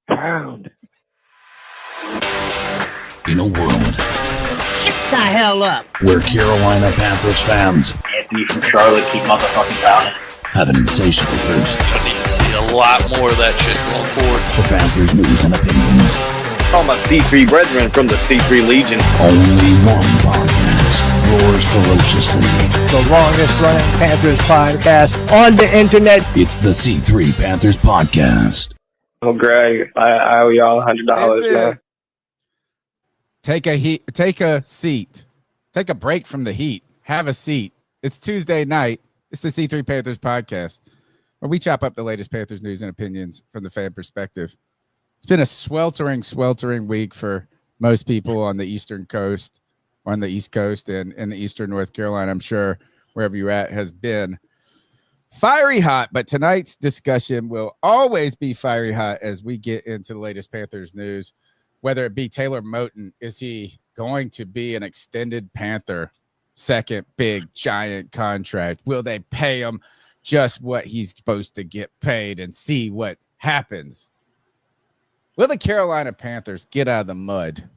Pound. In a world, Shut the hell up. where Carolina Panthers fans Anthony from Charlotte, keep motherfucking pounding. have an insatiable thirst I need to see a lot more of that shit going forward. for Panthers news and opinions. All my C3 brethren from the C3 Legion. Only one podcast roars ferociously. The longest running Panthers podcast on the internet. It's the C3 Panthers Podcast. Oh, Greg, I owe y'all $100, man. Take a seat. Take a break from the heat. Have a seat. It's Tuesday night. It's the C3 Panthers Podcast, where we chop up the latest Panthers news and opinions from the fan perspective. It's been a sweltering week for most people on the Eastern Coast, on the East Coast, and in the Eastern North Carolina. I'm sure wherever you're at has been fiery hot, but tonight's discussion will always be fiery hot as we get into the latest Panthers news, whether it be Taylor Moton. Is he going to be an extended Panther, second big giant contract? Will they pay him just what he's supposed to get paid and see what happens? Will the Carolina Panthers get out of the mud?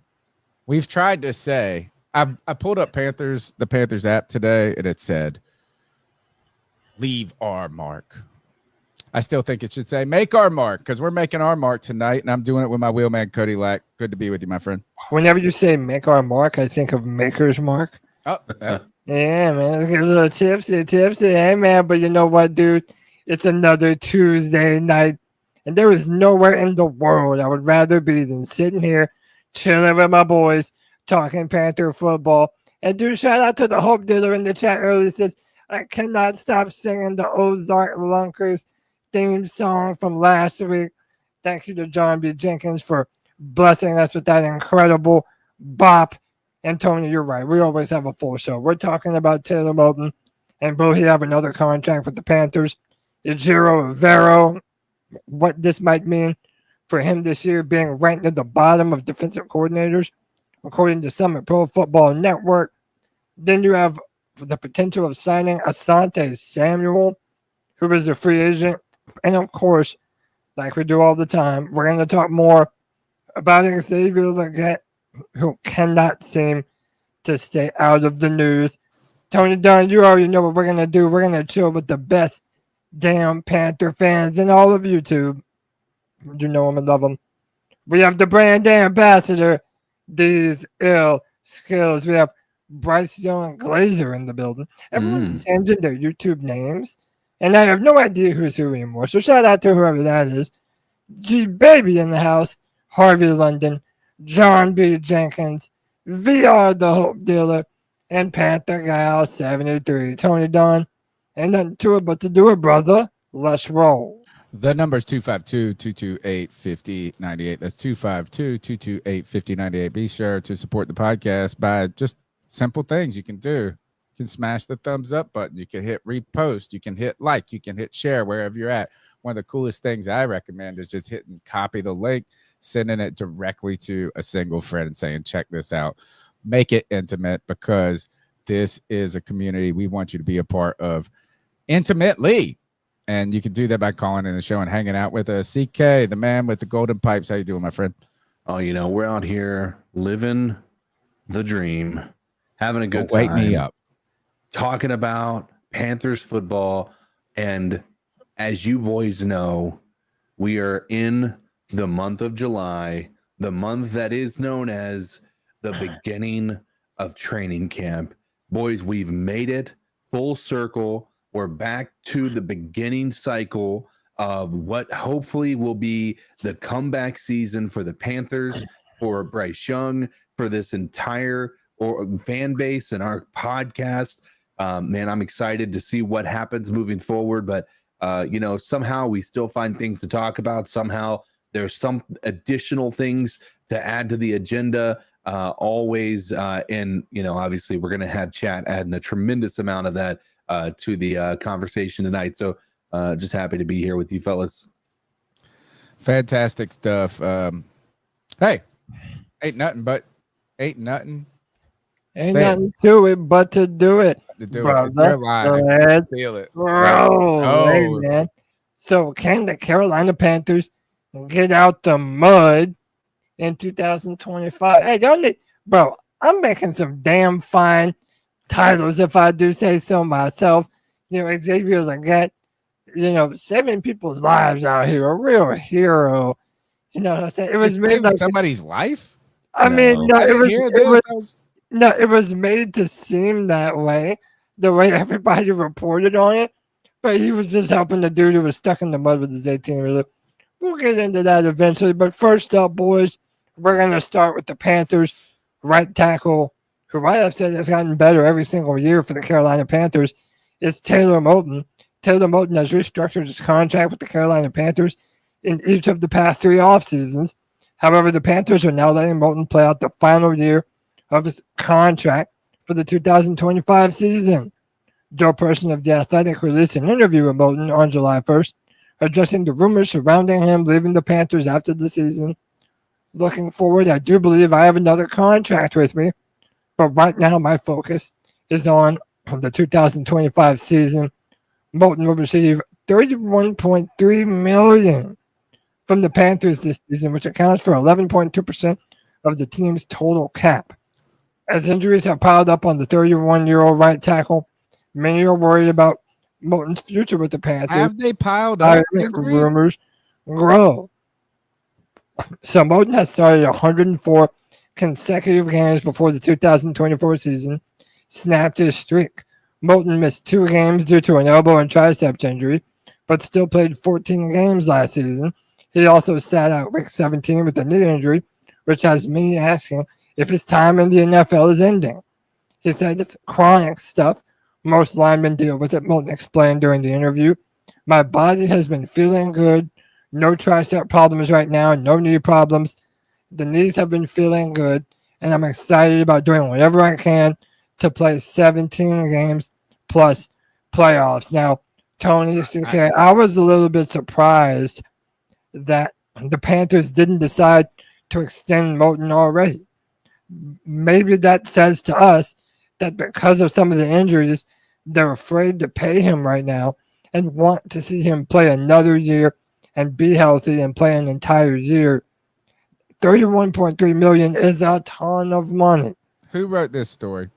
We've tried to say, I pulled up the Panthers app today, and it said, leave our mark. I still think it should say make our mark, because we're making our mark tonight, and I'm doing it with my wheelman, Cody Lack. Good to be with you, my friend. Whenever you say make our mark, I think of Maker's Mark. Oh, Yeah, man. Let's get a little tipsy. Hey, man. But you know what, dude? It's another Tuesday night, and there is nowhere in the world I would rather be than sitting here, chilling with my boys, talking Panther football. And dude, shout out to the Hope Dealer in the chat earlier. Says, I cannot stop singing the Ozark Lunkers theme song from last week. Thank you to John B. Jenkins for blessing us with that incredible bop. And Tony, you're right. We always have a full show. We're talking about Taylor Moton, and will he have another contract with the Panthers? Evero, what this might mean for him this year, being ranked at the bottom of defensive coordinators, according to Summit Pro Football Network. Then you have the potential of signing Asante Samuel, who is a free agent. And of course, like we do all the time, we're going to talk more about Xavier Legette, who cannot seem to stay out of the news. Tony Dunn, you already know what we're going to do. We're going to chill with the best damn Panther fans in all of YouTube. You know them and love them. We have the brand ambassador, these ill skills. We have Bryce Young Glazer in the building. Everyone's changing their YouTube names, and I have no idea who's who anymore. So shout out to whoever that is. G Baby in the house, Harvey London, John B. Jenkins, VR the Hope Dealer, and Panther Gal 73. Tony Dunn, ain't nothing to it but to do it, brother. Let's roll. the number is 252-228-5098. That's 252-228-5098. Be sure to support the podcast by just simple things you can do. You can smash the thumbs up button. You can hit repost. You can hit like. You can hit share wherever you're at. One of the coolest things I recommend is just hitting copy the link, sending it directly to a single friend and saying, check this out. Make it intimate, because this is a community we want you to be a part of intimately. And you can do that by calling in the show and hanging out with us. CK, the man with the golden pipes. How you doing, my friend? Oh, we're out here living the dream, having a good time. Wake me up. Talking about Panthers football. And as you boys know, we are in the month of July, the month that is known as the beginning of training camp. Boys, we've made it full circle. We're back to the beginning cycle of what hopefully will be the comeback season for the Panthers, for Bryce Young, for this entire fan base and our podcast. Man, I'm excited to see what happens moving forward. But, somehow we still find things to talk about. Somehow there's some additional things to add to the agenda always. And, obviously we're going to have chat adding a tremendous amount of that to the conversation tonight. So just happy to be here with you fellas. Fantastic stuff. Hey, ain't nothing to it but to do it. To do brother. it. It's their line. Let's Feel it. roll. Oh. Hey, man. So can the Carolina Panthers get out the mud in 2025. Hey, don't they, bro? I'm making some damn fine titles if I do say so myself. Xavier Legette, saving people's lives out here, a real hero. You know what I'm saying? It was made like somebody's life. I mean, no, I didn't hear this. it was made to seem that way, the way everybody reported on it. But he was just helping the dude who was stuck in the mud with his 18-wheeler. We'll get into that eventually. But first up, boys, we're going to start with the Panthers right tackle, who I've said has gotten better every single year for the Carolina Panthers. It's Taylor Moton. Taylor Moton has restructured his contract with the Carolina Panthers in each of the past 3 off seasons. However, the Panthers are now letting Moton play out the final year of his contract for the 2025 season. Joe Person of The Athletic released an interview with Moton on July 1st, addressing the rumors surrounding him leaving the Panthers after the season. Looking forward, I do believe I have another contract with me, but right now my focus is on the 2025 season. Moton will receive $31.3 million from the Panthers this season, which accounts for 11.2% of the team's total cap. As injuries have piled up on the 31-year-old right tackle, many are worried about Moton's future with the Panthers. Have they piled up? Rumors grow. So Moton has started 104 consecutive games before the 2024 season snapped his streak. Moton missed 2 games due to an elbow and triceps injury, but still played 14 games last season. He also sat out week 17 with a knee injury, which has many asking if his time in the NFL is ending. He said it's chronic stuff. Most linemen deal with it, Moton explained during the interview. My body has been feeling good. No tricep problems right now, no knee problems. The knees have been feeling good, and I'm excited about doing whatever I can to play 17 games plus playoffs. Now, Tony, CK, I was a little bit surprised that the Panthers didn't decide to extend Moton already. Maybe that says to us that because of some of the injuries, they're afraid to pay him right now and want to see him play another year and be healthy and play an entire year. $31.3 million is a ton of money. Who wrote this story?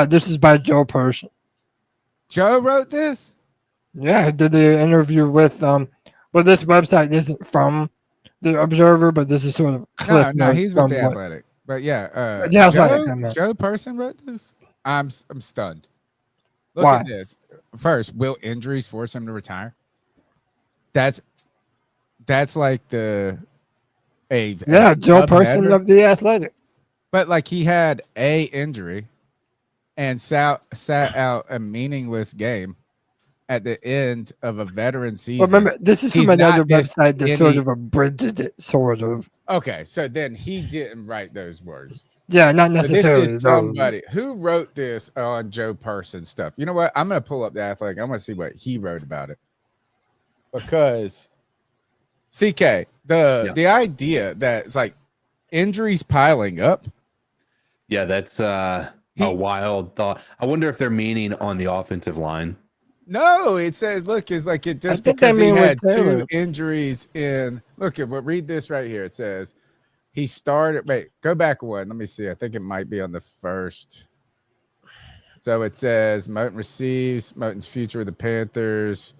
This is by Joe Person. Joe wrote this? Yeah, he did the interview with well, this website isn't from the Observer, but this is sort of clip. No, he's with the Athletic. But yeah, Joe Person wrote this. I'm stunned. Look Why? at this. First, will injuries force him to retire? That's like Joe Person of the Athletic. But like he had a injury and sat out a meaningless game at the end of a veteran season. Well, remember, this is from another website that sort of abridged it, sort of. Okay, so then he didn't write those words. Yeah, not necessarily. This is somebody who wrote this on Joe Person stuff. You know what? I'm going to pull up the Athletic. I'm going to see what he wrote about it. Because, CK, the idea that it's like injuries piling up. Yeah, that's a wild thought. I wonder if they're meaning on the offensive line. No, it says, look, it's like it just because he had 2 injuries in. Look at read this right here. It says he started. Wait, go back one. Let me see. I think it might be on the first. So it says Moton receives Moton's future with the Panthers.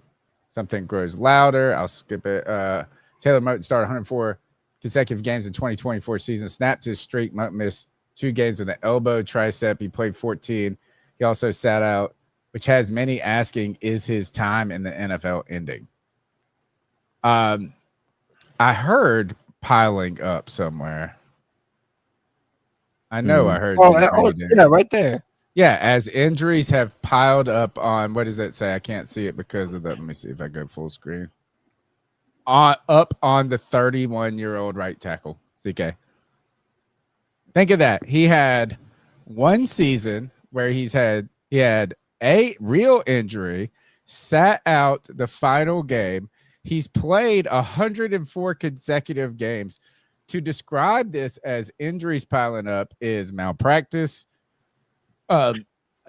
Something grows louder. I'll skip it. Taylor Moton started 104 consecutive games in 2024 season. Snapped his streak. Moton missed 2 games with an elbow, tricep. He played 14. He also sat out, which has many asking, is his time in the NFL ending? I heard piling up somewhere. I know I heard. Yeah, right there. Yeah, as injuries have piled up on, what does it say? I can't see it because of the, let me see if I go full screen. Up on the 31-year-old right tackle, CK. Think of that. He had 1 season where he had a real injury, sat out the final game. He's played 104 consecutive games. To describe this as injuries piling up is malpractice. I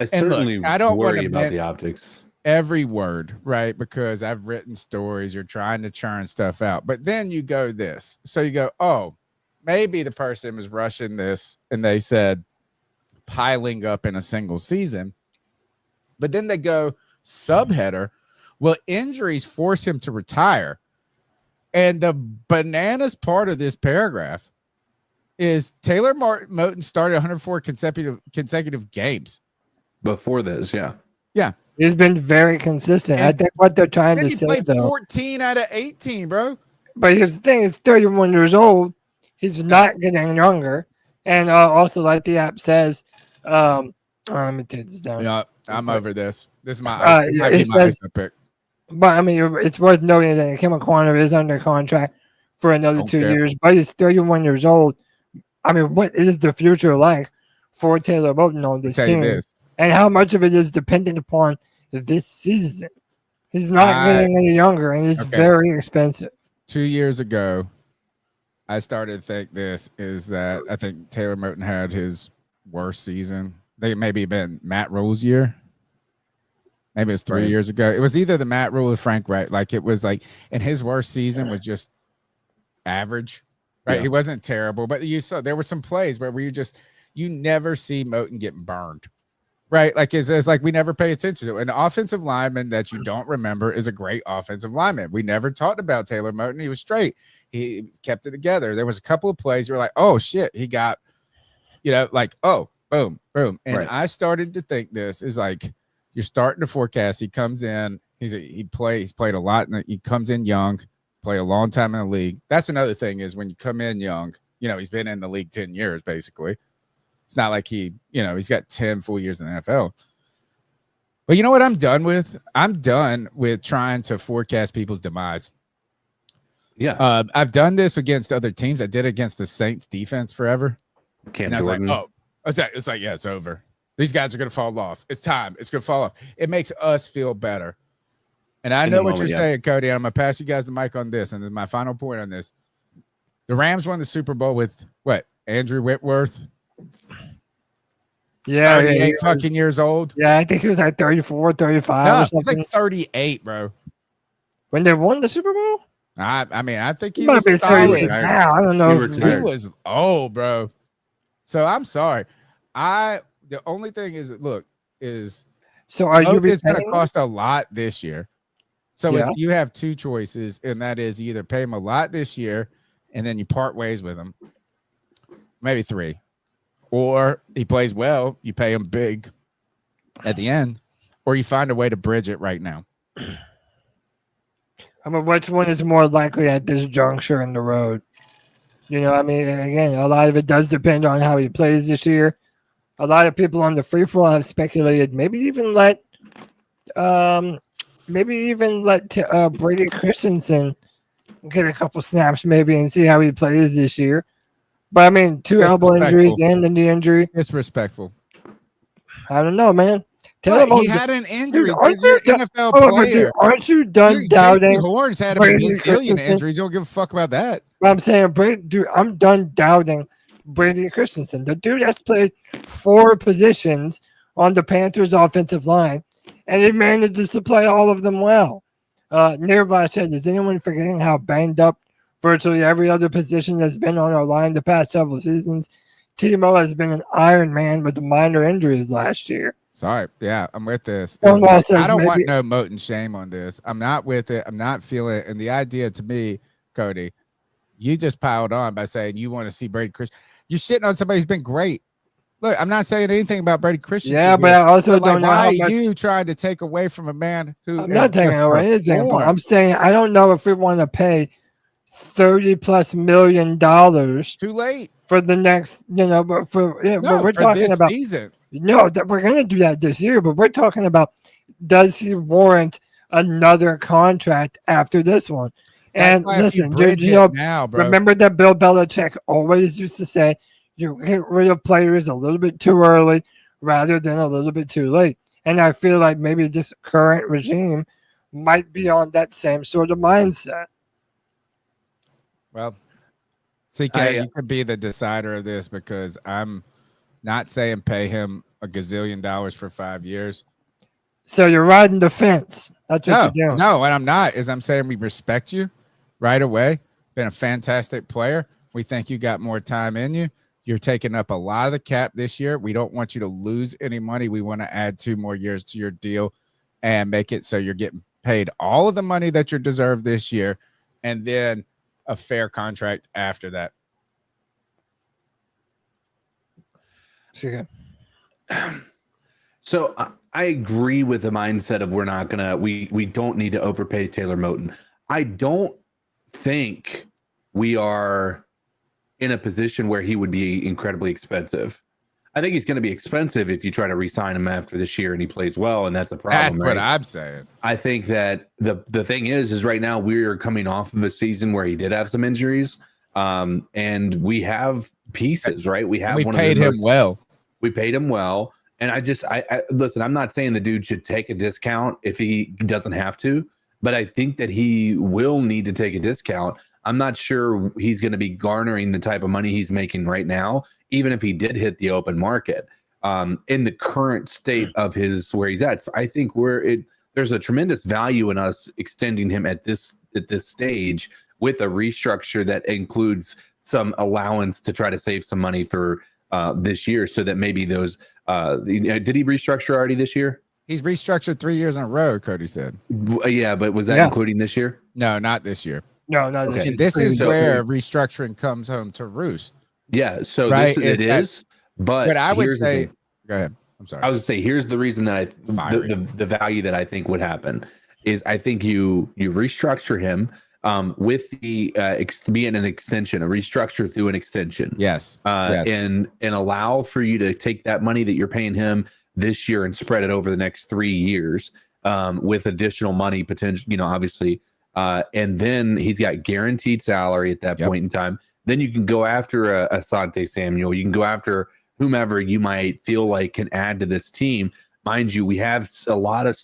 certainly I don't worry want to about the optics. every word, right? Because I've written stories, you're trying to churn stuff out. But then you go this. So you go, oh, maybe the person was rushing this and they said piling up in a single season. But then they go subheader. Well, injuries force him to retire. And the bananas part of this paragraph is Taylor Moton started 104 consecutive games. Before this, yeah. Yeah. He's been very consistent. And I think what they're trying then to he say, played though. 14 out of 18, bro. But here's the thing: he's 31 years old. He's not getting younger, and also, like the app says, let me take this down. Yeah, I'm over this. This is my it says, pick. but I mean, it's worth noting that Kim O'Connor is under contract for another 2 years. But he's 31 years old. I mean, what is the future like for Taylor Moton on this team? And how much of it is dependent upon this season? He's not getting any younger, and it's very expensive. 2 years ago, I started to think this is that I think Taylor Moton had his worst season. I think it maybe been Matt Rule's year. Maybe it was 3 years ago. It was either the Matt Rule or Frank Wright. Like it was like, and his worst season was just average, right? Yeah. He wasn't terrible, but you saw there were some plays where you never see Moton getting burned. Right, like it's like we never pay attention to it. An offensive lineman that you don't remember is a great offensive lineman. We never talked about Taylor Moton. He was straight. He kept it together. There was a couple of plays where like, oh shit, he got, like, oh, boom, boom. And I started to think this is like you're starting to forecast. He comes in, he's played a lot, and he comes in young, played a long time in the league. That's another thing is when you come in young, he's been in the league 10 years basically. It's not like he's got 10 full years in the NFL. But you know what I'm done with? I'm done with trying to forecast people's demise. Yeah. I've done this against other teams. I did it against the Saints defense forever. And I was like, it's like, yeah, it's over. These guys are going to fall off. It's time. It's going to fall off. It makes us feel better. And I know what you're saying, Cody. I'm going to pass you guys the mic on this. And then my final point on this. The Rams won the Super Bowl with what? Andrew Whitworth? Yeah, 38 fucking years old. Yeah, I think he was like 34, 35. No, or he's something. like 38, bro. When they won the Super Bowl? I mean, I think he might was be 38 now. I don't know. He was old, bro. So I'm sorry. The only thing is, so are you? It's going to cost a lot this year. So if you have two choices, and that is either pay him a lot this year, and then you part ways with him. Maybe three. Or he plays well, you pay him big at the end, or you find a way to bridge it right now. I mean, which one is more likely at this juncture in the road? I mean, again, a lot of it does depend on how he plays this year. A lot of people on the free for all have speculated maybe even let Brady Christensen get a couple snaps maybe and see how he plays this year. But I mean, 2 elbow injuries and a knee injury. Disrespectful. I don't know, man. He had an injury. You're an NFL player. Aren't you done doubting? J.C. Horns had a million injuries. You don't give a fuck about that. But I'm saying, dude, I'm done doubting Brady Christensen. The dude has played 4 positions on the Panthers offensive line, and he manages to play all of them well. Nirvaj said, is anyone forgetting how banged up virtually every other position has been on our line the past several seasons? Timo has been an Iron Man with the minor injuries last year. Sorry. Yeah, I'm with this. I don't want no Moton shame on this. I'm not with it. I'm not feeling it. And the idea to me, Cody, you just piled on by saying you want to see Brady Christensen. You're shitting on somebody who's been great. Look, I'm not saying anything about Brady Christensen. Yeah, but I also don't know why are you trying to take away from a man who I'm not taking away anything. I'm saying I don't know if we want to pay $30+ million too late for the next, but but we're talking this about season. No, that we're going to do that this year, but we're talking about does he warrant another contract after this one? And listen, now, bro. Remember that Bill Belichick always used to say, you get rid of players a little bit too early rather than a little bit too late. And I feel like maybe this current regime might be on that same sort of mindset. Well, CK, you could be the decider of this because I'm not saying pay him $1 gazillion for 5 years. So you're riding the fence. That's what you're doing. No, what I'm not is I'm saying we respect you right away. Been a fantastic player. We think you got more time in you. You're taking up a lot of the cap this year. We don't want you to lose any money. We want to add 2 more years to your deal and make it so you're getting paid all of the money that you deserve this year and then a fair contract after that. So I agree with the mindset of we don't need to overpay Taylor Moton. I don't think we are in a position where he would be incredibly expensive. I think he's going to be expensive if you try to re-sign him after this year and he plays well, and that's a problem. That's what I'm saying. I think that the thing is right now we're coming off of a season where he did have some injuries, and we have pieces, right? We paid him well. We paid him well, and I listen. I'm not saying the dude should take a discount if he doesn't have to, but I think that he will need to take a discount. I'm not sure he's going to be garnering the type of money he's making right now, even if he did hit the open market. In the current state of where he's at, so I think there's a tremendous value in us extending him at this stage with a restructure that includes some allowance to try to save some money for this year, so that maybe those. Did he restructure already this year? He's restructured 3 years in a row, Cody said. Yeah, but was that including this year? No, not this year. No, not this year. And this is where restructuring comes home to roost. Yeah, so right? It is. But I would say, go ahead. I'm sorry. I was say here's the reason that the value that I think would happen is I think you restructure him with the being an extension, a restructure through an extension. Yes. And allow for you to take that money that you're paying him this year and spread it over the next 3 years with additional money potential, obviously. And then he's got guaranteed salary at that point in time. Then you can go after Asante Samuel. You can go after whomever you might feel like can add to this team. Mind you, we have a lot of,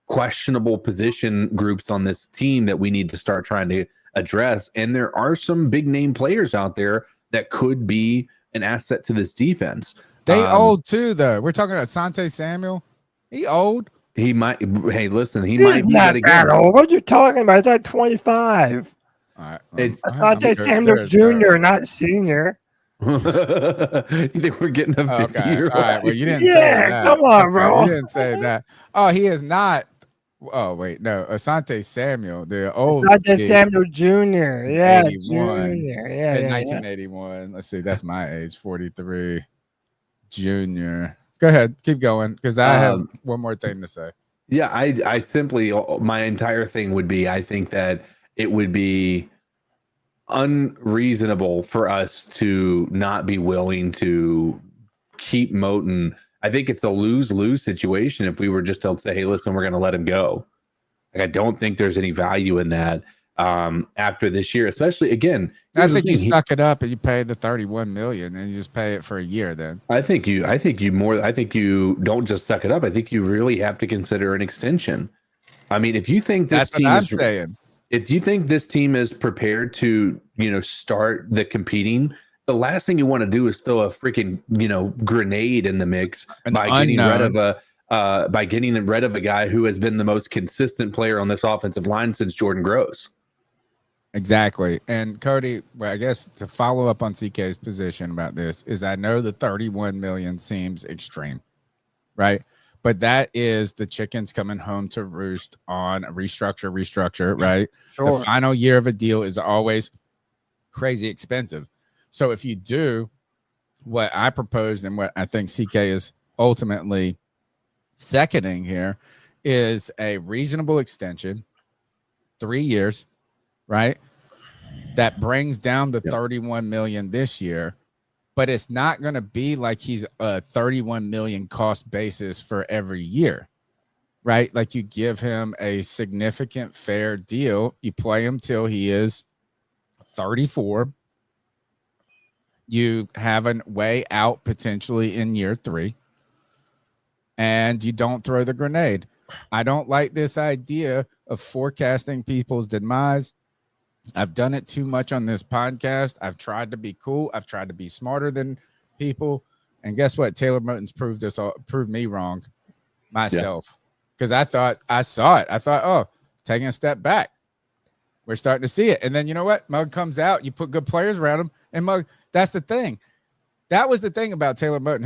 questionable position groups on this team that we need to start trying to address. And there are some big name players out there that could be an asset to this defense. They old too, though. We're talking about Asante Samuel. He old. He might. Hey, listen. He might be not that old. What are you talking about? He's like 25. All right. It's Asante Samuel Jr., not senior. You think we're getting a 50-year-old? All right. Well, you didn't say that. Come on, bro. You didn't say that. Oh, he is not. Oh, wait. No. Asante Samuel, the old. Asante Samuel Jr. Yeah, 81. Jr. Yeah, in 1981. Let's see. That's my age. 43. Junior. Go ahead. Keep going, because I have one more thing to say. Yeah, I simply, my entire thing would be, I think that it would be unreasonable for us to not be willing to keep Moton. I think it's a lose-lose situation if we were just to say, hey, listen, we're going to let him go. Like, I don't think there's any value in that after this year, especially, again. I think you stuck it up and you paid the $31 million and you just pay it for a year then. I think you don't just suck it up. I think you really have to consider an extension. I mean, if you think this team is saying. If you think this team is prepared to, start the competing, the last thing you want to do is throw a freaking, grenade in the mix by getting rid of a guy who has been the most consistent player on this offensive line since Jordan Gross. Exactly. And Cody, well, I guess to follow up on CK's position about this is I know the 31 million seems extreme, right? But that is the chickens coming home to roost on a restructure, right? Sure. The final year of a deal is always crazy expensive. So if you do what I proposed and what I think CK is ultimately seconding here is a reasonable extension, 3 years, right? That brings down the 31 million this year. But it's not going to be like he's a 31 million cost basis for every year, right? Like you give him a significant fair deal. You play him till he is 34. You have a way out potentially in year 3. And you don't throw the grenade. I don't like this idea of forecasting people's demise. I've done it too much on this podcast. I've tried to be cool. I've tried to be smarter than people. And guess what? Taylor Moton's proved me wrong myself because I thought I saw it. I thought, oh, taking a step back. We're starting to see it. And then you know what? Mug comes out. You put good players around him. And Mug, that's the thing. That was the thing about Taylor Moton.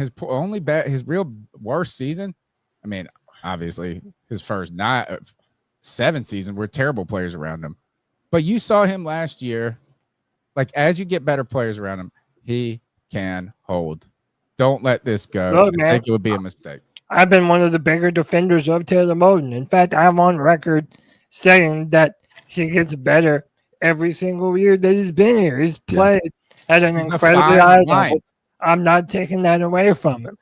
His real worst season. I mean, obviously, his first 7 seasons were terrible players around him. But you saw him last year. Like, as you get better players around him, he can hold. Don't let this go. Look, I think it would be a mistake. I've been one of the bigger defenders of Taylor Moton. In fact, I'm on record saying that he gets better every single year that he's been here. He's played at an incredibly high level. I'm not taking that away from him.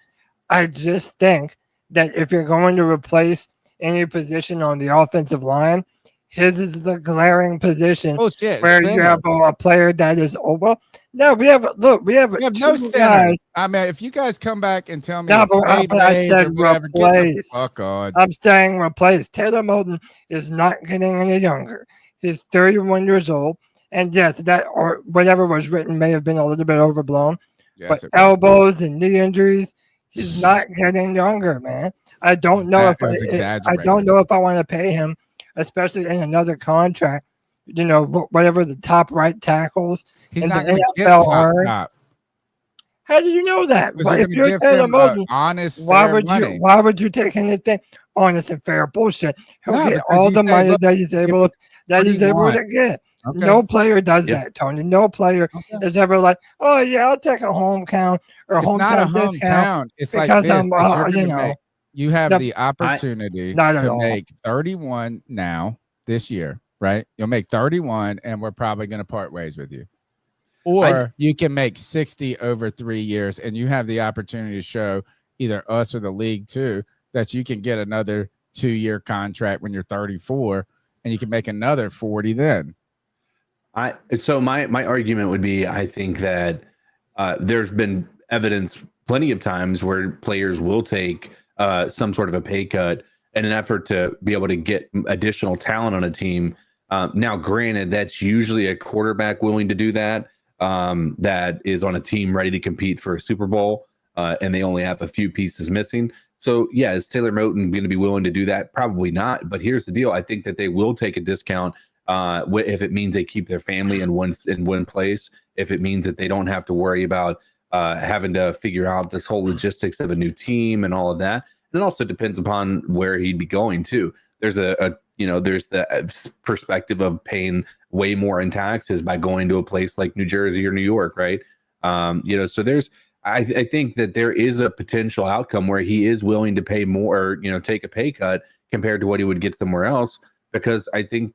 I just think that if you're going to replace any position on the offensive line, his is the glaring position where you have a player that is over. No, we have no center. I mean, if you guys come back and tell me, but I said replace. Oh God, I'm saying replace. Taylor Moton is not getting any younger. He's 31 years old, and yes, that or whatever was written may have been a little bit overblown. Yes, but elbows and knee injuries, he's not getting younger, man. I don't know if I want to pay him, especially in another contract. You know, whatever the top right tackles. He's not going to get top. How do you know that? If you're Taylor Moton, honest, money. Why would you take anything honest and fair bullshit? He'll get all the money that he's able to get. Okay. No player does that, Tony. No player is ever like, oh yeah, I'll take a hometown or it's hometown not a discount. It's like this. You have the opportunity to make 31 now this year, right? You'll make 31, and we're probably going to part ways with you. Or you can make 60 over 3 years, and you have the opportunity to show either us or the league too that you can get another 2-year contract when you're 34, and you can make another 40 then. So my argument would be, I think that there's been evidence plenty of times where players will take some sort of a pay cut in an effort to be able to get additional talent on a team. Now, granted, that's usually a quarterback willing to do that, that is on a team ready to compete for a Super Bowl, and they only have a few pieces missing. So, yeah, is Taylor Moton going to be willing to do that? Probably not. But here's the deal. I think that they will take a discount if it means they keep their family in one place, if it means that they don't have to worry about having to figure out this whole logistics of a new team and all of that. And it also depends upon where he'd be going to. There's there's the perspective of paying way more in taxes by going to a place like New Jersey or New York, right? So there's, I think that there is a potential outcome where he is willing to pay more, or, take a pay cut compared to what he would get somewhere else, because I think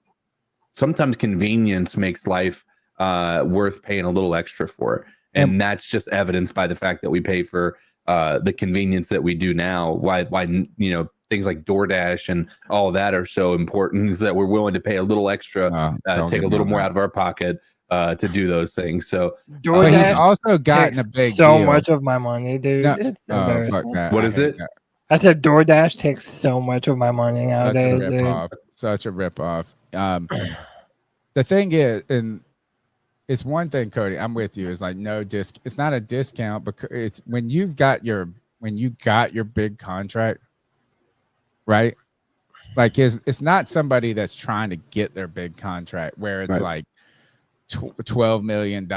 sometimes convenience makes life worth paying a little extra for. And that's just evidenced by the fact that we pay for the convenience that we do now. Why things like DoorDash and all of that are so important, is that we're willing to pay a little extra, take a little more out of our pocket to do those things. So he's also gotten a big deal. Much of my money, dude. No, it's fuck that. What is it? I said DoorDash takes so much of my money nowadays, dude. Such a ripoff. The thing is, and it's one thing, Cody, I'm with you. It's like it's not a discount, because it's when you got your big contract, right? Like it's not somebody that's trying to get their big contract where it's like $12 million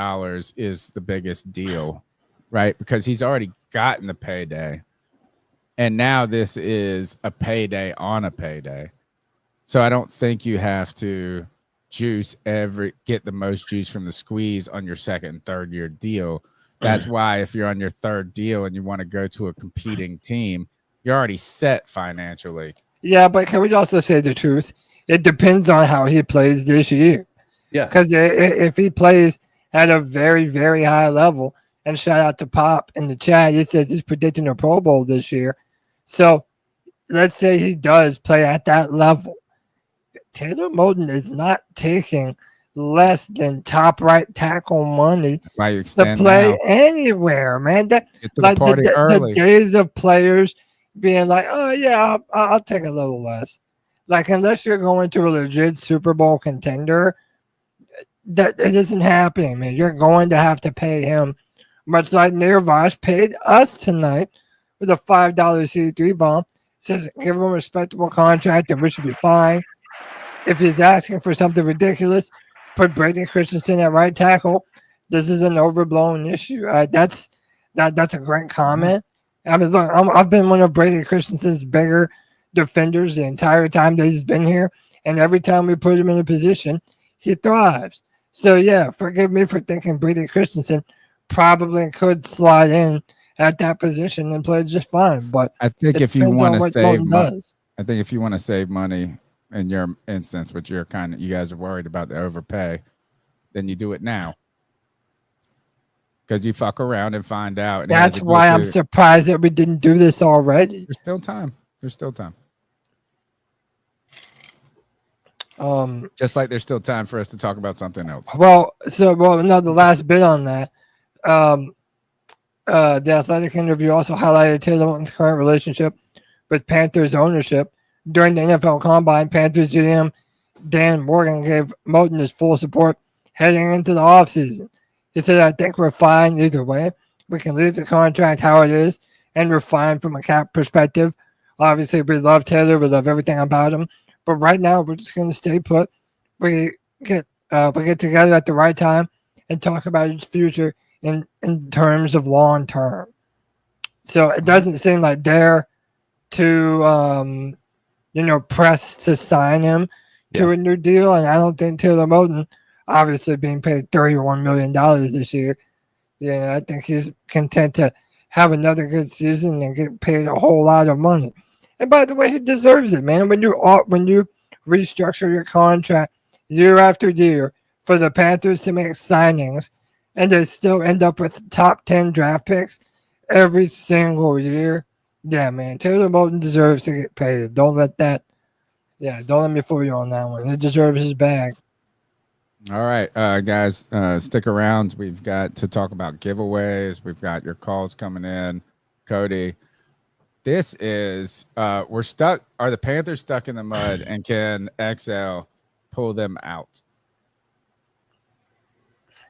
is the biggest deal, right? Because he's already gotten the payday. And now this is a payday on a payday. So I don't think you have to get the most juice from the squeeze on your second and third year deal. That's why if you're on your third deal and you want to go to a competing team, you're already set financially. Yeah, but can we also say the truth? It depends on how he plays this year. Yeah. Because if he plays at a very, very high level, and shout out to Pop in the chat, he says he's predicting a Pro Bowl this year. So let's say he does play at that level. Taylor Moton is not taking less than top right tackle money to play anywhere, man. The days of players being like, oh yeah, I'll take a little less. Like, unless you're going to a legit Super Bowl contender, that it isn't happening, man. You're going to have to pay him, much like Nirvash paid us tonight with a $5 C3 bomb, says give him a respectable contract and we should be fine. If he's asking for something ridiculous, put Brady Christensen at right tackle. This is an overblown issue. That's a great comment. I mean, look, I've been one of Brady Christensen's bigger defenders the entire time that he's been here, and every time we put him in a position, he thrives. So yeah, forgive me for thinking Brady Christensen probably could slide in at that position and play just fine. But I think if you want to save money, in your instance, but you guys are worried about the overpay, then you do it now. Because you fuck around and find out. And that's why I'm surprised that we didn't do this already. There's still time. Just like there's still time for us to talk about something else. The last bit on that. The Athletic interview also highlighted Taylor Moton's current relationship with Panthers ownership. During the NFL Combine, Panthers GM Dan Morgan gave Moton his full support heading into the offseason. He said, I think we're fine either way. We can leave the contract how it is, and we're fine from a cap perspective. Obviously, we love Taylor. We love everything about him. But right now, we're just going to stay put. We get together at the right time and talk about his future in terms of long term. So it doesn't seem like they're to press to sign him to a new deal. And I don't think Taylor Moton, obviously being paid $31 million this year, I think he's content to have another good season and get paid a whole lot of money. And by the way, he deserves it, man. When you restructure your contract year after year for the Panthers to make signings, and they still end up with top 10 draft picks every single year, yeah, man, Taylor Moton deserves to get paid. Don't let me fool you on that one. He deserves his bag. All right, guys, stick around. We've got to talk about giveaways. We've got your calls coming in. Cody, this is we're stuck. Are the Panthers stuck in the mud, and can XL pull them out?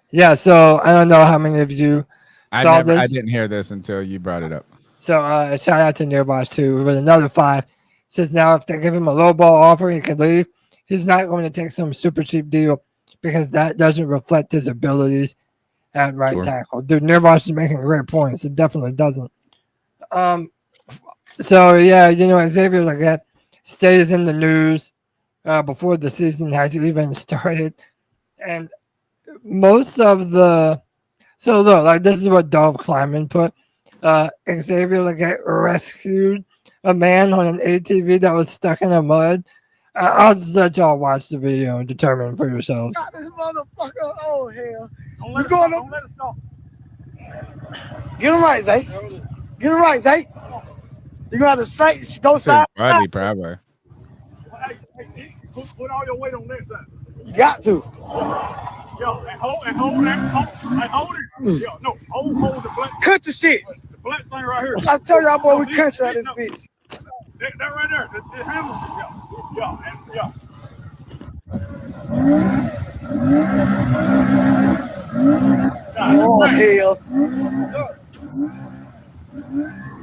Yeah, so I don't know how many of you saw this. I didn't hear this until you brought it up. So shout out to Nearbosh too with another 5. Says now if they give him a low ball offer, he can leave. He's not going to take some super cheap deal because that doesn't reflect his abilities at right tackle. Dude, Nearbosh is making great points. It definitely doesn't. So yeah, Xavier Legette stays in the news before the season has even started, and most of the this is what Dove Kleiman put. Xavier Legette rescued a man on an ATV that was stuck in the mud. I'll just let y'all watch the video and determine for yourselves. Got this motherfucker. Oh, hell. You going to let us know. Get him right, Zay. Get him right, Zay. You're going to have to go side. Buddy, probably. Hey, put all your weight on that side. You got to. Yo, and hold it. Yo, no, hold the black. Cut the shit. The black thing right here. I tell y'all, boy, we country out this bitch. That right there. The handle. Yo. Oh, hell.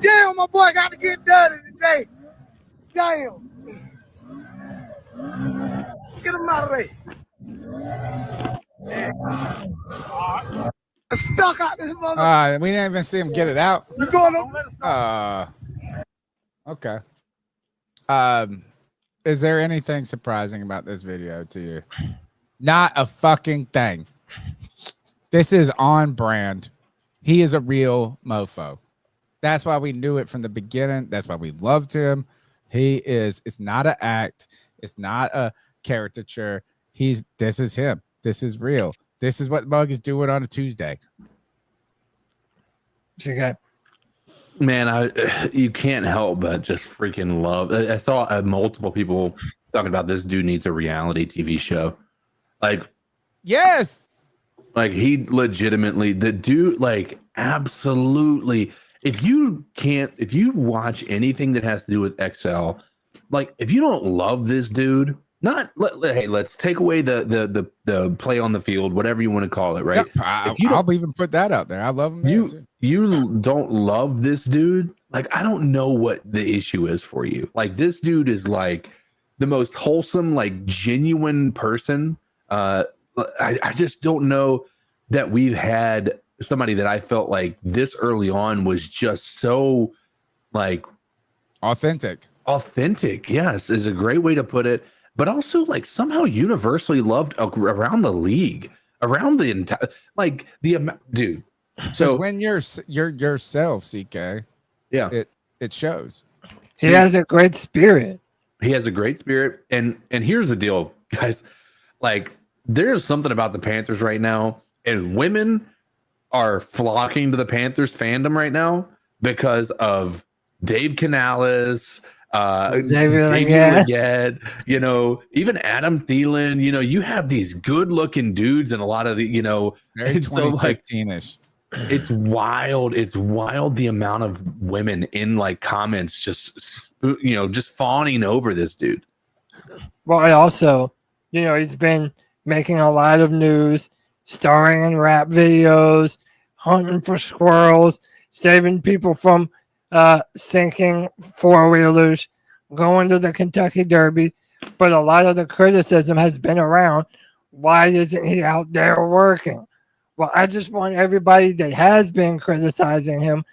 Damn, my boy got to get dirty today. Damn. Get him out of there. I'm stuck out this mother. We didn't even see him get it out. You going up? Okay. Is there anything surprising about this video to you? Not a fucking thing. This is on brand. He is a real mofo. That's why we knew it from the beginning. That's why we loved him. It's not an act. It's not a caricature. This is him. This is real. This is what Mug is doing on a Tuesday. Okay. Man, you can't help but just freaking love. I saw multiple people talking about this dude needs a reality TV show. Like, yes. Like he legitimately, the dude, like absolutely. If you watch anything that has to do with XL, like if you don't love this dude, let's take away the play on the field, whatever you want to call it, right? I'll even put that out there. I love him. You don't love this dude, like, I don't know what the issue is for you. Like, this dude is like the most wholesome, like genuine person. I just don't know that we've had somebody that I felt like this early on was just so like authentic. Yes, is a great way to put it. But also like somehow universally loved around the league, around the entire, like the dude. So when you're yourself, CK, yeah, it shows. He has a great spirit. He has a great spirit. And here's the deal, guys. Like, there's something about the Panthers right now, and women are flocking to the Panthers fandom right now because of Dave Canales, Xavier Legette, you know, even Adam Thielen. You know, you have these good-looking dudes and a lot of the, you know, very 2015-ish. It's wild. It's wild the amount of women in like comments just, you know, just fawning over this dude. Well, I also, you know, he's been making a lot of news, starring in rap videos, hunting for squirrels, saving people from sinking four-wheelers, going to the Kentucky Derby. But a lot of the criticism has been around, why isn't he out there working? Well, I just want everybody that has been criticizing him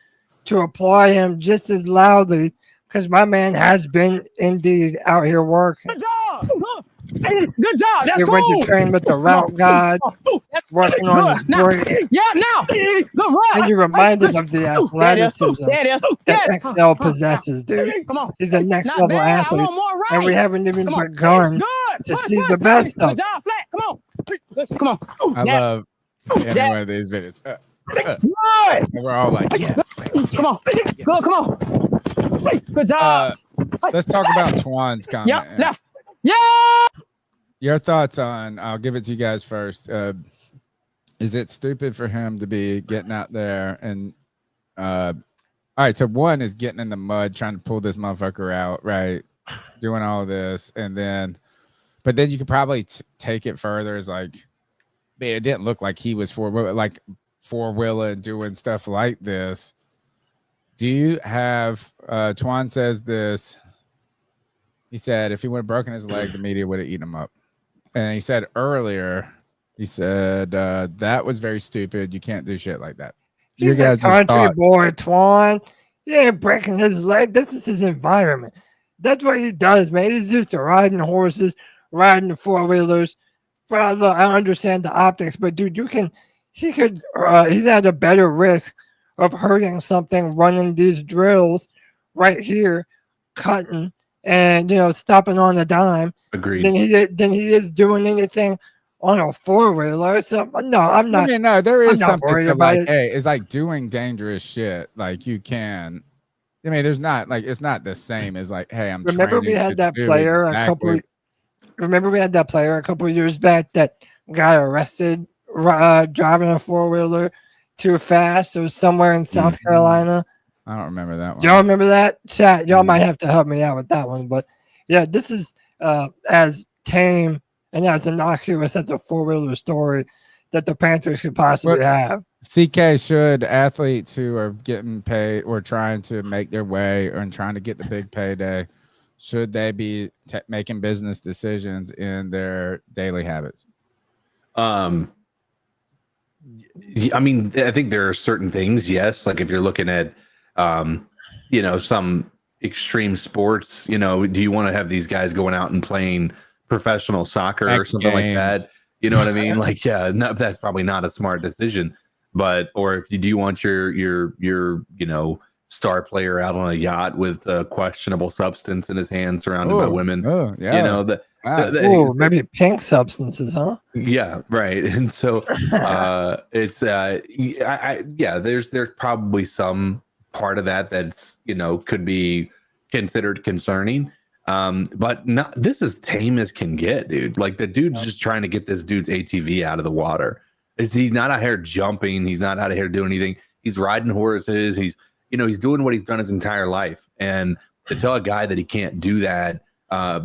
to applaud him just as loudly, because my man has been indeed out here working. Good job. Good job. That's he cool. went to train with the route guide, working on his break. Yeah, now. Good run. And you're reminded of the athleticism that XL possesses, dude. Come on. He's a next level athlete, and we haven't even begun to see the best of it. Flat. Come on. I love any one of these videos. And we're all like, yeah. Come on. Go, come on. Good job. Let's talk about Twan's comment. Yep, left. Yeah. Your thoughts on, I'll give it to you guys first. Is it stupid for him to be getting out there and all right, so one is getting in the mud trying to pull this motherfucker out, right? Doing all this, and then but then you could probably take it further as like, man, it didn't look like he was four-wheeler doing stuff like this. Do you have Twan says this? He said if he would have broken his leg, the media would have eaten him up. And he said earlier, he said that was very stupid. You can't do shit like that. He's a country boy, Twan. He ain't breaking his leg. This is his environment. That's what he does, man. He's used to riding horses, riding the four-wheelers. Well, I understand the optics, but dude, he's at a better risk of hurting something running these drills right here, cutting and, you know, stopping on a dime. Agreed. Than he is doing anything on a four-wheeler. So no, I'm not. I mean, no, there is something to like, it. hey, it's like doing dangerous shit. Like you can. I mean, there's not like it's not the same as like, hey, I'm. Remember we had that player Remember we had that player a couple of years back that got arrested driving a four-wheeler too fast. It was somewhere in South Carolina. I don't remember that one. Y'all remember that? Chat, y'all might have to help me out with that one. But yeah, this is as tame and as innocuous as a four-wheeler story that the Panthers could possibly have. CK, should athletes who are getting paid or trying to make their way and trying to get the big payday, should they be making business decisions in their daily habits? I mean, I think there are certain things, yes. Like if you're looking at, you know, some extreme sports, you know, do you want to have these guys going out and playing professional soccer or something like that? You know what I mean? Like, yeah, no, that's probably not a smart decision. But, or if you do want your, you know, star player out on a yacht with a questionable substance in his hand surrounded by women, yeah. you know, maybe pink substances, huh? Yeah, right. And so it's there's probably some part of that that's, you know, could be considered concerning. But not, this is tame as can get, dude. Like the dude's just trying to get this dude's ATV out of the water. He's not out here jumping. He's not out here doing anything. He's riding horses. He's doing what he's done his entire life. And to tell a guy that he can't do that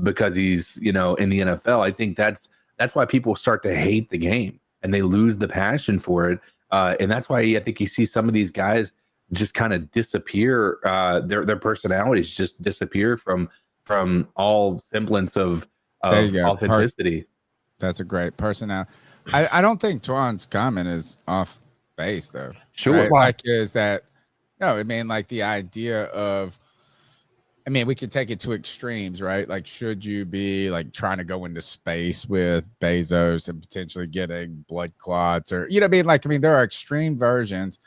because he's, you know, in the NFL, I think that's why people start to hate the game and they lose the passion for it. And that's why I think you see some of these guys just kind of disappear. Their personalities just disappear from all semblance of authenticity. That's a great personality. I don't think Twan's comment is off base though. Sure. Right? Like is that no, I mean like the idea of I mean, we could take it to extremes, right? Like, should you be like trying to go into space with Bezos and potentially getting blood clots or, you know what I mean? Like, I mean, there are extreme versions.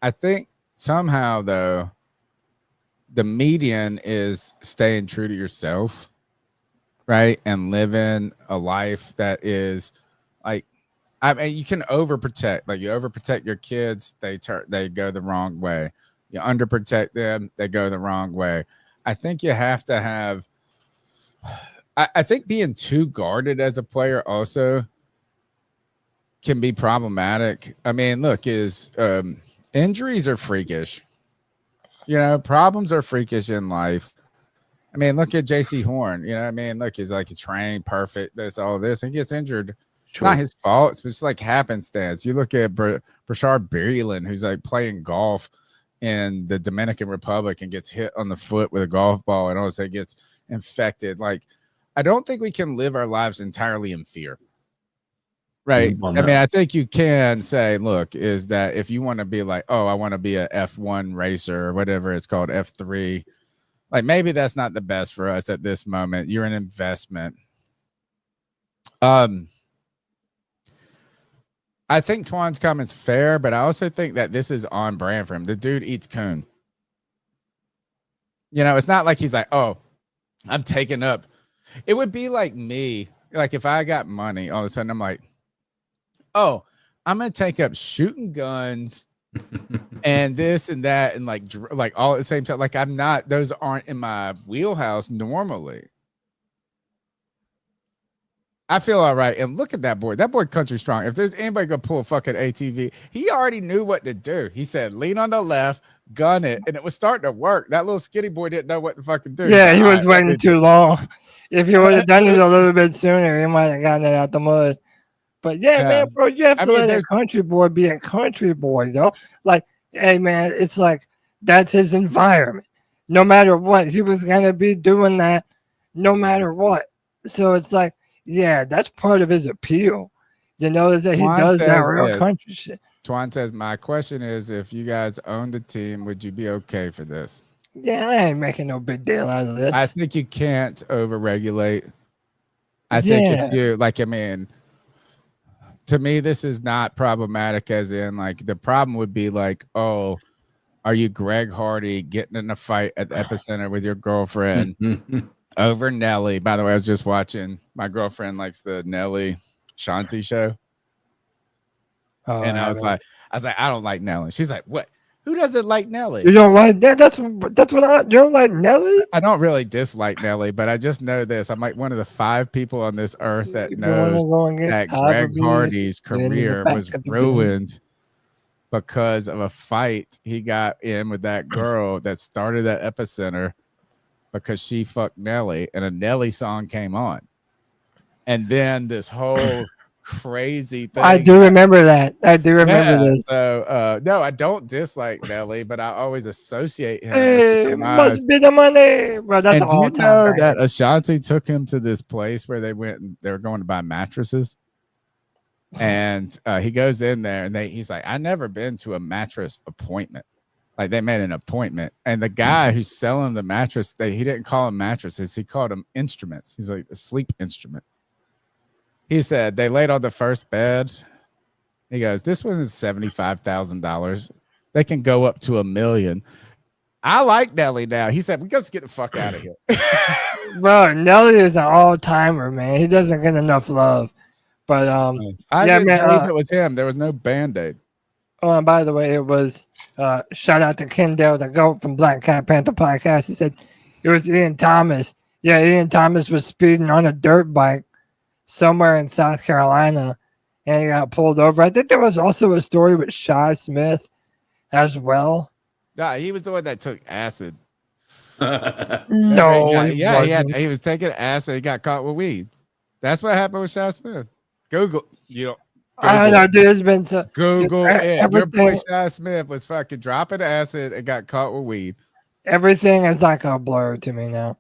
I think somehow, though, the median is staying true to yourself, right? And living a life that is like, I mean, you can overprotect, like you overprotect your kids, they go the wrong way. You underprotect them, they go the wrong way. I think you have to have, I think being too guarded as a player also can be problematic. I mean, look, injuries are freakish. You know, problems are freakish in life. I mean, look at JC Horn. You know what I mean? Look, he's like a trained, perfect, all this, and he gets injured. Sure. Not his fault. It's just like happenstance. You look at Brashard Berrien, who's like playing golf in the Dominican Republic and gets hit on the foot with a golf ball and also gets infected. Like, I don't think we can live our lives entirely in fear. Right. I mean, I think you can say, look, is that if you want to be like, oh, I want to be a F1 racer or whatever it's called, F3, like maybe that's not the best for us at this moment. You're an investment. I think Twan's comment's fair, but I also think that this is on brand for him. The dude eats coon. You know, it's not like he's like, oh, I'm taking up. It would be like me, like if I got money, all of a sudden I'm like, oh, I'm going to take up shooting guns and this and that and like all at the same time. Like I'm not, those aren't in my wheelhouse normally. I feel all right. And look at that boy. That boy country strong. If there's anybody going to pull a fucking ATV, he already knew what to do. He said, lean on the left, gun it. And it was starting to work. That little skinny boy didn't know what to fucking do. Yeah, he was waiting too long. If he would have done it a little bit sooner, he might have gotten it out the mud. But yeah, man, bro, you have to let a country boy be a country boy, though. Like, hey, man, it's like that's his environment. No matter what, he was going to be doing that no matter what. So it's like, yeah, that's part of his appeal. You know, is that he does that real country shit. Twan says, my question is, if you guys own the team, would you be okay for this? Yeah, I ain't making no big deal out of this. I think you can't overregulate. I think if you, like, I mean, to me, this is not problematic as in, like, the problem would be like, oh, are you Greg Hardy getting in a fight at the epicenter with your girlfriend? Over Nelly. By the way, I was just watching. My girlfriend likes the Nelly Shanti show. Oh, and I was like, I don't like Nelly. She's like, what? Who doesn't like Nelly? You don't like that? That's what you don't like Nelly? I don't really dislike Nelly, but I just know this. I'm like one of the 5 people on this earth that knows that Greg Hardy's career was ruined because of a fight he got in with that girl that started that epicenter. Because she fucked Nelly and a Nelly song came on. And then this whole crazy thing. I do remember that. I do remember this. So, no, I don't dislike Nelly, but I always associate him. Hey, must be the money. Bro, that's and do you know that Ashanti took him to this place where they were going to buy mattresses? And he goes in there and he's like, I never been to a mattress appointment. Like they made an appointment, and the guy who's selling the mattress, he didn't call them mattresses. He called them instruments. He's like a sleep instrument. He said they laid on the first bed. He goes, this one is $75,000. They can go up to $1 million. I like Nelly now. He said, we got to get the fuck out of here. Bro, Nelly is an all-timer, man. He doesn't get enough love. But I didn't believe it was him. There was no Band-Aid. Oh, and by the way, it was shout out to Kendall, the GOAT from Black Cat Panther Podcast. He said it was Ian Thomas. Yeah, Ian Thomas was speeding on a dirt bike somewhere in South Carolina, and he got pulled over. I think there was also a story with Shy Smith as well. Yeah, he was the one that took acid. No, he was taking acid. He got caught with weed. That's what happened with Shy Smith. Google. You don't. I don't know, dude. It's been so. Google it. Your boy Everything, Shy Smith was fucking dropping acid and got caught with weed. everything is like a blur to me now.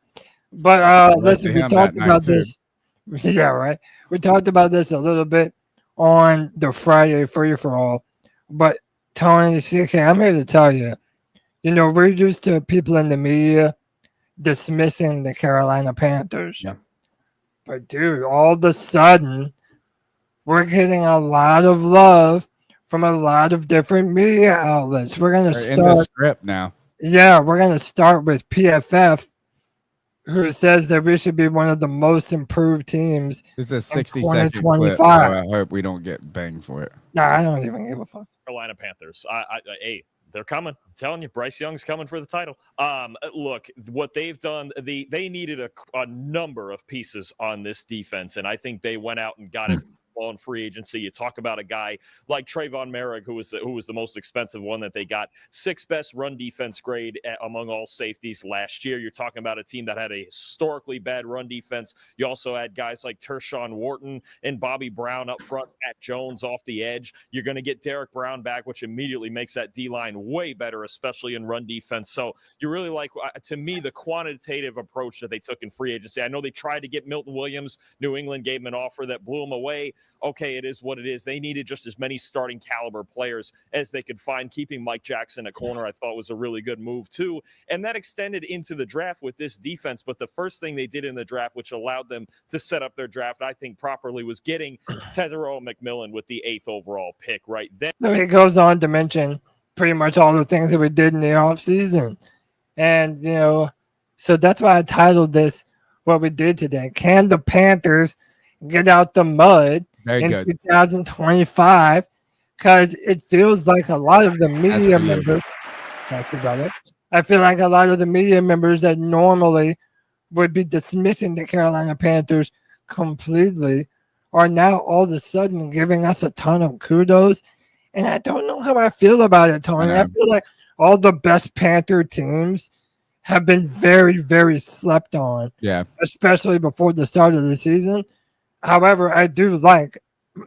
But listen, we talked about this. Yeah, right. We talked about this a little bit on the Friday Free for All. But Tony, CK, I'm here to tell you, we're used to people in the media dismissing the Carolina Panthers. Yeah. But dude, all of a sudden, we're getting a lot of love from a lot of different media outlets. We're gonna in the script now. Yeah, we're gonna start with PFF, who says that we should be one of the most improved teams. This is a 60-second clip. So I hope we don't get banged for it. Nah, I don't even give a fuck. Carolina Panthers. Hey, they're coming. I'm telling you, Bryce Young's coming for the title. Look, what they've done, they needed a number of pieces on this defense, and I think they went out and got it on free agency. You talk about a guy like Trayvon Merrick, who was the most expensive one that they got, 6th best run defense grade among all safeties last year. You're talking about a team that had a historically bad run defense. You also had guys like Tershawn Wharton and Bobby Brown up front, Matt Jones off the edge. You're going to get Derek Brown back, which immediately makes that D-line way better, especially in run defense. So you really like, to me, the quantitative approach that they took in free agency. I know they tried to get Milton Williams. New England gave him an offer that blew him away. Okay, it is what it is. They needed just as many starting caliber players as they could find. Keeping Mike Jackson at corner, I thought, was a really good move too. And that extended into the draft with this defense. But the first thing they did in the draft, which allowed them to set up their draft, I think, properly, was getting Tetero McMillan with the 8th overall pick right then. So he goes on to mention pretty much all the things that we did in the offseason. And, so that's why I titled this what we did today. Can the Panthers get out the mud in 2025? Because it feels like a lot of the media members, I feel like a lot of the media members that normally would be dismissing the Carolina Panthers completely are now all of a sudden giving us a ton of kudos. And I don't know how I feel about it, Tony. I feel like all the best Panther teams have been very, very slept on. Yeah. Especially before the start of the season. However, I do like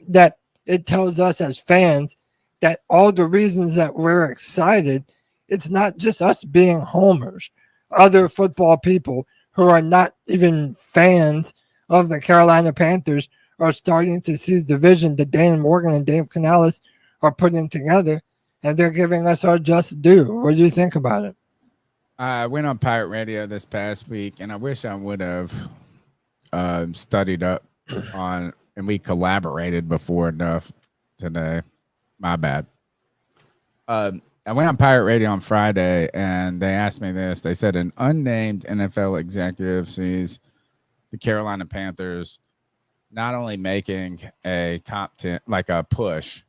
that it tells us as fans that all the reasons that we're excited, it's not just us being homers. Other football people who are not even fans of the Carolina Panthers are starting to see the vision that Dan Morgan and Dave Canales are putting together, and they're giving us our just due. What do you think about it? I went on Pirate Radio this past week, and I wish I would have studied up on, and we collaborated before enough today. My bad. I went on Pirate Radio on Friday, and they asked me this. They said an unnamed NFL executive sees the Carolina Panthers not only making a top 10, like a push,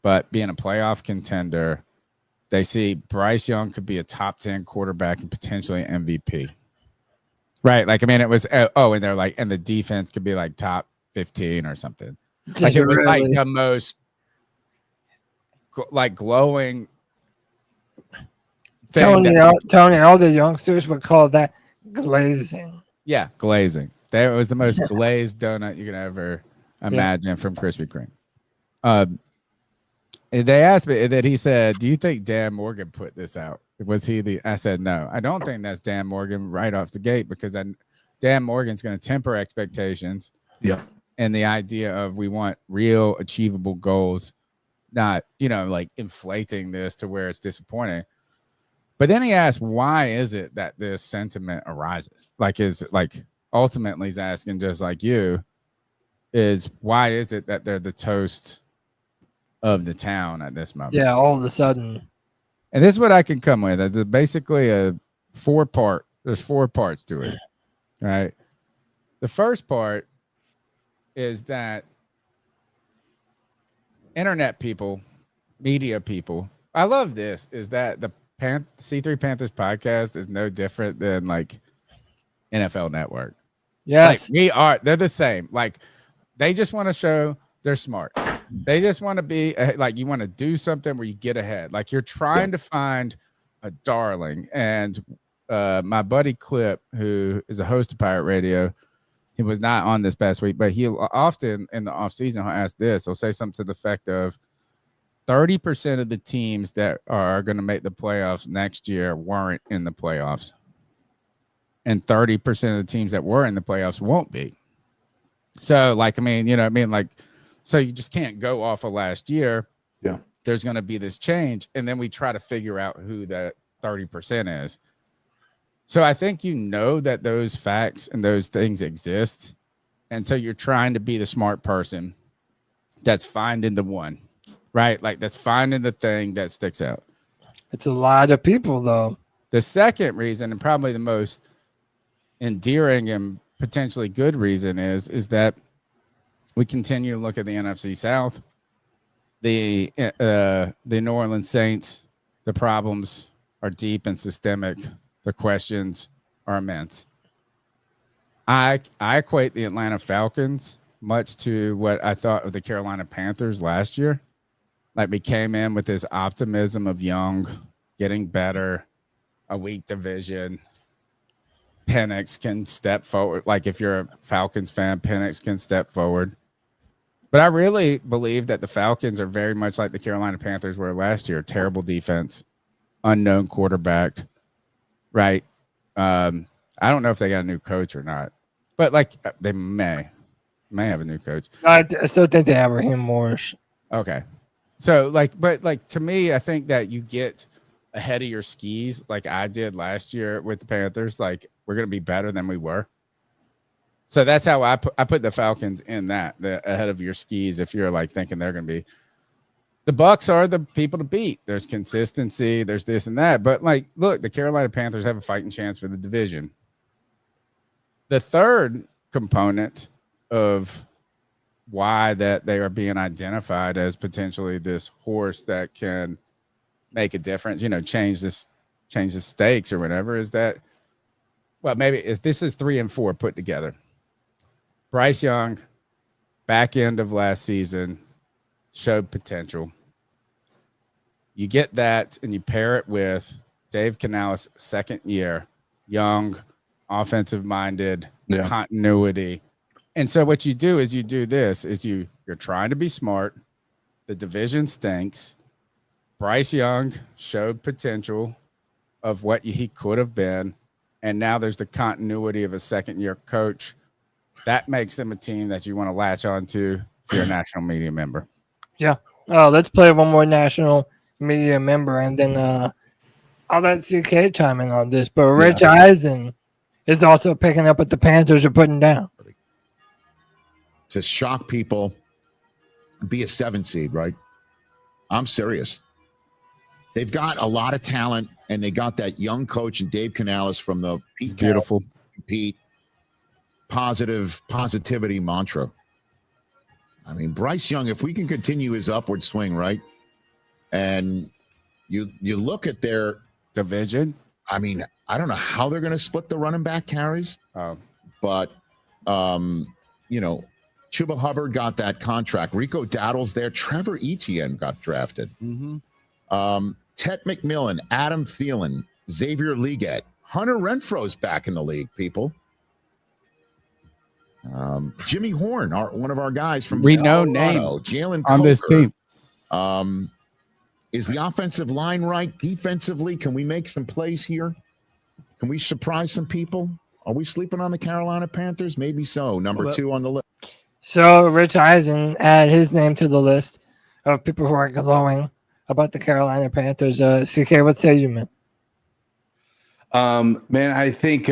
but being a playoff contender. They see Bryce Young could be a top 10 quarterback and potentially MVP. Right. Like, I mean, it was, and they're like, and the defense could be like top 15 or something. Like, it was like the most like glowing thing. Tony, all the youngsters would call that glazing. Yeah, glazing. That was the most glazed donut you could ever imagine from Krispy Kreme. They asked me that he said, do you think Dan Morgan put this out? Was he I said, no, I don't think that's Dan Morgan right off the gate, because Dan Morgan's going to temper expectations. Yeah. And the idea of we want real achievable goals, not, like inflating this to where it's disappointing. But then he asked, why is it that this sentiment arises? Ultimately he's asking, just like you, is why is it that they're the toast of the town at this moment? Yeah, all of a sudden. And this is what I can come with. There's basically there's 4 parts to it. Right. The first part is that internet people, media people, I love this, is that the C3 Panthers podcast is no different than like NFL Network. Yes. They're the same. Like, they just want to show they're smart. They just want to be like, you want to do something where you get ahead. Like, you're trying to find a darling. And my buddy Clip, who is a host of Pirate Radio, He was not on this past week, but he often in the offseason he'll ask this. He'll say something to the effect of 30% of the teams that are going to make the playoffs next year weren't in the playoffs. And 30% of the teams that were in the playoffs won't be. So, like, I mean, you know what I mean? Like, so you just can't go off of last year. Yeah. There's going to be this change. And then we try to figure out who that 30% is. So I think you know that those facts and those things exist. And so you're trying to be the smart person that's finding the one, right? Like that's finding the thing that sticks out. It's a lot of people, though. The second reason, and probably the most endearing and potentially good reason, is that we continue to look at the NFC South, the New Orleans Saints. The problems are deep and systemic. The questions are immense. I equate the Atlanta Falcons much to what I thought of the Carolina Panthers last year. Like we came in with this optimism of young, getting better, a weak division. Penix can step forward. Like if you're a Falcons fan, Penix can step forward. But I really believe that the Falcons are very much like the Carolina Panthers were last year. Terrible defense, unknown quarterback. Right. I don't know if they got a new coach or not, but like they may have a new coach. I still think they have Raheem Morris. Okay. So but to me, I think that you get ahead of your skis like I did last year with the Panthers. Like we're going to be better than we were. So that's how I put the Falcons in the ahead of your skis. If you're like thinking they're going to be, the Bucs are the people to beat. There's consistency. There's this and that. But, like, look, the Carolina Panthers have a fighting chance for the division. The third component of why that they are being identified as potentially this horse that can make a difference, you know, change the stakes or whatever, is that, well, maybe if this is 3 and 4 put together. Bryce Young, back end of last season, showed potential. You get that and you pair it with Dave Canales' second year, young, offensive-minded, continuity. And so what you do is you're trying to be smart. The division stinks. Bryce Young showed potential of what he could have been. And now there's the continuity of a second-year coach. That makes them a team that you want to latch on to if you're a national media member. Yeah. Let's play one more national media member, and then I'll let CK chime in on this. But Rich Eisen is also picking up what the Panthers are putting down. To shock people, be a 7 seed, right? I'm serious. They've got a lot of talent, and they got that young coach and Dave Canales from the beautiful Pete positivity mantra. I mean, Bryce Young, if we can continue his upward swing, right? And you look at their division. I mean, I don't know how they're going to split the running back carries. But, you know, Chuba Hubbard got that contract. Rico Dowdle's there. Trevor Etienne got drafted. Ted McMillan, Adam Thielen, Xavier Legette. Hunter Renfro's back in the league, people. Jimmy Horn, one of our guys from we know Colorado, names Jalen on this team. Is the offensive line right? Defensively, can we make some plays here? Can we surprise some people? Are we sleeping on the Carolina Panthers? Maybe so. Number 2 on the list. So Rich Eisen add his name to the list of people who are glowing about the Carolina Panthers. CK, what say you, man? Man, I think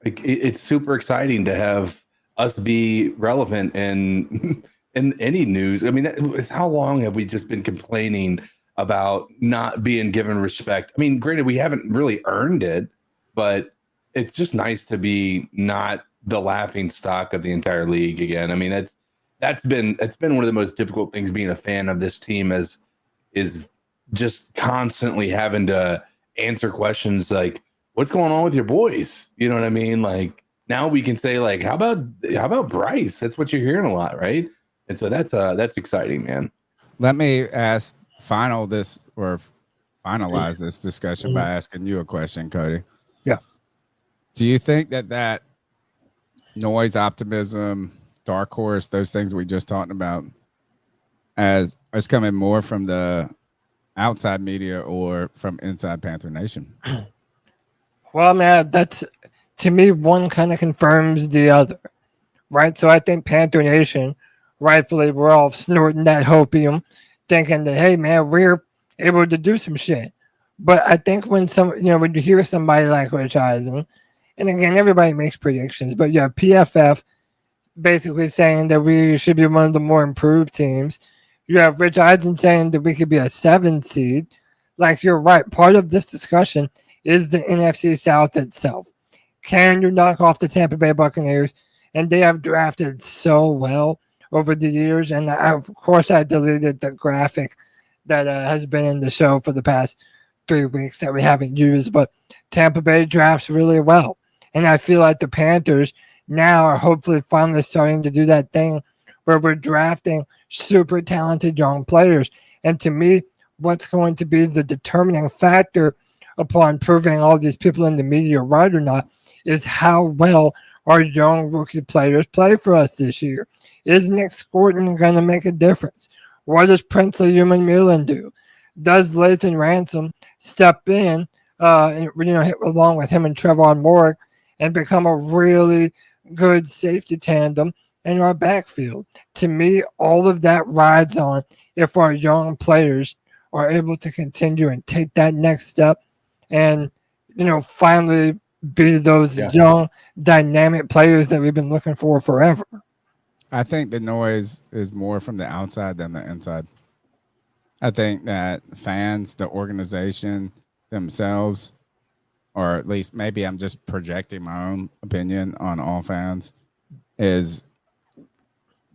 it's super exciting to have us be relevant in any news. I mean, how long have we just been complaining about not being given respect? I mean, granted, we haven't really earned it, but it's just nice to be not the laughing stock of the entire league again. I mean, that's been one of the most difficult things being a fan of this team is just constantly having to answer questions like, what's going on with your boys? You know what I mean? Like, now we can say, like, how about Bryce? That's what you're hearing a lot, right? And so that's exciting, man. Let me finalize this discussion by asking you a question, Cody. Yeah. Do you think that noise, optimism, dark horse, those things we just talked about, as coming more from the outside media or from inside Panther Nation? Well, man, that's, to me, one kind of confirms the other, right? So I think Panther Nation, rightfully, we're all snorting that hopium, thinking that, hey, man, we're able to do some shit. But I think when when you hear somebody like Rich Eisen, and again, everybody makes predictions, but you have PFF basically saying that we should be one of the more improved teams. You have Rich Eisen saying that we could be a 7 seed. Like, you're right. Part of this discussion is the NFC South itself. Can you knock off the Tampa Bay Buccaneers? And they have drafted so well over the years. And of course, I deleted the graphic that has been in the show for the past 3 weeks that we haven't used. But Tampa Bay drafts really well. And I feel like the Panthers now are hopefully finally starting to do that thing where we're drafting super talented young players. And to me, what's going to be the determining factor upon proving all these people in the media are right or not is how well our young rookie players play for us this year. Is Nick Scorton going to make a difference? What does Princely Human do? Does Lathan Ransom step in, along with him and Trevon Moore, and become a really good safety tandem in our backfield? To me, all of that rides on if our young players are able to continue and take that next step and, finally be those young, dynamic players that we've been looking for forever. I think the noise is more from the outside than the inside. I think that fans, the organization themselves, or at least maybe I'm just projecting my own opinion on all fans, is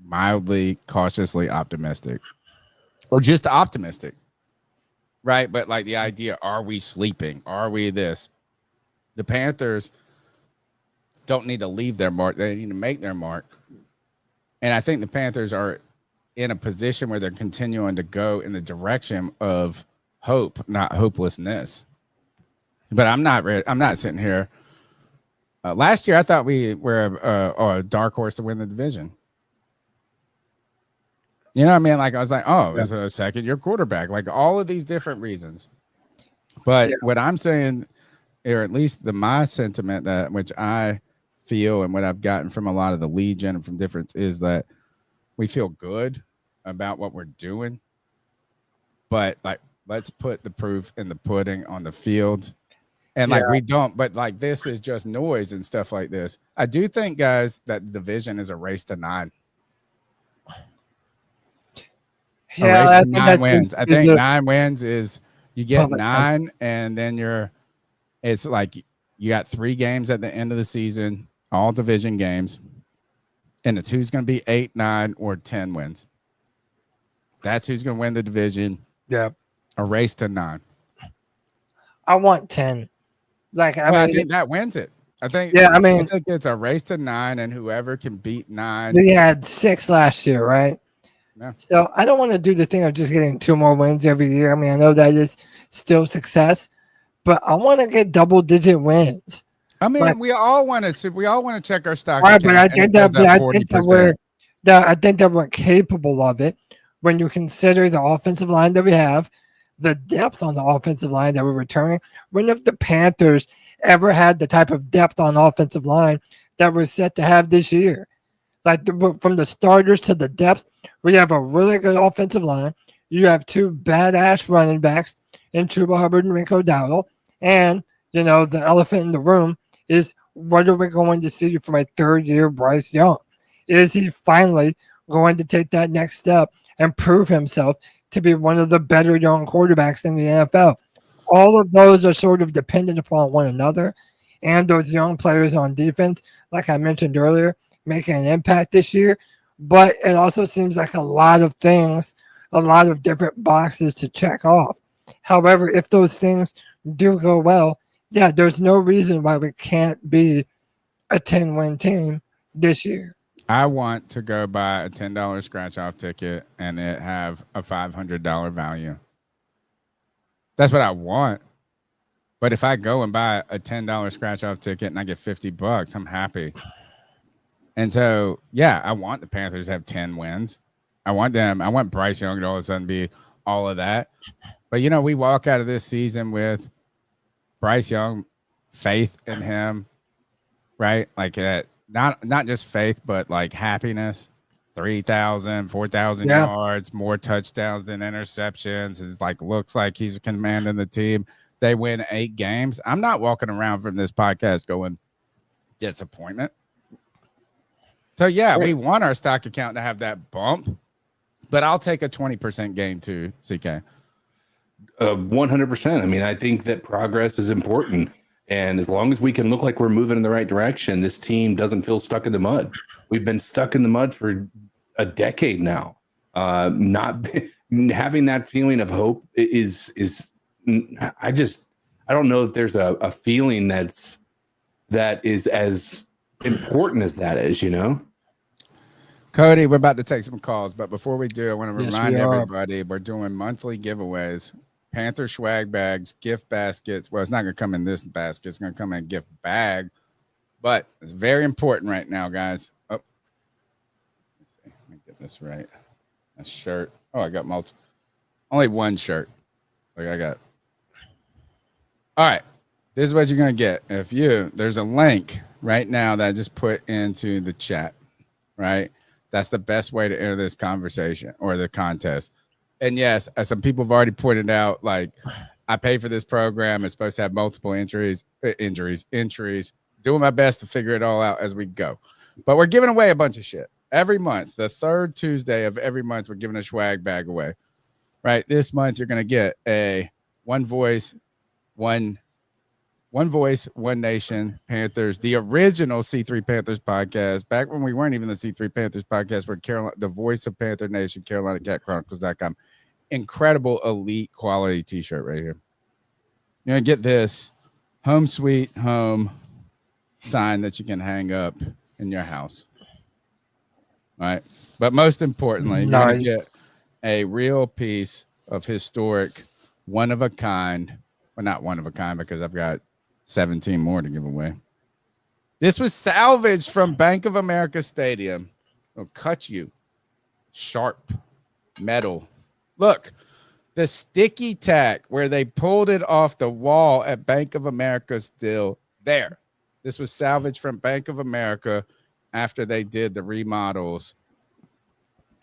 mildly, cautiously optimistic, or just optimistic, right? But like the idea, are we sleeping? Are we this? The Panthers don't need to leave their mark. They need to make their mark. And I think the Panthers are in a position where they're continuing to go in the direction of hope, not hopelessness. But I'm not sitting here. Last year, I thought we were a dark horse to win the division. You know what I mean? Like, I was like, oh, it's a second-year quarterback. Like, all of these different reasons. But what I'm saying, or at least my sentiment, that which I feel and what I've gotten from a lot of the Legion and from difference, is that we feel good about what we're doing. But, like, let's put the proof in the pudding on the field. And like we don't, but like this is just noise and stuff like this. I do think, guys, that the division is a race to 9. Yeah, a race to 9 wins. I think 9 wins is you get 9, and then it's like you got 3 games at the end of the season, all division games, and it's who's going to be 8, 9, or 10 wins. That's who's going to win the division. Yeah, a race to 9. I want 10. Like, I think that wins it. I think. Yeah, I think it's a race to 9, and whoever can beat 9. We had 6 last year, right? Yeah. So I don't want to do the thing of just getting 2 more wins every year. I mean, I know that is still success, but I want to get double-digit wins. I mean, we all want to check our stock. Right, but I think that we're capable of it when you consider the offensive line that we have, the depth on the offensive line that we're returning. When have the Panthers ever had the type of depth on offensive line that we're set to have this year? Like, from the starters to the depth, we have a really good offensive line. You have 2 badass running backs in Chuba Hubbard and Rico Dowdle. And, the elephant in the room is, what are we going to see from a 3rd-year Bryce Young? Is he finally going to take that next step and prove himself to be one of the better young quarterbacks in the NFL? All of those are sort of dependent upon one another, and those young players on defense, like I mentioned earlier, making an impact this year. But it also seems like a lot of different boxes to check off. However, if those things do go well, there's no reason why we can't be a 10-win team this year. I want to go buy a $10 scratch-off ticket and it have a $500 value. That's what I want. But if I go and buy a $10 scratch-off ticket and I get $50, I'm happy. And so, yeah, I want the Panthers to have 10 wins. I want Bryce Young to all of a sudden be all of that. But, we walk out of this season with Bryce Young, faith in him, right? Like not just faith, but like happiness. 3,000, 4,000 yards, more touchdowns than interceptions. It's like looks like he's commanding the team. They win 8 games. I'm not walking around from this podcast going disappointment. So yeah, we want our stock account to have that bump, but I'll take a 20% gain too, CK. 100%. I mean, I think that progress is important. And as long as we can look like we're moving in the right direction, this team doesn't feel stuck in the mud. We've been stuck in the mud for a decade now. Not having that feeling of hope is I don't know if there's a feeling that is as important as that is, Cody, we're about to take some calls, but before we do, I want to remind everybody we're doing monthly giveaways. Panther swag bags, gift baskets. Well, it's not going to come in this basket. It's going to come in a gift bag. But it's very important right now, guys. Oh, let's see. Let me get this right. A shirt. Oh, I got multiple. Only one shirt. Like I got. All right. This is what you're going to get. There's a link right now that I just put into the chat, right? That's the best way to enter this conversation or the contest. And yes, as some people have already pointed out, like I pay for this program. It's supposed to have multiple entries. Doing my best to figure it all out as we go. But we're giving away a bunch of shit every month. The third Tuesday of every month, we're giving a swag bag away. Right? This month, you're going to get a One Voice, One Nation Panthers, the original C3 Panthers podcast. Back when we weren't even the C3 Panthers podcast, we're the voice of Panther Nation, CarolinaCatChronicles.com. Incredible elite quality t-shirt right here. You're going to get this home sweet home sign that you can hang up in your house. All right. But most importantly, you're going to get a real piece of historic, one of a kind. Well, not one of a kind because I've got 17 more to give away. This was salvaged from Bank of America Stadium. It'll cut you. Sharp metal. Look, the sticky tack where they pulled it off the wall at Bank of America is still there. This was salvaged from Bank of America after they did the remodels.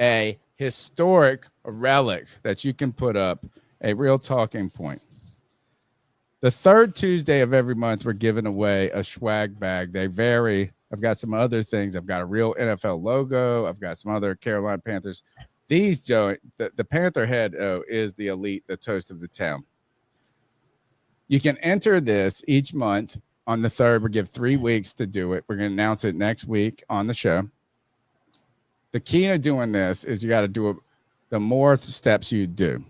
A historic relic that you can put up, a real talking point. The third Tuesday of every month, we're giving away a swag bag. They vary. I've got some other things. I've got a real NFL logo. I've got some other Carolina Panthers. These, Joe, the Panther head is the elite, the toast of the town. You can enter this each month. On the 3rd, we give 3 weeks to do it. We're going to announce it next week on the show. The key to doing this is you got to do it. The more steps you do,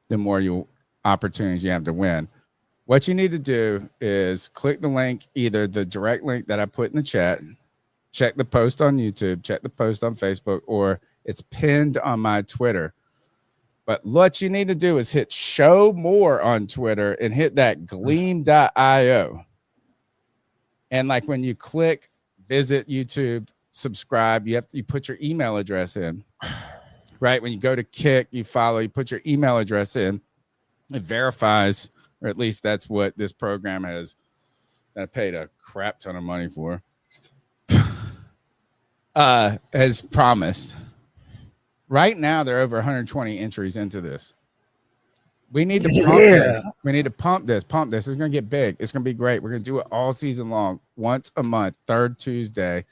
the more opportunities you have to win. What you need to do is click the link, either the direct link that I put in the chat, check the post on YouTube, check the post on Facebook, or it's pinned on my Twitter. But what you need to do is hit show more on Twitter and hit that gleam.io. And like when you click visit YouTube, subscribe, you put your email address in, right? When you go to Kick, you follow, you put your email address in, it verifies, or at least that's what this program has, that I paid a crap ton of money for, has promised. Right now, there are over 120 entries into this. We need to pump this. We need to pump this. It's going to get big. It's going to be great. We're going to do it all season long, once a month, third Tuesday.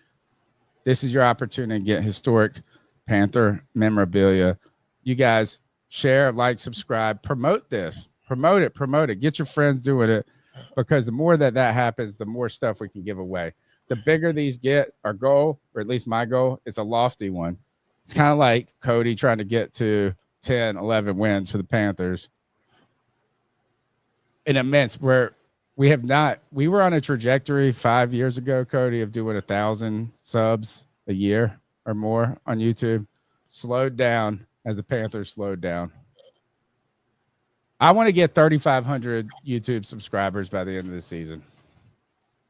This is your opportunity to get historic Panther memorabilia. You guys share, like, subscribe, promote this. Promote it. Get your friends doing it, because the more that happens, the more stuff we can give away. The bigger these get, our goal, or at least my goal, it's a lofty one. It's kind of like Cody trying to get to 10, 11 wins for the Panthers. An immense where we were on a trajectory 5 years ago, Cody, of doing 1,000 subs a year or more on YouTube. Slowed down as the Panthers slowed down. I want to get 3,500 YouTube subscribers by the end of the season.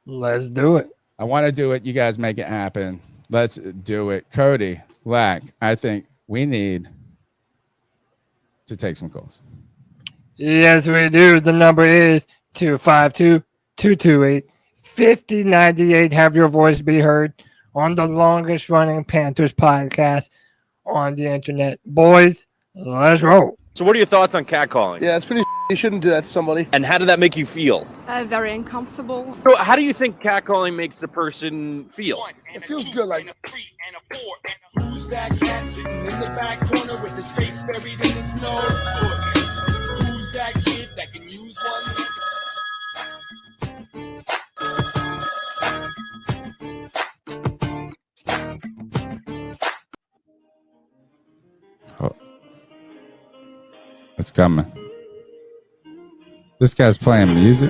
Let's do it. I want to do it. You guys make it happen. Let's do it. Cody, Lack, I think we need to take some calls. Yes, we do. The number is 252-228-5098. Have your voice be heard on the longest running Panthers podcast on the internet. Boys, let's roll. So what are your thoughts on catcalling? Yeah, it's pretty. You shouldn't do that to somebody. And how did that make you feel? Very uncomfortable. So how do you think catcalling makes the person feel? It feels good, like. Who's that cat sitting in the back corner with his face buried in his notebook? Who's that kid that can use one? Oh. It's coming. This guy's playing music.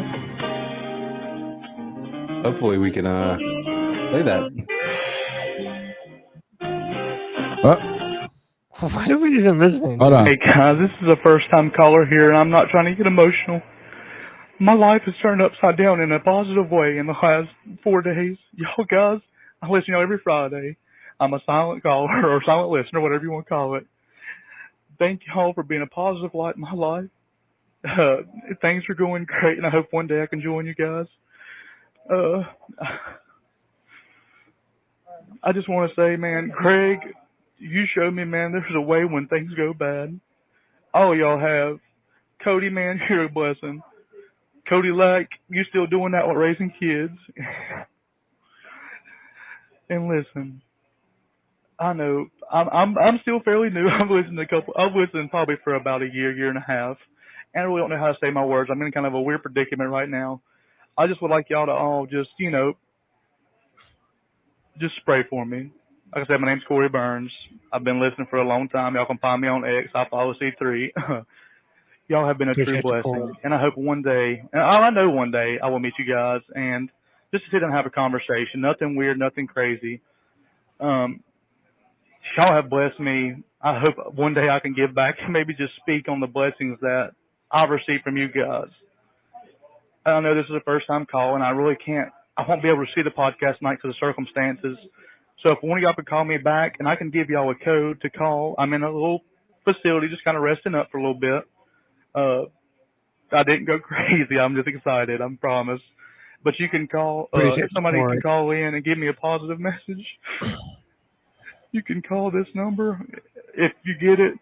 Hopefully we can play that. What? Why are we even listening? Hold on. Hey guys, this is a first-time caller here, and I'm not trying to get emotional. My life has turned upside down in a positive way in the last 4 days. Y'all guys, I listen to y'all every Friday. I'm a silent caller or silent listener, whatever you want to call it. Thank y'all for being a positive light in my life. Things are going great, and I hope one day I can join you guys. I just want to say, man, Craig, you showed me, man, there's a way when things go bad. All y'all have. Cody, man, you're a blessing. Cody, like, you still doing that with raising kids. And listen, I know I'm still fairly new. I've listened probably for about a year and a half, and I really don't know how to say my words. I'm in kind of a weird predicament right now. I just would like y'all to all just, just spray for me. Like I said, my name's Corey Burns. I've been listening for a long time. Y'all can find me on X. I follow C3. Y'all have been a true blessing. And I hope one day, and I know one day I will meet you guys and just to sit and have a conversation. Nothing weird, nothing crazy. Y'all have blessed me. I hope one day I can give back and maybe just speak on the blessings that I've received from you guys. I know this is a first-time call, and I really can't. I won't be able to see the podcast tonight because of circumstances. So if one of y'all could call me back, and I can give y'all a code to call. I'm in a little facility, just kind of resting up for a little bit. I didn't go crazy. I'm just excited. I promise. But you can call. If somebody can call in and give me a positive message, you can call this number if you get it.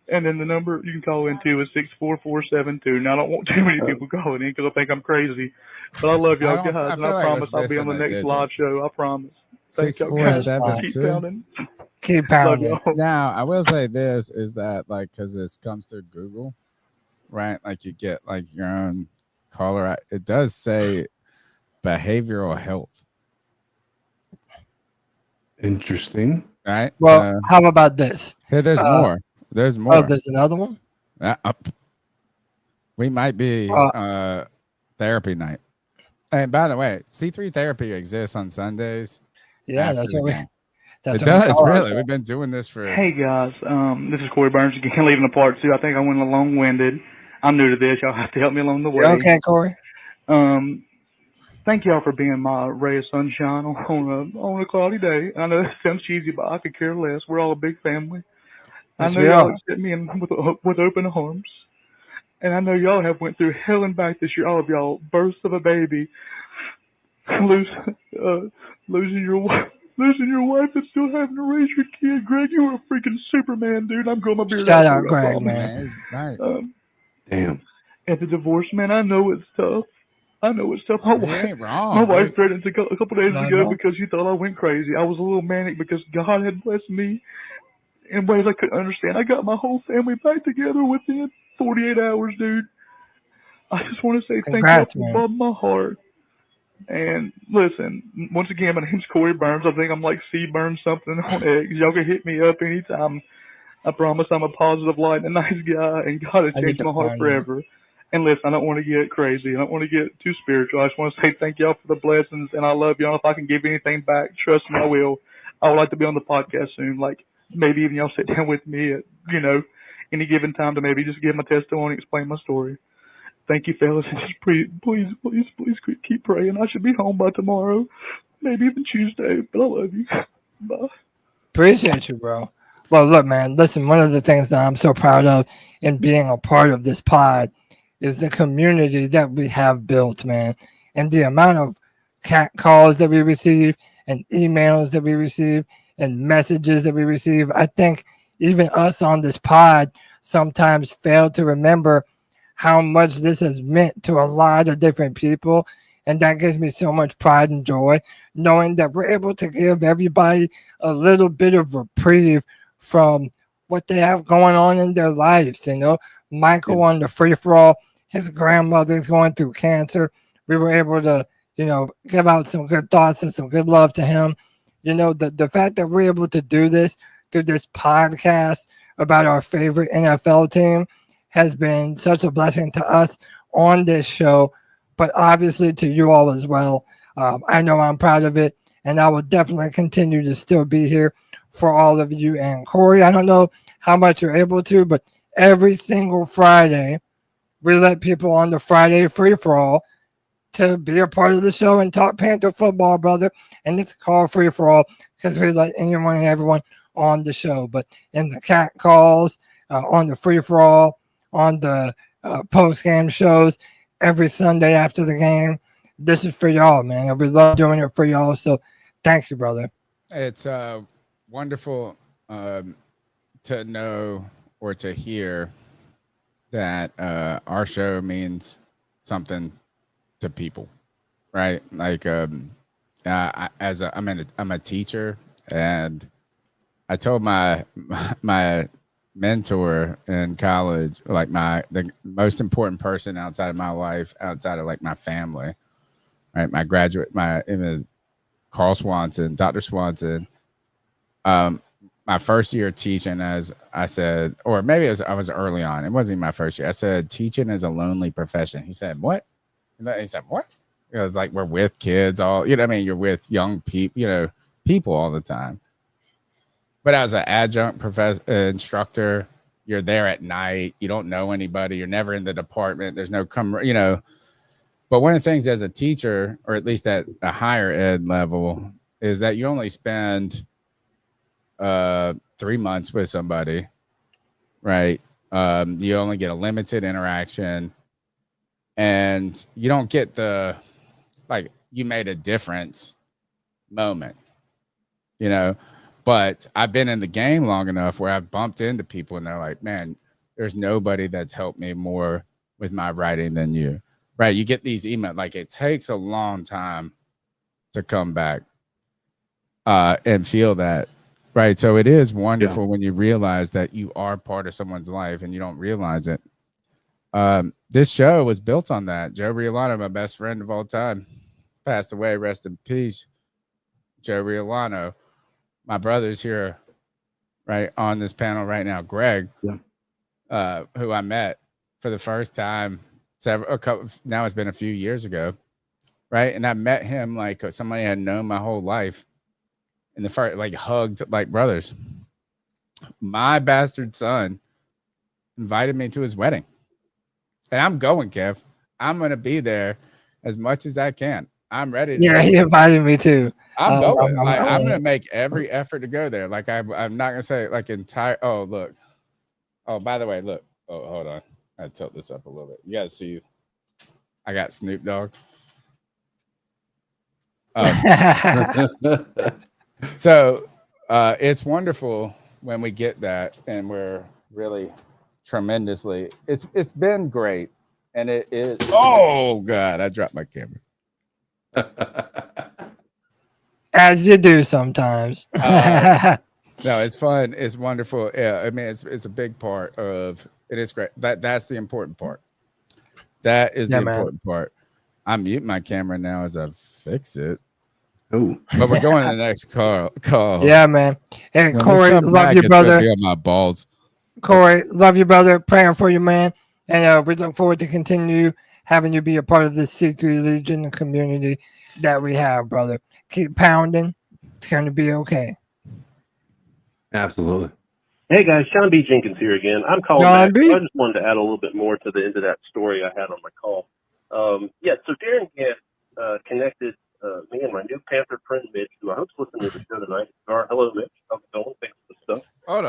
And then the number you can call in too is 64472. Now I don't want too many people calling in because I think I'm crazy. But I love y'all guys, and I promise I'll be on the next live show. I promise. 647. Keep pounding. Now I will say this is that because this comes through Google, right? Like you get your own caller. It does say behavioral health. Interesting. Right. Well, how about this? Here, there's more. There's more. Oh, there's another one? We might be therapy night. And by the way, C3 therapy exists on Sundays. Yeah, that's what we. It does, really. We've been doing this for. Hey guys, this is Corey Burns again, leaving a part 2. I think I went a long-winded. I'm new to this. Y'all have to help me along the way. Okay, Corey. Thank y'all for being my ray of sunshine on a cloudy day. I know that sounds cheesy, but I could care less. We're all a big family. Yes, I know y'all accept me in with open arms, and I know y'all have went through hell and back this year. All of y'all, births of a baby, losing your wife and still having to raise your kid. Greg, you were a freaking Superman, dude. I'm growing my beard. Shout out, Greg, man. Right. Damn. And the divorce, man, I know it's tough. My ain't wrong, my wife dude. threatened a couple days ago because she thought I went crazy. I was a little manic because God had blessed me in ways I couldn't understand. I got my whole family back together within 48 hours, dude. I just want to say thank you from the bottom of my heart. And listen, once again, my name's Corey Burns. I think I'm like C Burns something on X. Y'all can hit me up anytime. I promise I'm a positive light and a nice guy, and God has changed my heart forever. And listen, I don't want to get crazy. I don't want to get too spiritual. I just want to say thank y'all for the blessings, and I love y'all. If I can give anything back, trust me, I will. I would like to be on the podcast soon. Like, maybe even y'all sit down with me at, any given time to maybe just give my testimony, explain my story. thank you, fellas. Just please keep praying. I should be home by tomorrow, maybe even Tuesday. But I love you. Bye. Appreciate you, bro. Well, look, man, listen, one of the things that I'm so proud of in being a part of this pod is the community that we have built, man. And the amount of cat calls that we receive and emails that we receive and messages that we receive. I think even us on this pod sometimes fail to remember how much this has meant to a lot of different people. And that gives me so much pride and joy, knowing that we're able to give everybody a little bit of reprieve from what they have going on in their lives. You know, Michael on the free-for-all, his grandmother's going through cancer. We were able to, you know, give out some good thoughts and some good love to him. You know, the fact that we're able to do this through this podcast about our favorite NFL team has been such a blessing to us on this show, but obviously to you all as well. I know I'm proud of it, and I will definitely continue to still be here for all of you. And Corey, I don't know how much you're able to, but every single Friday, we let people on the Friday free-for-all to be a part of the show and talk Panther football, brother. And it's called free-for-all because we let anyone and everyone on the show. But in the cat calls, on the free-for-all, on the post-game shows, every Sunday after the game, this is for y'all, man. And we love doing it for y'all. So thank you, brother. It's wonderful to know or to hear that our show means something to people, right? Like I'm a teacher, and I told my mentor in college, like the most important person outside of my life, outside of like my family, right? My graduate, Carl Swanson, Dr. Swanson. My first year teaching, as I said, or maybe I was early on. It wasn't even my first year. I said, teaching is a lonely profession. He said, what? He said, what? It was like, we're with kids all, you know what I mean? You're with young people, you know, people all the time. But as an adjunct instructor, you're there at night. You don't know anybody. You're never in the department. There's no you know. But one of the things as a teacher, or at least at a higher ed level, is that you only spend 3 months with somebody, right? You only get a limited interaction, and you don't get the, like, you made a difference moment, you know? But I've been in the game long enough where I've bumped into people and they're like, man, there's nobody that's helped me more with my writing than you, right? You get these emails, like it takes a long time to come back and feel that, right? So it is wonderful when you realize that you are part of someone's life and you don't realize it. This show was built on that. Joe Riolano, my best friend of all time, passed away. Rest in peace, Joe Riolano. My brother's here, right, on this panel right now. Greg, who I met for the first time now it's been a few years ago, right? And I met him like somebody I had known my whole life. In the first, like, hugged like brothers. My bastard son invited me to his wedding. And I'm going, Kev. I'm going to be there as much as I can. I'm ready. He invited me too. I'm going. I'm going to make every effort to go there. Like, I'm not going to say like entire. Oh, look. Oh, by the way, look. Oh, hold on. I tilt this up a little bit. You got to see. I got Snoop Dogg. So it's wonderful when we get that, and we're really tremendously. It's been great, and it is. Oh God, I dropped my camera. As you do sometimes. No, it's fun. It's wonderful. Yeah, I mean, it's a big part of it. Is great. That's the important part. That is the important part. I'm muting my camera now as I fix it. Oh, but we're going to the next call. Yeah, man. And when Corey, love you, brother. On my balls. Corey, love you, brother. Praying for you, man. And we look forward to continue having you be a part of this C3 Legion community that we have, brother. Keep pounding. It's going to be okay. Absolutely. Hey guys, John B. Jenkins here again. I'm calling John back. B. I just wanted to add a little bit more to the end of that story I had on my call. So Darren Gant connected me and my new Panther friend Mitch, who I hope's listening to the show tonight. Hello, Mitch. How's it going? Thanks for the stuff. Hold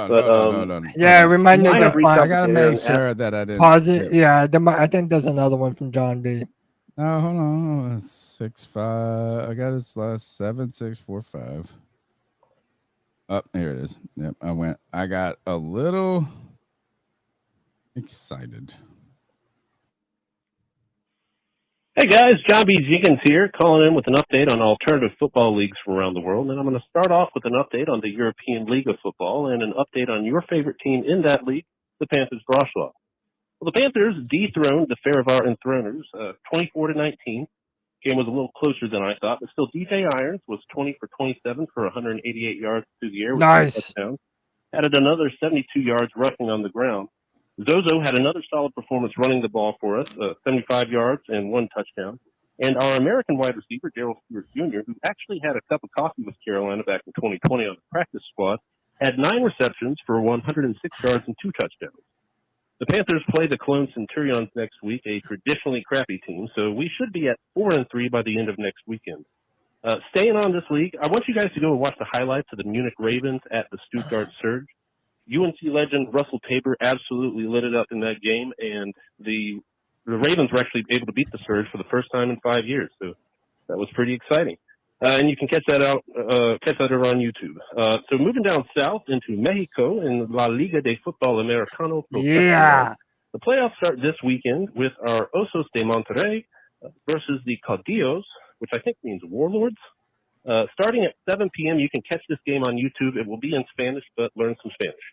on. Yeah, remind me I to gotta make sure that I didn't pause it. skip. Yeah, I think there's another one from John B. No, hold on. 6'5". I got his last 7'6", 4'5". Oh, here it is. Yep, I got a little excited. Hey guys, John B. Jenkins here, calling in with an update on alternative football leagues from around the world. And I'm going to start off with an update on the European League of Football and an update on your favorite team in that league, the Panthers Broswell. Well, the Panthers dethroned the Farivar Enthroners 24-19. Game was a little closer than I thought, but still DJ Irons was 20 for 27 for 188 yards through the air with Nice. 2 touchdowns. Added another 72 yards rushing on the ground. Zozo had another solid performance running the ball for us, 75 yards and 1 touchdown. And our American wide receiver, Darryl Stewart Jr., who actually had a cup of coffee with Carolina back in 2020 on the practice squad, had 9 receptions for 106 yards and 2 touchdowns. The Panthers play the Cologne Centurions next week, a traditionally crappy team, so we should be at 4-3 by the end of next weekend. Staying on this league, I want you guys to go and watch the highlights of the Munich Ravens at the Stuttgart Surge. UNC legend Russell Tabor absolutely lit it up in that game, and the Ravens were actually able to beat the Surge for the first time in 5 years, so that was pretty exciting. And you can catch that over on YouTube. So moving down south into Mexico in La Liga de Fútbol Americano Profesional. Yeah. The playoffs start this weekend with our Osos de Monterrey versus the Caudillos, which I think means warlords. Starting at 7 p.m., you can catch this game on YouTube. It will be in Spanish, but learn some Spanish.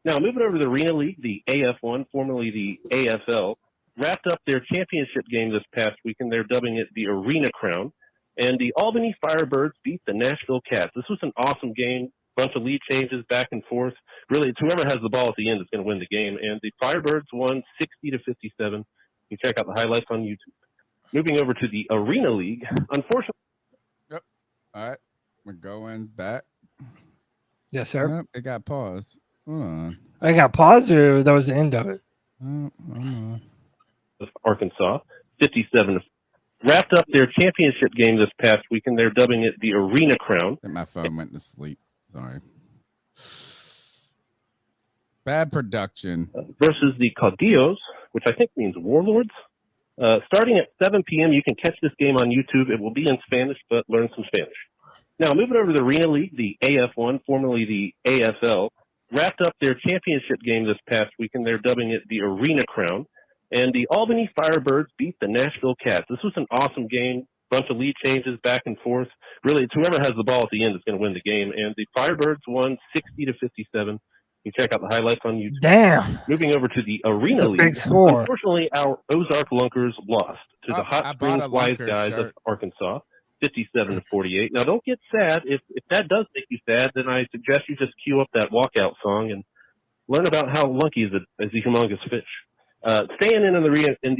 Now, moving over to the Arena League, the AF1, formerly the AFL, wrapped up their championship game this past weekend. They're dubbing it the Arena Crown. And the Albany Firebirds beat the Nashville Cats. This was an awesome game. Bunch of lead changes back and forth. Really, it's whoever has the ball at the end is going to win the game. And the Firebirds won 60-57. You can check out the highlights on YouTube. Moving over to the Arena League, unfortunately. Yep. All right. We're going back. Yes, sir. Nope, it got paused. Hold on. I got paused or that was the end of it? Arkansas, 57. Wrapped up their championship game this past weekend. They're dubbing it the Arena Crown. I think my phone went to sleep. Sorry. Bad production. Versus the Caudillos, which I think means warlords. Starting at 7 p.m., you can catch this game on YouTube. It will be in Spanish, but learn some Spanish. Now, moving over to the Arena League, the AF1, formerly the AFL, wrapped up their championship game this past weekend. They're dubbing it the Arena Crown. And the Albany Firebirds beat the Nashville Cats. This was an awesome game. Bunch of lead changes back and forth. Really, it's whoever has the ball at the end is going to win the game. And the Firebirds won 60-57. You can check out the highlights on YouTube. Damn. Moving over to the Arena League. Big score. Unfortunately, our Ozark Lunkers lost to the Hot Springs Wise Guys of Arkansas, 57-48. Now, don't get sad. If that does make you sad, then I suggest you just cue up that walkout song and learn about how Lunky is a humongous fish. Staying in the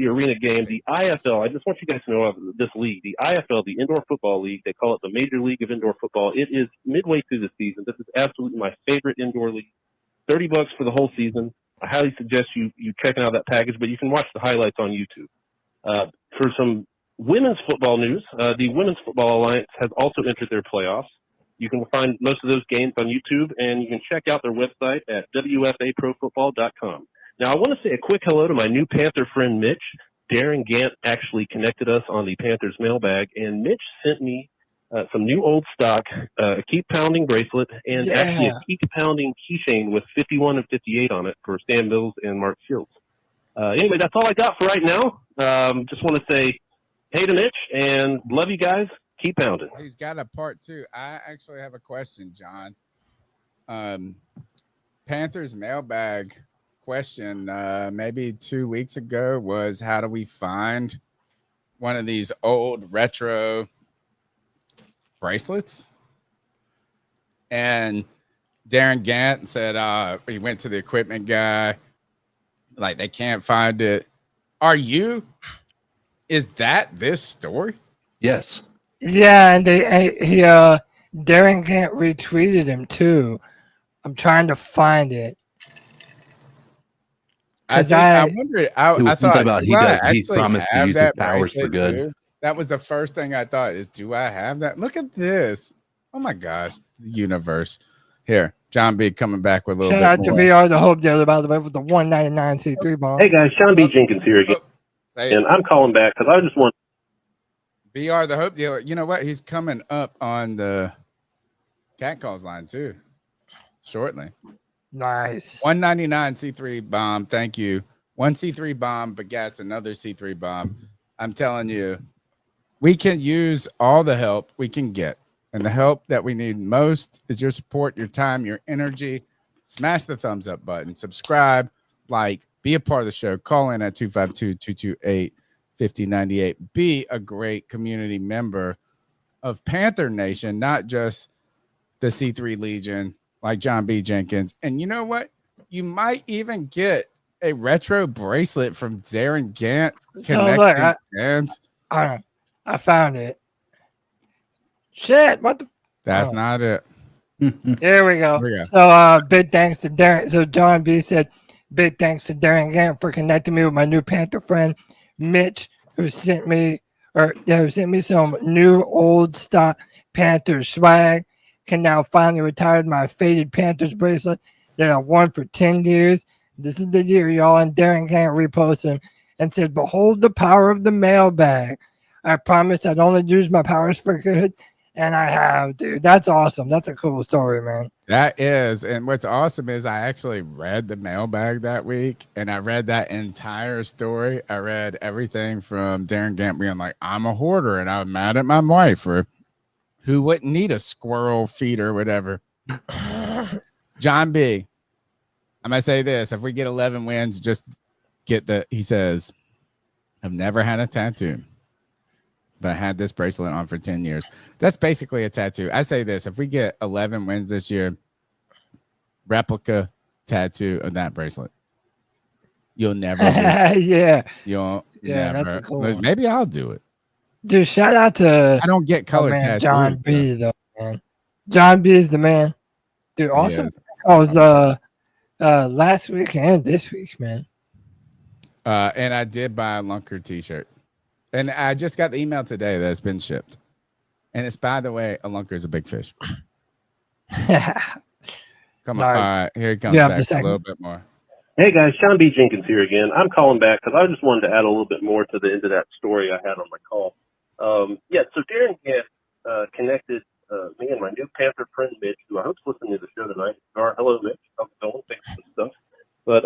arena game, the IFL, I just want you guys to know of this league. The IFL, the Indoor Football League, they call it the Major League of Indoor Football. It is midway through the season. This is absolutely my favorite indoor league. $30 for the whole season. I highly suggest you checking out that package, but you can watch the highlights on YouTube. For some women's football news, the Women's Football Alliance has also entered their playoffs. You can find most of those games on YouTube, and you can check out their website at wfaprofootball.com. Now, I want to say a quick hello to my new Panther friend, Mitch. Darren Gant actually connected us on the Panthers mailbag, and Mitch sent me some new old stock, a Keep Pounding bracelet, and actually a Keep Pounding keychain with 51 and 58 on it for Sam Mills and Mark Shields. Anyway, that's all I got for right now. Just want to say hey to Mitch, and love you guys. Keep pounding. He's got a part 2. I actually have a question, John. Panthers mailbag question maybe 2 weeks ago was, how do we find one of these old retro bracelets? And Darren Gant said he went to the equipment guy, like they can't find it. Is that this story? Yes. Yeah, and Darren Gant retweeted him too. I'm trying to find it. I wondered. I thought about do I he's actually promised to have use his that powers for bracelet good. too? That was the first thing I thought is, do I have that? Look at this. Oh my gosh, the universe. Here, John B coming back with a little Shout bit out more. to VR the Hope Dealer, by the way, with the 199 C3 bomb. Hey guys, Sean B. Jenkins here again, and I'm calling back because I just want VR the Hope Dealer. You know what? He's coming up on the Cat Calls line too, shortly. Nice. 199 C3 bomb. Thank you. One C3 bomb begats another C3 bomb. I'm telling you, we can use all the help we can get. And the help that we need most is your support, your time, your energy. Smash the thumbs up button, subscribe, like, be a part of the show. Call in at 252-228-5098. Be a great community member of Panther Nation, not just the C3 Legion like John B. Jenkins. And you know what? You might even get a retro bracelet from Darren Gant. So look, I found it. Shit, what the? That's not it. Here we go. So big thanks to Darren. So John B said, big thanks to Darren Gant for connecting me with my new Panther friend, Mitch, who sent me some new old stock Panthers swag. Can now finally retire my faded Panthers bracelet that I worn for 10 years. This is the year, y'all. And Darren Gant reposted him and said, behold the power of the mailbag. I promise I'd only use my powers for good. And I have, dude. That's awesome. That's a cool story, man. That is. And what's awesome is I actually read the mailbag that week, and I read that entire story. I read everything from Darren Gant being like, I'm a hoarder, and I'm mad at my wife for who wouldn't need a squirrel feed or whatever. John B, I'm going to say this. If we get 11 wins, just get he says, I've never had a tattoo, but I had this bracelet on for 10 years. That's basically a tattoo. I say this, if we get 11 wins this year, replica tattoo of that bracelet. You'll never. Yeah. You'll That's never. a cool one. Maybe I'll do it. Dude, shout out to I don't get color tattoos. John B, though, man. John B is the man. Dude, awesome. Yes. I was last week and this week, man. And I did buy a Lunker t-shirt. And I just got the email today that it's been shipped. And it's, by the way, a Lunker is a big fish. Come on. All right, here he comes back a little bit more. Hey guys, Sean B. Jenkins here again. I'm calling back because I just wanted to add a little bit more to the end of that story I had on my call. So Darren Gant connected me and my new Panther friend Mitch, who I hope's listening to the show tonight. Hello, Mitch. How's it going? Thanks for the stuff. But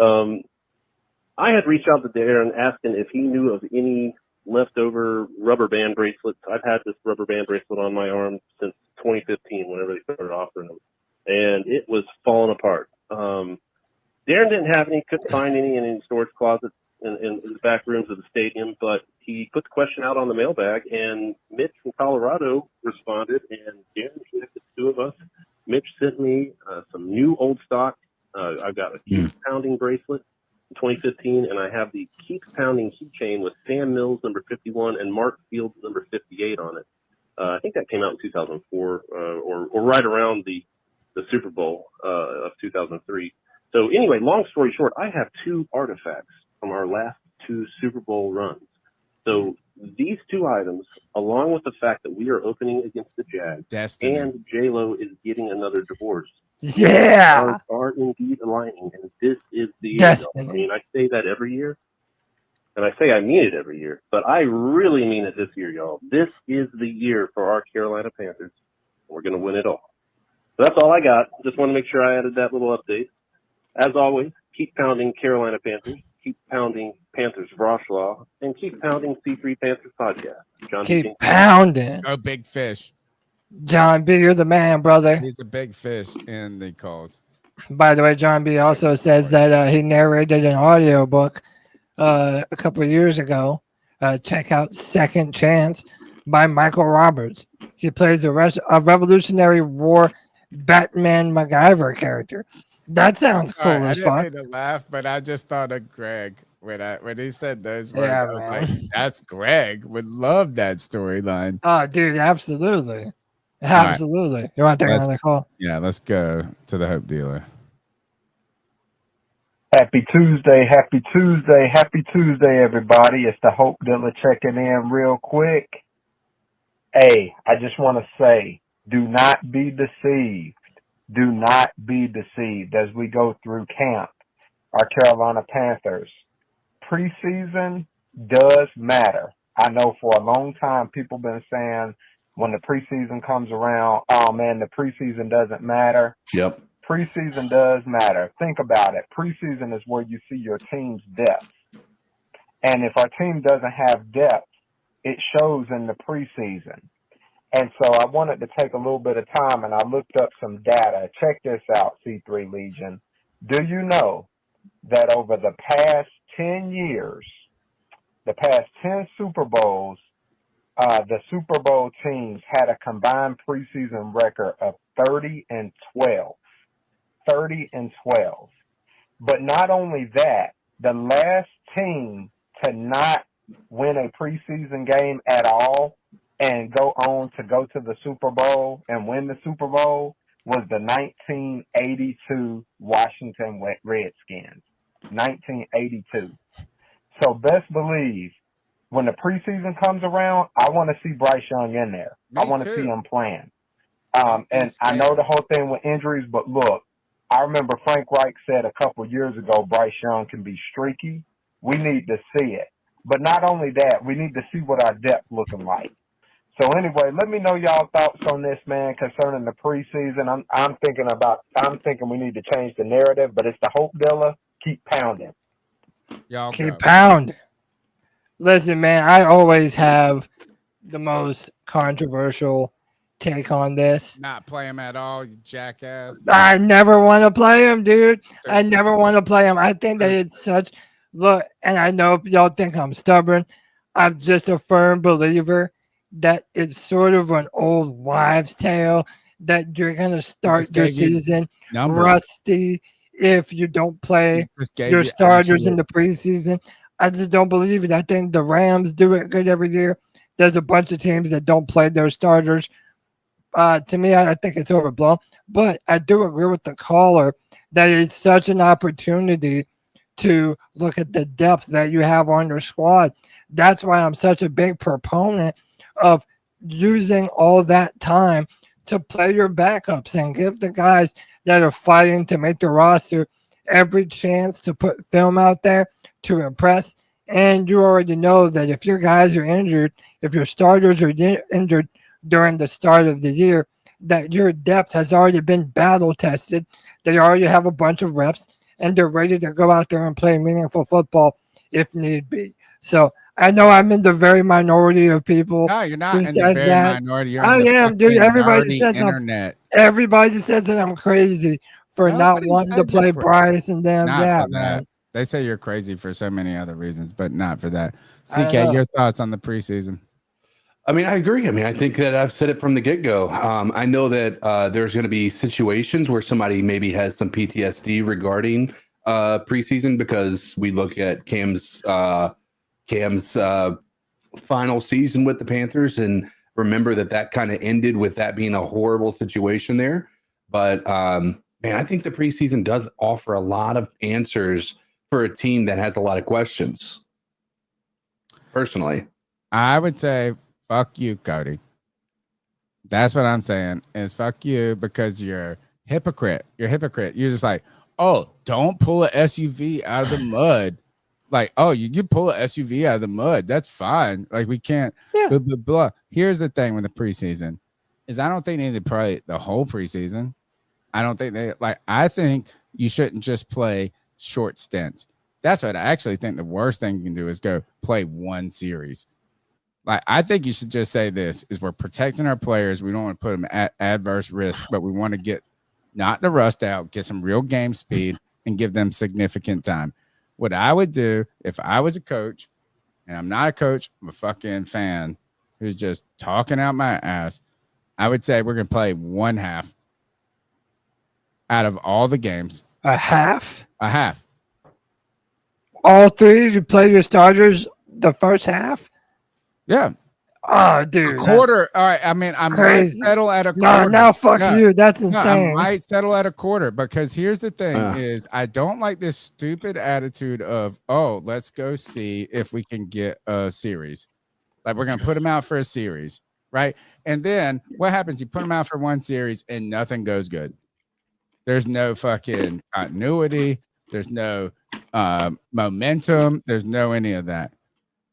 I had reached out to Darren asking if he knew of any leftover rubber band bracelets. I've had this rubber band bracelet on my arm since 2015, whenever they started offering them, and it was falling apart. Darren didn't have any, couldn't find any in any storage closets in the back rooms of the stadium, but he put the question out on the mailbag, and Mitch from Colorado responded, and Darren connected the two of us. Mitch sent me some new old stock. I've got a Keep Pounding bracelet in 2015, and I have the Keep Pounding keychain with Sam Mills number 51 and Mark Fields number 58 on it. I think that came out in 2004 or right around the Super Bowl of 2003. So anyway, long story short, I have two artifacts from our last two Super Bowl runs. So these two items, along with the fact that we are opening against the Jags and J-Lo is getting another divorce, are indeed aligning. And this is the Destiny. I mean, I say that every year, and I say I mean it every year, but I really mean it this year, y'all. This is the year for our Carolina Panthers. We're going to win it all. So that's all I got. Just want to make sure I added that little update. As always, keep pounding Carolina Panthers, keep pounding Panthers Vroslaw, and keep pounding C3 Panthers Podcast. John Keep pounding. Go big fish. John B, you're the man, brother. He's a big fish in the calls. By the way, John B also says that he narrated an audiobook a couple of years ago. Check out Second Chance by Michael Roberts. He plays a Revolutionary War Batman MacGyver character. That sounds cool as fuck. I didn't mean to laugh, but I just thought of Greg when he said those words. Yeah, I was like, "That's Greg. Would love that storyline." Oh, dude, absolutely, absolutely. Right. You want to take another call? Yeah, let's go to the Hope Dealer. Happy Tuesday, everybody. It's the Hope Dealer checking in real quick. Hey, I just want to say, do not be deceived. Do not be deceived as we go through camp. Our Carolina Panthers. Preseason does matter. I know for a long time people been saying when the preseason comes around, oh man, the preseason doesn't matter. Yep. Preseason does matter. Think about it. Preseason is where you see your team's depth. And if our team doesn't have depth, it shows in the preseason. And so I wanted to take a little bit of time and I looked up some data. Check this out, C3 Legion. Do you know that over the past 10 years, the past 10 Super Bowls, the Super Bowl teams had a combined preseason record of 30-12. 30-12. But not only that, the last team to not win a preseason game at all and go on to go to the Super Bowl and win the Super Bowl was the 1982 Washington Redskins. 1982. So best believe when the preseason comes around, I want to see Bryce Young in there. I want to see him playing. And I know the whole thing with injuries, but look, I remember Frank Reich said a couple of years ago, Bryce Young can be streaky. We need to see it. But not only that, we need to see what our depth looking like. So anyway, let me know y'all thoughts on this, man, concerning the preseason. I'm thinking we need to change the narrative, but it's the Hope Dealer. Keep pounding. Y'all keep pounding. Listen, man, I always have the most controversial take on this. Not play him at all, you jackass. I never want to play him, dude. I never want to play him. I think that it's such look, and I know y'all think I'm stubborn. I'm just a firm believer that it's sort of an old wives' tale that you're gonna start your season rusty if you don't play your starters in the preseason. I just don't believe it. I think the Rams do it good every year. There's a bunch of teams that don't play their starters. To me, I think it's overblown. But I do agree with the caller that it's such an opportunity to look at the depth that you have on your squad. That's why I'm such a big proponent of using all that time to play your backups and give the guys that are fighting to make the roster every chance to put film out there to impress. And you already know that if your guys are injured, if your starters are injured during the start of the year, that your depth has already been battle tested. They already have a bunch of reps and they're ready to go out there and play meaningful football if need be. So I know I'm in the very minority of people. No, you're not in the very minority. You're I am, dude. Everybody says internet. Everybody says that I'm crazy for not wanting to play Bryce and them. Yeah, man. They say you're crazy for so many other reasons, but not for that. CK, your thoughts on the preseason? I mean, I agree. I mean, I think that I've said it from the get-go. I know that there's going to be situations where somebody maybe has some PTSD regarding preseason because we look at Cam's final season with the Panthers and remember that kind of ended with that being a horrible situation there. But, man, I think the preseason does offer a lot of answers for a team that has a lot of questions. Personally, I would say fuck you, Cody. That's what I'm saying is fuck you because you're hypocrite. You're a hypocrite. You're just like, oh, don't pull an SUV out of the mud. Like, oh, you pull an SUV out of the mud. That's fine. Like, we can't. Yeah. Blah, blah, blah. Here's the thing with the preseason is I don't think they need to play the whole preseason. I don't think I think you shouldn't just play short stints. That's what I actually think the worst thing you can do is go play one series. Like, I think you should just say this is we're protecting our players. We don't want to put them at adverse risk, but we want to get not the rust out, get some real game speed and give them significant time. What I would do if I was a coach, and I'm not a coach, I'm a fucking fan who's just talking out my ass, I would say we're going to play one half out of all the games. A half? A half. All three, you play your starters the first half? Yeah. Oh, dude. A quarter. All right. I mean, I might settle at a quarter. Now fuck you. That's insane. I might settle at a quarter because here's the thing is I don't like this stupid attitude of, oh, let's go see if we can get a series. Like we're going to put them out for a series, right? And then what happens? You put them out for one series and nothing goes good. There's no fucking continuity. There's no momentum. There's no any of that.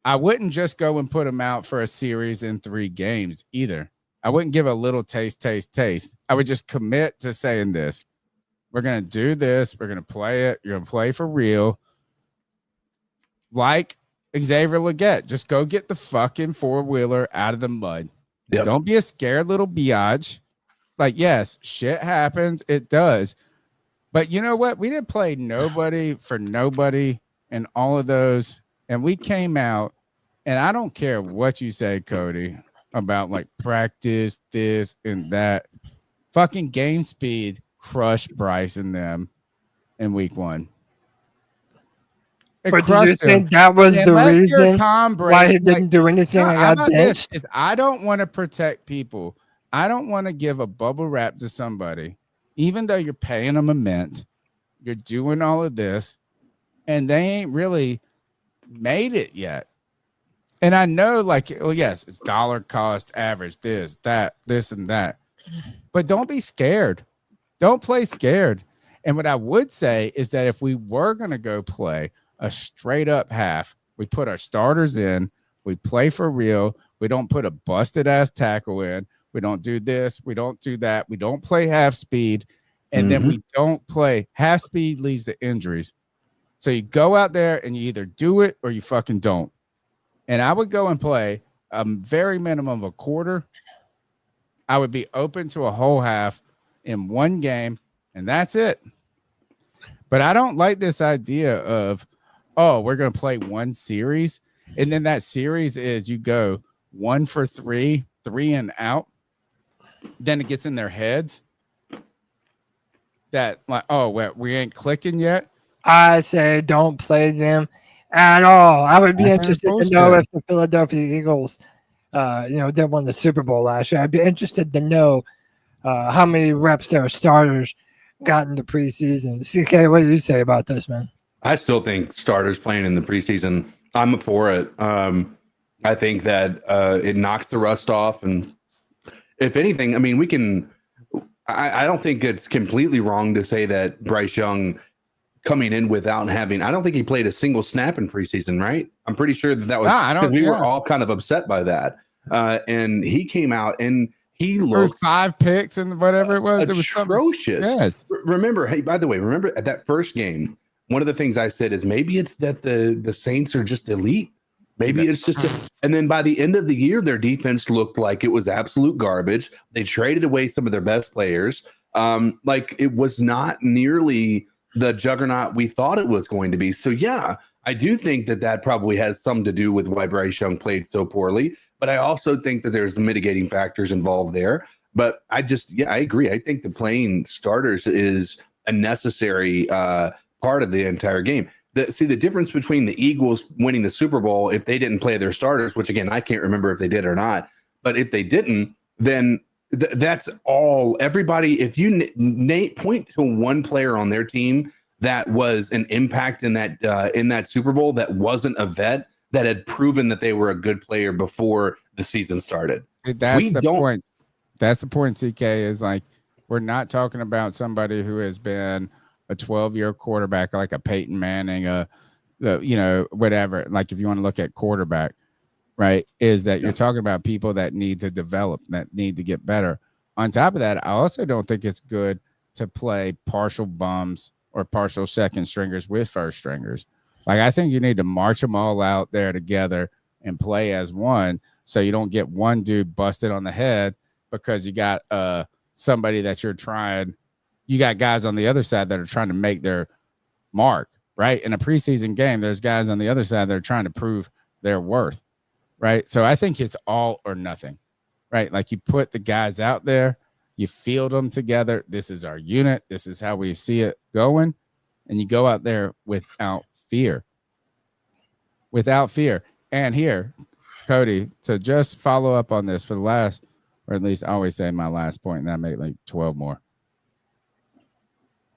I wouldn't just go and put them out for a series in 3 games either. I wouldn't give a little taste. I would just commit to saying this. We're going to do this. We're going to play it. You're going to play for real. Like Xavier Legette, just go get the fucking 4-wheeler out of the mud. Yep. Don't be a scared little biatch. Like, yes, shit happens. It does. But you know what? We didn't play nobody for nobody and all of those. And we came out, and I don't care what you say, Cody, about like practice, this and that. Fucking game speed crushed Bryce and them in week 1. But do you think that was the reason why he didn't do anything? I got benched. I don't want to protect people. I don't want to give a bubble wrap to somebody, even though you're paying them a mint. You're doing all of this, and they ain't really made it yet. And I know, like, oh yes, it's dollar cost average, this, that, this, and that. But don't be scared. Don't play scared. And what I would say is that if we were going to go play a straight up half, we put our starters in, we play for real. We don't put a busted ass tackle in. We don't do this. We don't do that. We don't play half speed. And then we don't play half speed leads to injuries. So you go out there and you either do it or you fucking don't. And I would go and play a very minimum of a quarter. I would be open to a whole half in one game, and that's it. But I don't like this idea of, oh, we're going to play one series. And then that series is you go 1 for 3, 3 and out. Then it gets in their heads that, like, oh, we ain't clicking yet. I say don't play them at all. I would be interested to know if the Philadelphia Eagles, they won the Super Bowl last year. I'd be interested to know how many reps their starters got in the preseason. CK, what do you say about this, man? I still think starters playing in the preseason, I'm for it. I think that it knocks the rust off. And if anything, I mean, I don't think it's completely wrong to say that Bryce Young coming in without having, I don't think he played a single snap in preseason, right? I'm pretty sure that was because we were all kind of upset by that. And he came out and he looked 5 picks and whatever it was. It was atrocious. Yes. Remember at that first game, one of the things I said is maybe it's that the Saints are just elite. Maybe it's just, and then by the end of the year, their defense looked like it was absolute garbage. They traded away some of their best players. Like it was not nearly the juggernaut we thought it was going to be. So yeah, I do think that probably has something to do with why Bryce Young played so poorly. But I also think that there's mitigating factors involved there. But I agree. I think the playing starters is a necessary part of the entire game. The difference between the Eagles winning the Super Bowl, if they didn't play their starters, which again, I can't remember if they did or not, but if they didn't, then that's all everybody. If you point to one player on their team that was an impact in that Super Bowl that wasn't a vet, that had proven that they were a good player before the season started. That's the point. That's the point, CK, is like, we're not talking about somebody who has been a 12-year quarterback like a Peyton Manning, whatever. Like if you want to look at quarterback, right, is that you're talking about people that need to develop, that need to get better. On top of that, I also don't think it's good to play partial bums or partial second stringers with first stringers. Like I think you need to march them all out there together and play as one, so you don't get one dude busted on the head because you got somebody that you're trying. You got guys on the other side that are trying to make their mark, right? In a preseason game, there's guys on the other side that are trying to prove their worth, right? So I think it's all or nothing, right? Like you put the guys out there, you field them together. This is our unit. This is how we see it going. And you go out there without fear. And here, Cody, to just follow up on this for the last, or at least I always say my last point, and I make like 12 more.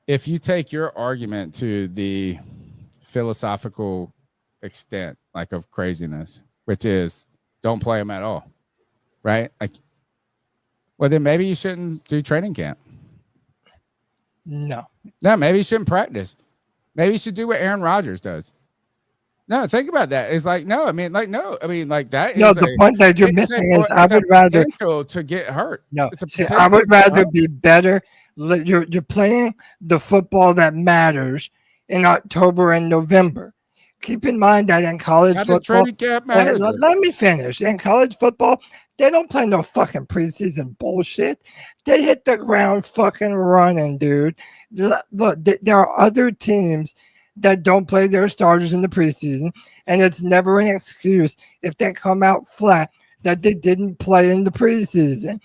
If you take your argument to the philosophical extent, like of craziness, which is don't play them at all, right? Like, well, then maybe you shouldn't do training camp. No, maybe you shouldn't practice. Maybe you should do what Aaron Rodgers does. No, think about that. It's like, no, I mean, like that. No, the point that you're missing is I would rather to get hurt. No, I would rather be better. You're playing the football that matters in October and November. Keep in mind that in college football, let me finish. In college football, they don't play no fucking preseason bullshit. They hit the ground fucking running, dude. Look, there are other teams that don't play their starters in the preseason, and it's never an excuse if they come out flat that they didn't play in the preseason.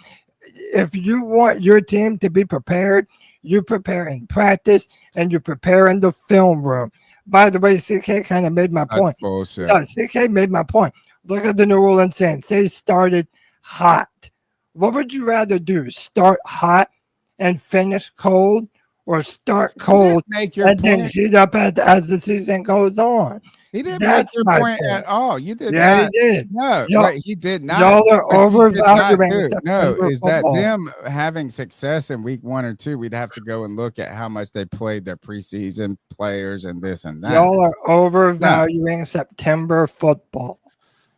If you want your team to be prepared, you prepare in practice and you prepare in the film room. By the way, CK kind of made my point. Bullshit. No, CK made my point. Look at the New Orleans Saints. They started hot. What would you rather do? Start hot and finish cold, or start cold and then heat up as the season goes on? He didn't make your point at all. You did not. He did. No, he did not. Y'all are overvaluing. No, is that them having success in week 1 or 2? We'd have to go and look at how much they played their preseason players and this and that. Y'all are overvaluing September football.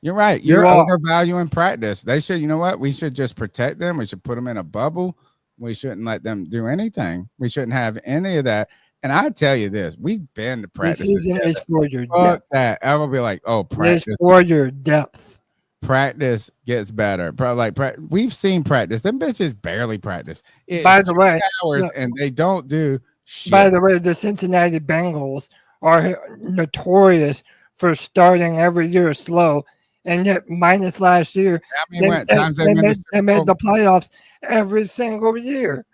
You're right. You're overvaluing practice. They should, you know what? We should just protect them. We should put them in a bubble. We shouldn't let them do anything. We shouldn't have any of that. And I tell you this, we've been to practice. Preseason is for your depth. That I will be like, oh, practice it's for your depth. Practice gets better. We've seen practice. Them bitches barely practice. By the way, hours and they don't do shit. By the way, the Cincinnati Bengals are notorious for starting every year slow, and yet minus last year, they made the playoffs every single year.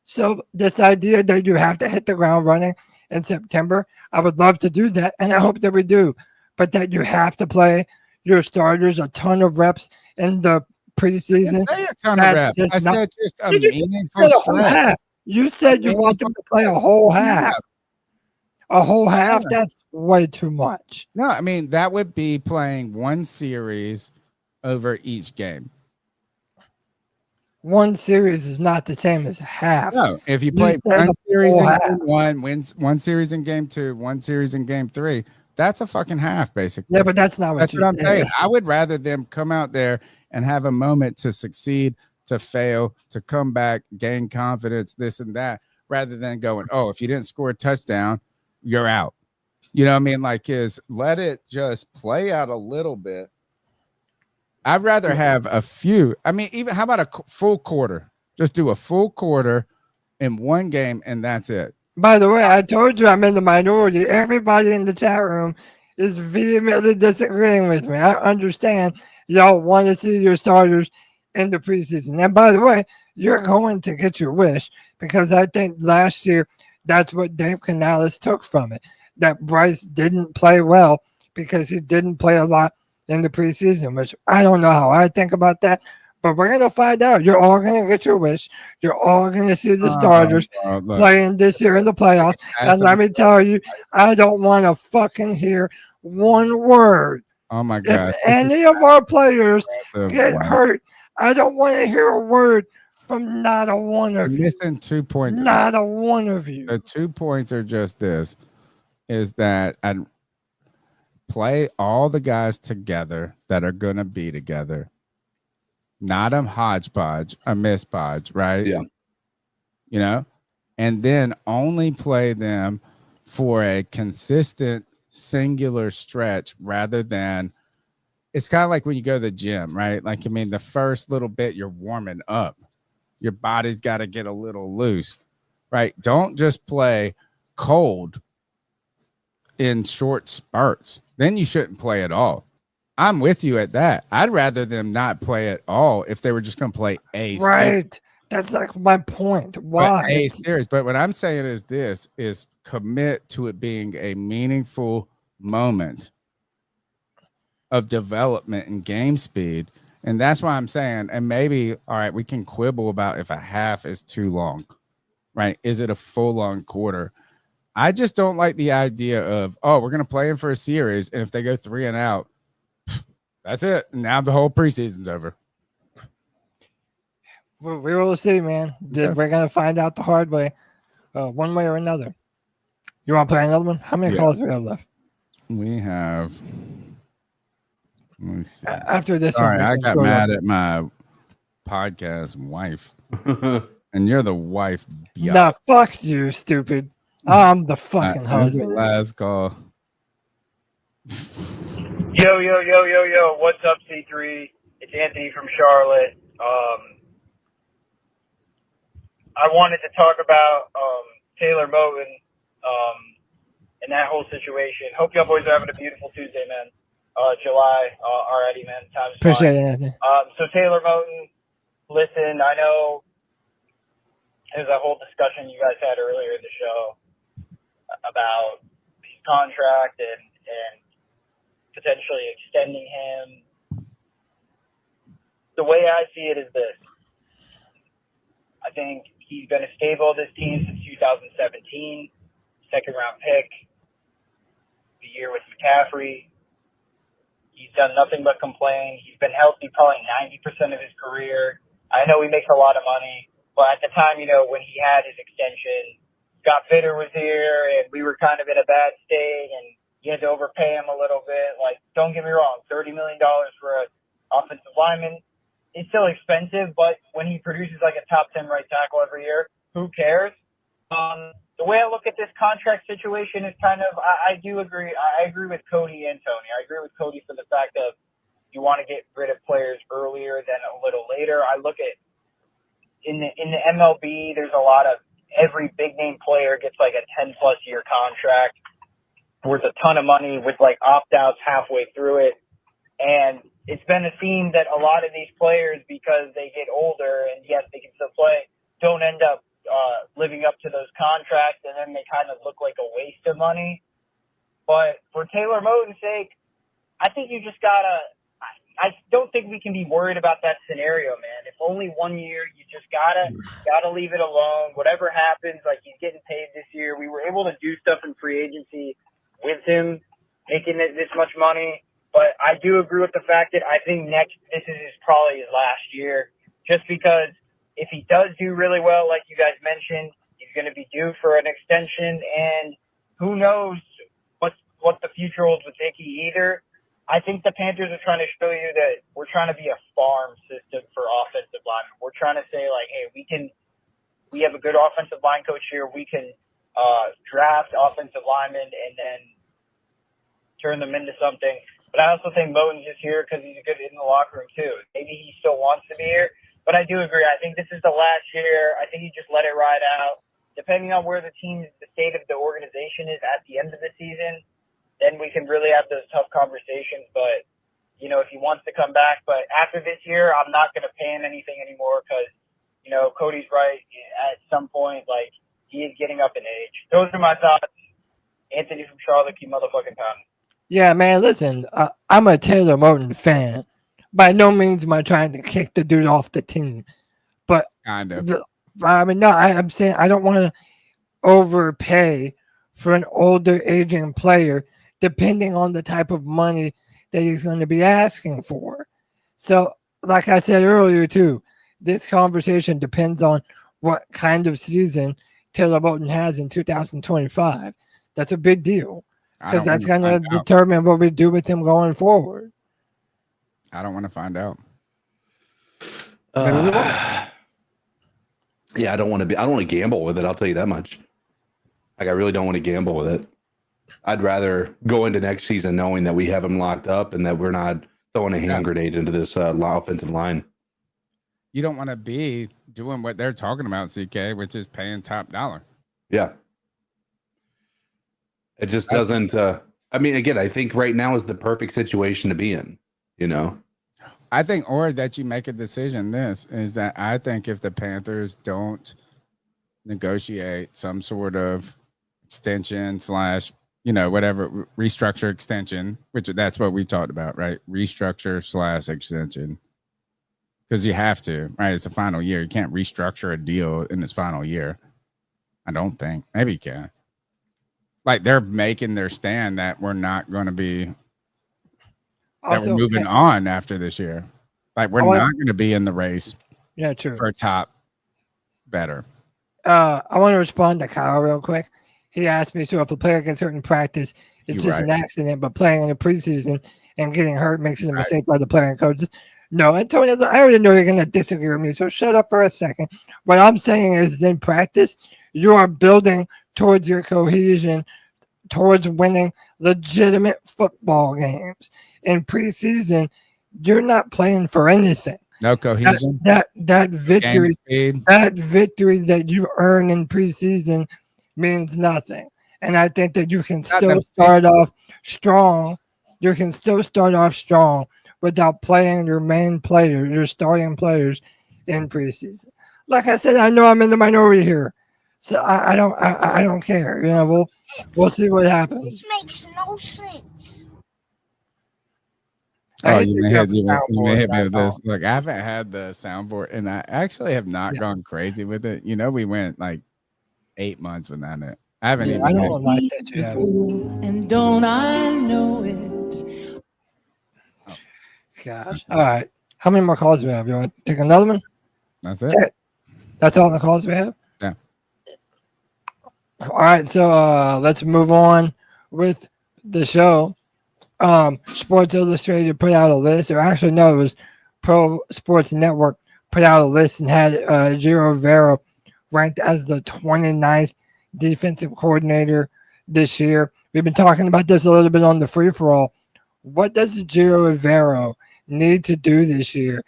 So this idea that you have to hit the ground running in September, I would love to do that, and I hope that we do. But that you have to play your starters a ton of reps in the preseason. I a ton of reps. I said just a meaningful stretch. You said you want them to play a whole half. A whole half? That's way too much. No, I mean, that would be playing one series over each game. One series is not the same as a half. No, if you play one series in game 1, wins one series in game 2, one series in game 3, that's a fucking half, basically. Yeah, but that's not what I'm saying. I would rather them come out there and have a moment to succeed, to fail, to come back, gain confidence, this and that, rather than going, oh, if you didn't score a touchdown, you're out. You know what I mean? Like, let it just play out a little bit. I'd rather have a few. I mean, even how about a full quarter? Just do a full quarter in one game, and that's it. By the way, I told you I'm in the minority. Everybody in the chat room is vehemently disagreeing with me. I understand y'all want to see your starters in the preseason. And by the way, you're going to get your wish, because I think last year that's what Dave Canales took from it, that Bryce didn't play well because he didn't play a lot in the preseason, which I don't know how I think about that, but we're going to find out. You're all going to get your wish. You're all going to see the starters playing this year in the playoffs. And let me tell you, I don't want to fucking hear one word. Oh, my God. If any of our players get hurt, I don't want to hear a word from not a one of you. Missing 2 points. Not a one of you. The 2 points are just this, is that I'd play all the guys together that are going to be together. Not a hodgepodge, a mispodge, right? Yeah. You know? And then only play them for a consistent singular stretch, rather than, it's kind of like when you go to the gym, right? Like, I mean, the first little bit you're warming up. Your body's got to get a little loose, right? Don't just play cold in short spurts. Then you shouldn't play at all. I'm with you at that. I'd rather them not play at all if they were just going to play a right. Series. That's like my point. Why? But a series. But what I'm saying is this, is commit to it being a meaningful moment of development and game speed. And that's why I'm saying, and maybe, all right, we can quibble about if a half is too long, right? Is it a full on quarter? I just don't like the idea of, oh, we're going to play in for a series. And if they go 3 and out, that's it. Now the whole preseason's over. We will see, man. Okay. We're going to find out the hard way, one way or another. You want to play another one? How many calls do we have left? We have... Let me see. After this one, I got mad up. at my podcast wife, and you're the wife. Nah, fuck you, stupid. I'm the fucking This is husband. the last call. Yo, what's up, C3? It's Anthony from Charlotte. I wanted to talk about Taylor Moton and that whole situation. Hope y'all boys are having a beautiful Tuesday, man. July already, man. Time's Appreciate flying. it, Anthony. So Taylor Moton, listen, I know there's a whole discussion you guys had earlier in the show about his contract and potentially extending him. The way I see it is this. I think he's been a staple of this team since 2017, second-round pick, the year with McCaffrey. He's done nothing but complain. He's been healthy probably 90% of his career. I know he makes a lot of money, but at the time, when he had his extension, Scott Fitter was here, and we were kind of in a bad state, and you had to overpay him a little bit. Like, don't get me wrong, $30 million for an offensive lineman is still expensive, but when he produces like a top 10 right tackle every year, who cares? The way I look at this contract situation is kind of, I do agree. I agree with Cody and Tony. I agree with Cody for the fact of you want to get rid of players earlier than a little later. I look at in the MLB, there's a lot of every big name player gets like a 10+ year contract worth a ton of money with like opt-outs halfway through it. And it's been a theme that a lot of these players, because they get older and yes, they can still play, don't end up living up to those contracts, and then they kind of look like a waste of money. But for Taylor Moton's sake, I think you just gotta. I don't think we can be worried about that scenario, man. If only 1 year, you just gotta leave it alone. Whatever happens, like he's getting paid this year. We were able to do stuff in free agency with him making this much money. But I do agree with the fact that I think this is probably his last year, just because. If he does do really well, like you guys mentioned, he's going to be due for an extension, and who knows what the future holds with Hickey either. I think the Panthers are trying to show you that we're trying to be a farm system for offensive linemen. We're trying to say, like, hey, we have a good offensive line coach here. We can draft offensive linemen and then turn them into something. But I also think Moton's just here because he's good in the locker room, too. Maybe he still wants to be here. But I do agree. I think this is the last year. I think you just let it ride out. Depending on where the state of the organization is at the end of the season, then we can really have those tough conversations. But, if he wants to come back. But after this year, I'm not going to pay him anything anymore because, Cody's right. At some point, like, he is getting up in age. Those are my thoughts. Anthony from Charlotte, keep motherfucking pounding. Yeah, man, listen, I'm a Taylor Moton fan. By no means am I trying to kick the dude off the team, but kind of. I'm saying I don't want to overpay for an older aging player, depending on the type of money that he's going to be asking for. So, like I said earlier, too, this conversation depends on what kind of season Taylor Moton has in 2025. That's a big deal because that's going to determine what we do with him going forward. I don't want to find out. Yeah, I don't want to gamble with it. I'll tell you that much. Like, I really don't want to gamble with it. I'd rather go into next season knowing that we have him locked up and that we're not throwing a hand grenade into this offensive line. You don't want to be doing what they're talking about, CK, which is paying top dollar. Yeah. It just doesn't. Again, I think right now is the perfect situation to be in, I think, or that you make a decision. This is that I think if the Panthers don't negotiate some sort of extension / whatever restructure extension, which that's what we talked about, right? Restructure / extension. Because you have to, right? It's the final year. You can't restructure a deal in its final year. I don't think. Maybe you can. Like they're making their stand that we're not going to be, that we're moving on after this year. Like we're not going to be in the race. Yeah, true. For a top better. I want to respond to Kyle real quick. He asked me, so if a player gets hurt in practice, it's just an accident, but playing in the preseason and getting hurt makes it a mistake by the player and coaches. No, Antonio, I already know you're going to disagree with me, so shut up for a second. What I'm saying is in practice, you are building towards your cohesion, towards winning legitimate football games. In preseason, you're not playing for anything. No cohesion. That victory that you earn in preseason means nothing. And I think that you can still start off strong. You can still start off strong without playing your main players, your starting players in preseason. Like I said, I know I'm in the minority here, so I don't care. We'll see what happens. This makes no sense. Oh, you may hit me with this. Look, I haven't had the soundboard, and I actually have not gone crazy with it. We went like 8 months without it. I haven't even. I don't like that you have it. And don't I know it? Gosh. All right. How many more calls do we have? You want to take another one? That's it. That's all the calls we have? Yeah. All right. So let's move on with the show. Sports Illustrated put out a list, or actually, no, it was Pro Sports Network put out a list and had Xavier Evero ranked as the 29th defensive coordinator this year. We've been talking about this a little bit on the free-for-all. What does Xavier Evero need to do this year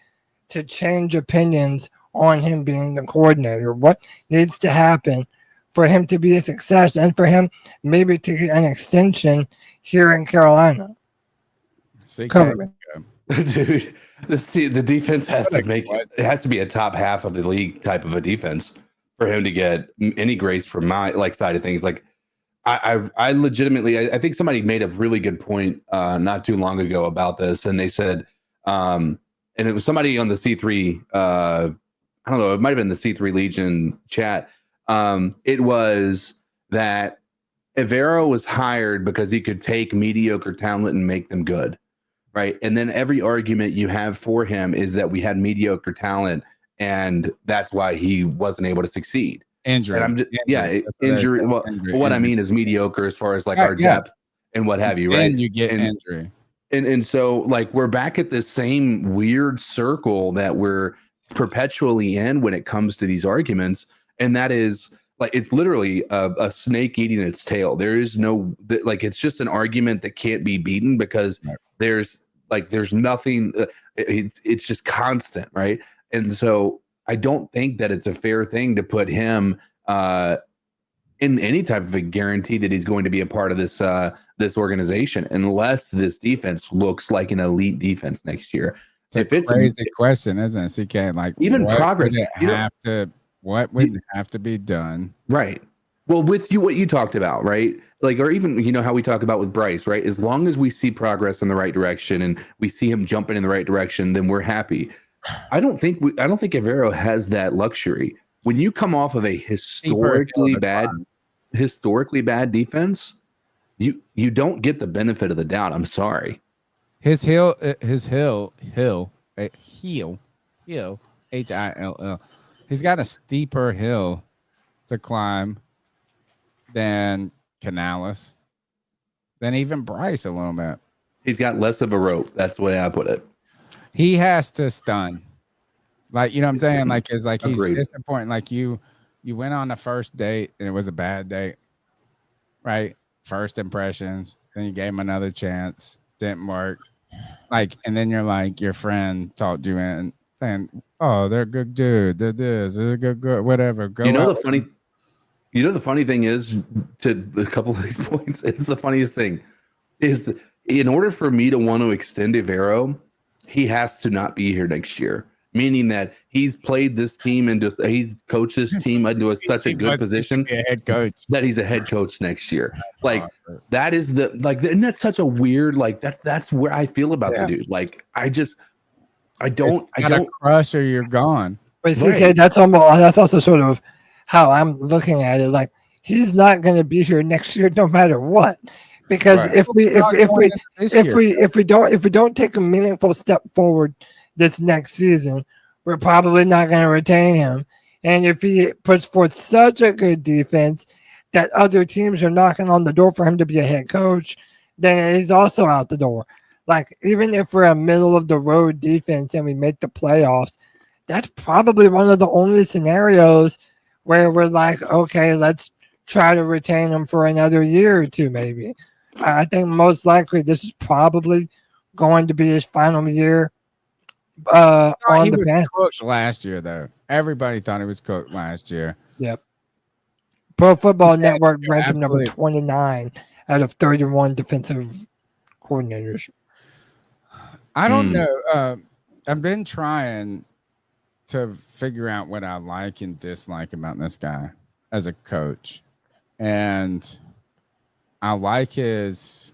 to change opinions on him being the coordinator? What needs to happen for him to be a success and for him maybe to get an extension here in Carolina? Dude, the defense has to make it has to be a top half of the league type of a defense for him to get any grace from my side of things. Like I legitimately, I think somebody made a really good point not too long ago about this, and they said, and it was somebody on the C3, I don't know, it might have been the C3 Legion chat. It was that Evero was hired because he could take mediocre talent and make them good, right? And then every argument you have for him is that we had mediocre talent, and that's why he wasn't able to succeed. Injury. Injury. Well, what I mean is mediocre as far as our depth and what have you, right? And you get injury. And so we're back at this same weird circle that we're perpetually in when it comes to these arguments. And that is it's literally a snake eating its tail. There is no, it's just an argument that can't be beaten because there's nothing, it's just constant. Right. And so I don't think that it's a fair thing to put him in any type of a guarantee that he's going to be a part of this this organization unless this defense looks like an elite defense next year. It's a crazy question, isn't it, CK? Even progress. What would have to be done? Right. Well, with what you talked about, right? Or even how we talk about with Bryce, right? As long as we see progress in the right direction and we see him jumping in the right direction, then we're happy. I don't think Evero has that luxury. When you come off of a historically bad defense, you don't get the benefit of the doubt. I'm sorry. His heel, Hill, he's got a steeper hill to climb than Canales, than even Bryce a little bit. He's got less of a rope. That's the way I put it. He has to stun. What I'm saying? He's Agreed. disappointing. You went on the first date and it was a bad date, right? First impressions. Then you gave him another chance. Didn't work. And then your friend talked you in saying, "Oh, they're a good dude. They're this. They're a good, whatever." The funny thing is, to a couple of these points, it's the funniest thing is that in order for me to want to extend Evero, he has to not be here next year. meaning that he's played this team and he's coached this team into such a good position a head coach. that he's a head coach next year. That is isn't that such a weird, that's where I feel about the dude. I don't crush or you're gone. But CK, that's also sort of how I'm looking at it. Like, he's not going to be here next year no matter what. Because if we don't take a meaningful step forward this next season, we're probably not going to retain him. And if he puts forth such a good defense that other teams are knocking on the door for him to be a head coach, then he's also out the door. Like, even if we're a middle of the road defense and we make the playoffs, that's probably one of the only scenarios where we're like, okay, let's try to retain him for another year or two, maybe. I think most likely this is probably going to be his final year on the bench. Cooked last year, though. Everybody thought he was cooked last year. Yep. Pro Football Network ranked him number 29 out of 31 defensive coordinators. I don't know. I've been trying to figure out what I like and dislike about this guy as a coach. And I like his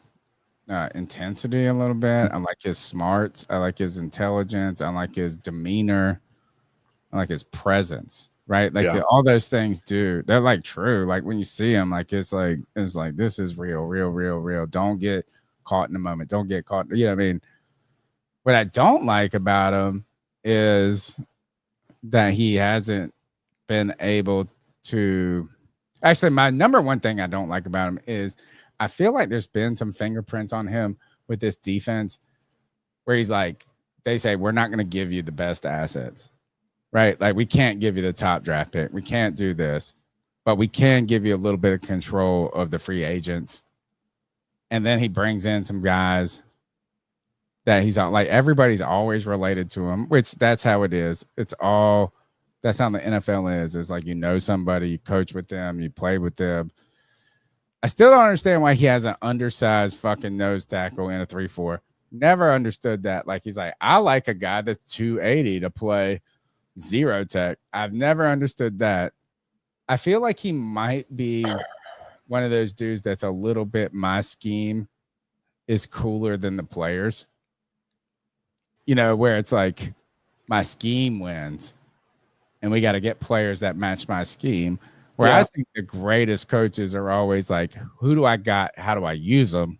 intensity a little bit. I like his smarts. I like his intelligence. I like his demeanor. I like his presence, right? Like all those things they're like true. Like when you see him, it's like this is real. Don't get caught in the moment. Don't get caught. You know what I mean? What I don't like about him is that he hasn't been able to. Actually, my number one thing I don't like about him is I feel like there's been some fingerprints on him with this defense where he's like, they say, we're not going to give you the best assets, right? Like, we can't give you the top draft pick. We can't do this, but we can give you a little bit of control of the free agents. And then he brings in some guys that he's like, everybody's always related to him, which that's how it is. That's how the NFL is. It's like, somebody, you coach with them, you play with them. I still don't understand why he has an undersized fucking nose tackle in a 3-4. Never understood that. Like, he's like, I like a guy that's 280 to play zero tech. I've never understood that. I feel like he might be one of those dudes that's a little bit, my scheme is cooler than the players. Where it's like, my scheme wins. And we got to get players that match my scheme. Where I think the greatest coaches are always like, who do I got? How do I use them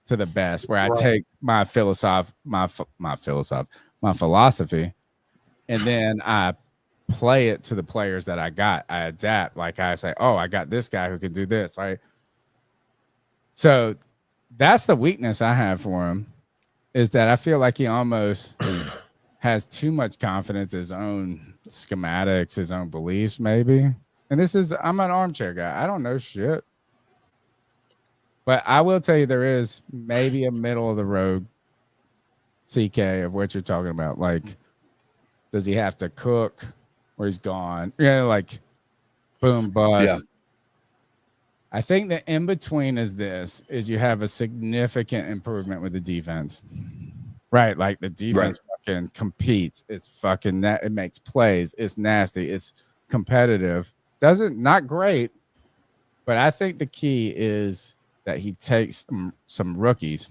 to the best? Where I take my philosophy, and then I play it to the players that I got. I adapt. Like, I say, oh, I got this guy who can do this, right? So that's the weakness I have for him, is that I feel like he almost has too much confidence in his own schematics, his own beliefs, maybe. And I'm an armchair guy. I don't know shit. But I will tell you, there is maybe a middle of the road CK of what you're talking about. Like, does he have to cook or he's gone? Like, boom, bust. Yeah. I think the in between is you have a significant improvement with the defense. Right? Like, the defense fucking competes. It's fucking it makes plays. It's nasty. It's competitive. Not great, but I think the key is that he takes some rookies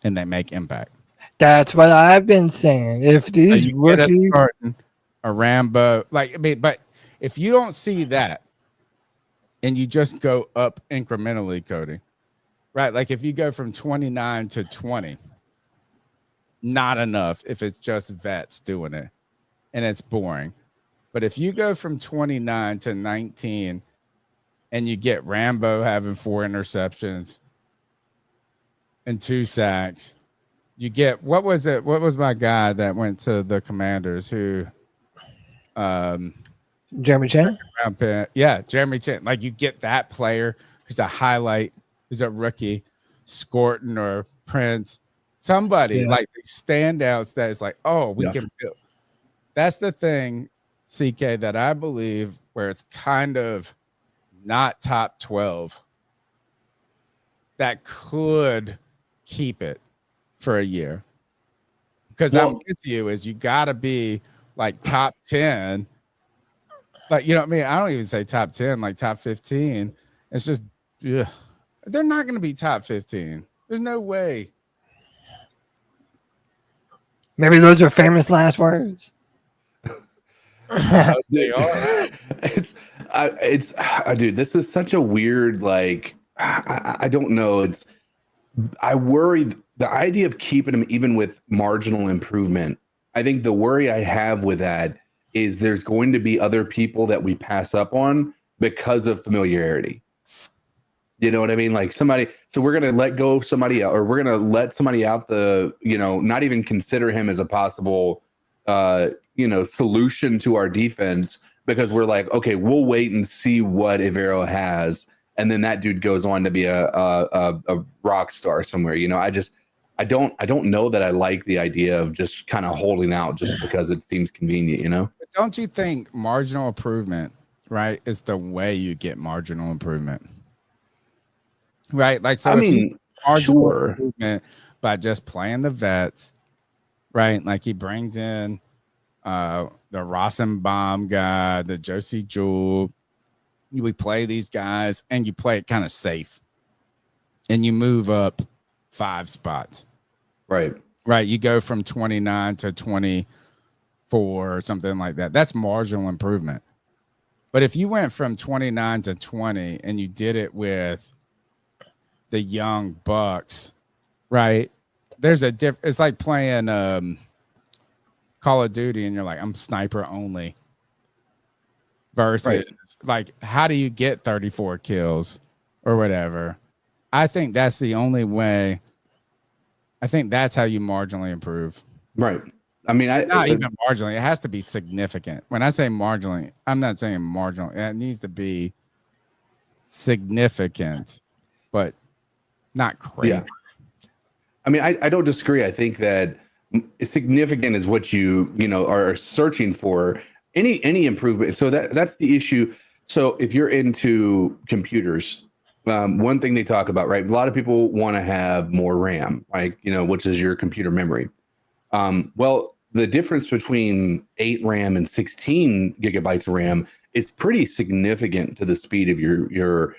and they make impact. That's what I've been saying. If these rookies a Rambo, but if you don't see that and you just go up incrementally, Cody, right? Like, if you go from 29 to 20, not enough if it's just vets doing it and it's boring. But if you go from 29 to 19 and you get Rambo having 4 interceptions and 2 sacks, you get, what was my guy that went to the Commanders who Jeremy Chin? Yeah, Jeremy Chin. Like, you get that player who's a highlight, who's a rookie, Scorton or Prince, somebody like the standouts that is like, oh, we can build. That's the thing, CK, that I believe where it's kind of not top 12 that could keep it for a year. Because I'm with you, is you got to be like top 10. Like, you know what I mean? I don't even say top 10, like top 15. It's just, they're not going to be top 15. There's no way. Maybe those are famous last words. They are. Dude, this is such a weird, like, I don't know. I worry the idea of keeping him even with marginal improvement. I think the worry I have with that is there's going to be other people that we pass up on because of familiarity. You know what I mean? Like somebody, so we're going to let go of somebody, or we're going to let somebody out not even consider him as a possible, solution to our defense, because we're like, okay, we'll wait and see what Evero has. And then that dude goes on to be a rock star somewhere. I don't know that I like the idea of just kind of holding out just because it seems convenient, But don't you think marginal improvement, right, is the way you get marginal improvement? Right? Like, so marginal improvement by just playing the vets, right? Like he brings in the Rosenbaum guy, the Josie Jewell. We play these guys and you play it kind of safe. And you move up 5 spots. Right. You go from 29 to 24 or something like that. That's marginal improvement. But if you went from 29 to 20 and you did it with the young bucks, right? There's a it's like playing Call of Duty and you're like, I'm sniper only. Versus like, how do you get 34 kills or whatever? I think that's the only way. I think that's how you marginally improve. Right. I mean, not even marginally. It has to be significant. When I say marginally, I'm not saying marginal. It needs to be significant, but not crazy. Yeah. I mean, I don't disagree. I think that significant is what you are searching for. Any improvement. So that's the issue. So if you're into computers, one thing they talk about, right? A lot of people want to have more RAM, like, which is your computer memory. Well, the difference between 8 RAM and 16 gigabytes of RAM is pretty significant to the speed of your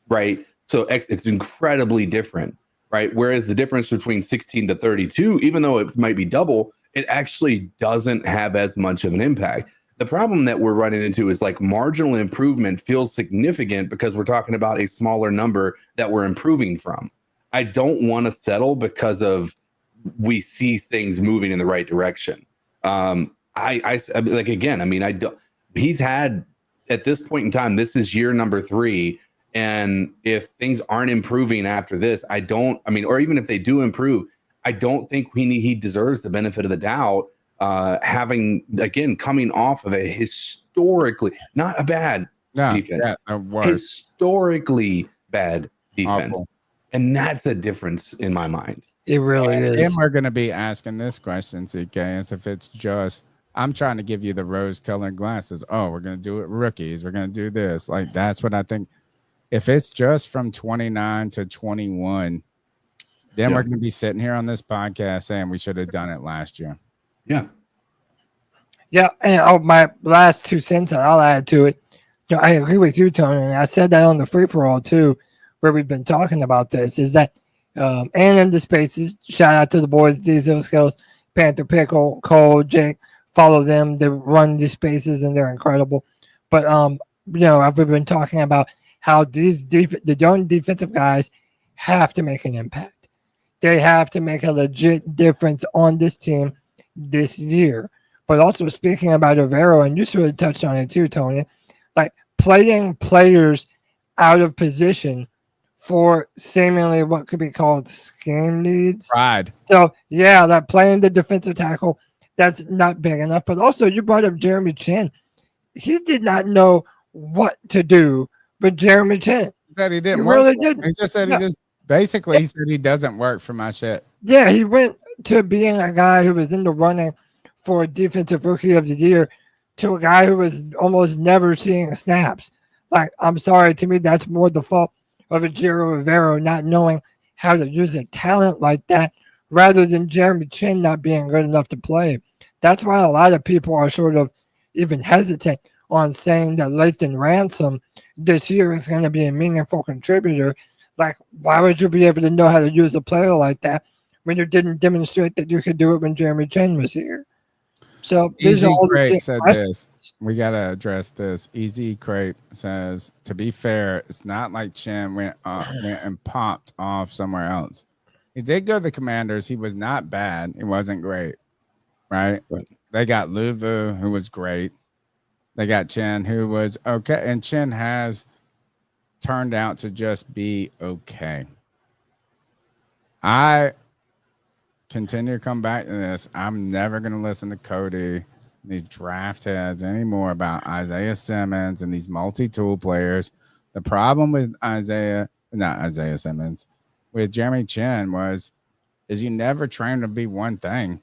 right. So it's incredibly different, right? Whereas the difference between 16 to 32, even though it might be double, it actually doesn't have as much of an impact. The problem that we're running into is like marginal improvement feels significant because we're talking about a smaller number that we're improving from. I don't want to settle because of we see things moving in the right direction. He's had at this point in time, this is year number 3. And if things aren't improving after this, or even if they do improve, I don't think he deserves the benefit of the doubt. Coming off of a historically not a bad defense, historically bad defense, awful. And that's a difference in my mind. It really is. And we're going to be asking this question, CK, as if it's just I'm trying to give you the rose-colored glasses. Oh, we're going to do it rookies. We're going to do this. Like that's what I think. If it's just from 29 to 21, then we're going to be sitting here on this podcast saying we should have done it last year. Yeah. Yeah. And my last 2 cents I'll add to it. I agree with you, Tony. And I said that on the free-for-all too, where we've been talking about this, is that and in the spaces, shout out to the boys, Diesel Skills, Panther Pickle, Cole, Jake, follow them. They run these spaces and they're incredible. But I've been talking about how the young defensive guys have to make an impact. They have to make a legit difference on this team this year. But also speaking about Evero, and you sort of touched on it too, Tony, like playing players out of position for seemingly what could be called scheme needs. Pride. So, like playing the defensive tackle, that's not big enough. But also you brought up Jeremy Chin. He did not know what to do with Jeremy Chin. He said he didn't He work. really didn't. He just said he just basically he said he doesn't work for my shit. Yeah, he went to being a guy who was in the running for Defensive Rookie of the Year to a guy who was almost never seeing snaps. Like, I'm sorry, to me, that's more the fault of Xavier Legette not knowing how to use a talent like that rather than Jeremy Chin not being good enough to play. That's why a lot of people are sort of even hesitant on saying that Lathan Ransom this year is going to be a meaningful contributor. Like, why would you be able to know how to use a player like that when you didn't demonstrate that you could do it when Jeremy Chin was here? So Easy Crepe said this. We got to address this. Easy Crepe says, to be fair, it's not like Chin went and popped off somewhere else. He did go to the Commanders. He was not bad. It wasn't great, right? They got Luvu, who was great. They got Chin, who was okay. And Chin has turned out to just be okay. I continue to come back to this. I'm never going to listen to Cody, these draft heads anymore about Isaiah Simmons and these multi-tool players. The problem with with Jeremy Chin is you never train him to be one thing.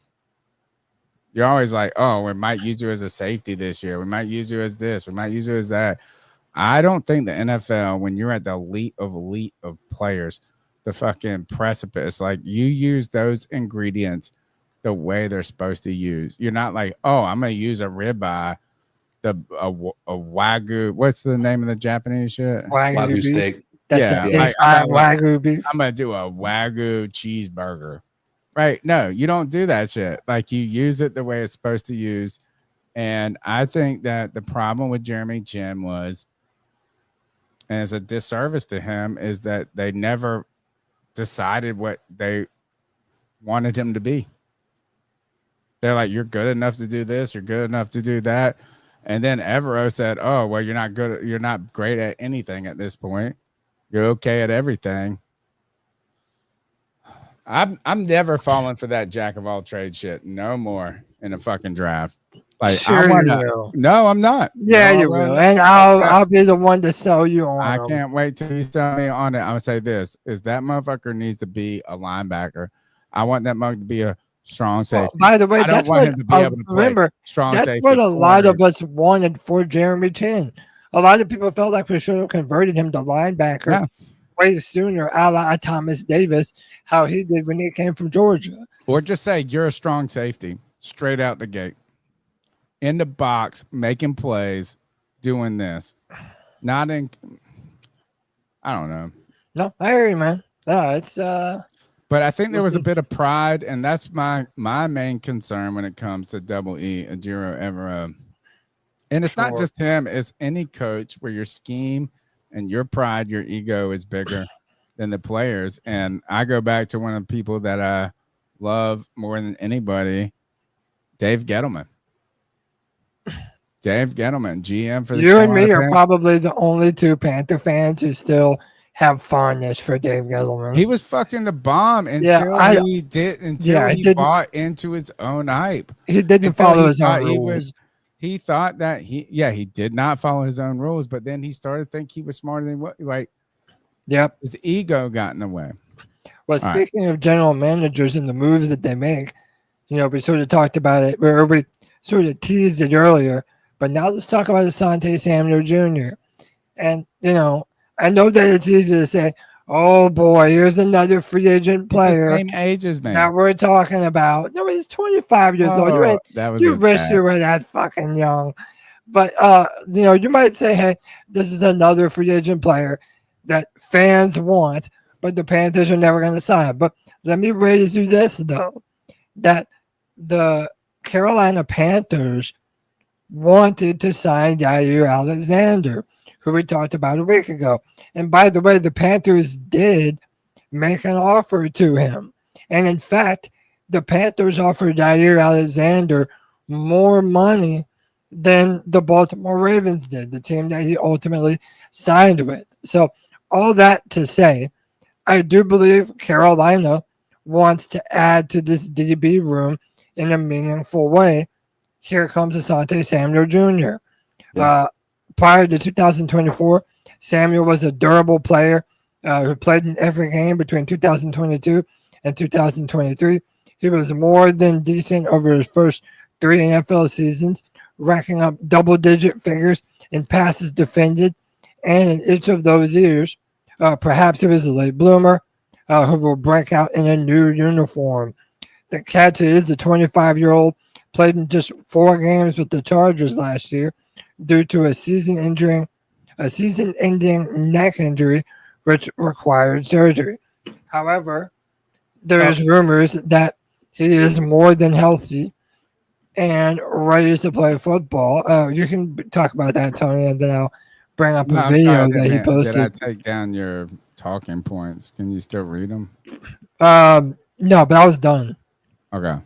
You're always like, oh, we might use you as a safety this year. We might use you as this. We might use you as that. I don't think the NFL, when you're at the elite of players, the fucking precipice, like you use those ingredients the way they're supposed to use. You're not like, oh, I'm going to use a ribeye, a Wagyu. What's the name of the Japanese shit? Wagyu steak. Wagyu beef. I'm going to do a Wagyu cheeseburger. Right? No, you don't do that shit. Like you use it the way it's supposed to use. And I think that the problem with Jeremy Chin was, and it's a disservice to him, is that they never decided what they wanted him to be. They're like, you're good enough to do this, you're good enough to do that. And then Evero said, oh, well, you're not great at anything at this point. You're okay at everything. I'm never falling for that jack of all trades shit. No more in a fucking draft. Like, sure you will. No, I'm not. Yeah, you will. And I'll be the one to sell you on I them. can't wait till you sell me on it. I'm gonna say this: is that motherfucker needs to be a linebacker. I want that mug to be a strong safety. By the way, I don't that's want what him to be able to play remember. strong That's safety. what a lot of us wanted for Jeremy Chin. A lot of people felt like we should have converted him to linebacker way sooner, a la Thomas Davis, how he did when he came from Georgia. Or just say you're a strong safety, straight out the gate, in the box, making plays, doing this, not in. I don't know. No, I hear you, man. No, it's But I think there was a bit of pride, and that's my main concern when it comes to Double E, Ejiro Evero. And it's not just him; it's any coach where your scheme and your pride, your ego is bigger than the players. And I go back to one of the people that I love more than anybody, Dave Gettleman. Dave Gettleman, GM for the you and me Carolina are Panthers. probably the only two Panther fans who still have fondness for Dave Gettleman. He was fucking the bomb until he bought into his own hype. He didn't follow his own rules. He thought that he did not follow his own rules, but then he started to think he was smarter than what, like, his ego got in the way. Well, speaking of general managers and the moves that they make, we sort of talked about it, or we sort of teased it earlier, but now let's talk about Asante Samuel Jr. And, I know that it's easy to say, oh boy, here's another free agent player. Same ages, man. That we're talking about. No, he's 25 years old. You wish you were that fucking young. But, you might say, hey, this is another free agent player that fans want, but the Panthers are never going to sign. But let me raise you this, though, that the Carolina Panthers wanted to sign Jair Alexander, who we talked about a week ago. And by the way, the Panthers did make an offer to him. And in fact, the Panthers offered Jair Alexander more money than the Baltimore Ravens did, the team that he ultimately signed with. So all that to say, I do believe Carolina wants to add to this DB room in a meaningful way. Here comes Asante Samuel Jr. Prior to 2024, Samuel was a durable player who played in every game between 2022 and 2023. He was more than decent over his first 3 NFL seasons, racking up double-digit figures in passes defended. And in each of those years, perhaps he was a late bloomer, who will break out in a new uniform. The catch is the 25-year-old played in just 4 games with the Chargers last year due to a season-ending neck injury, which required surgery. However, there is rumors that he is more than healthy and ready to play football. You can talk about that, Tony, and then I'll bring up a video that he posted. Did I take down your talking points? Can you still read them? No, but I was done. Okay.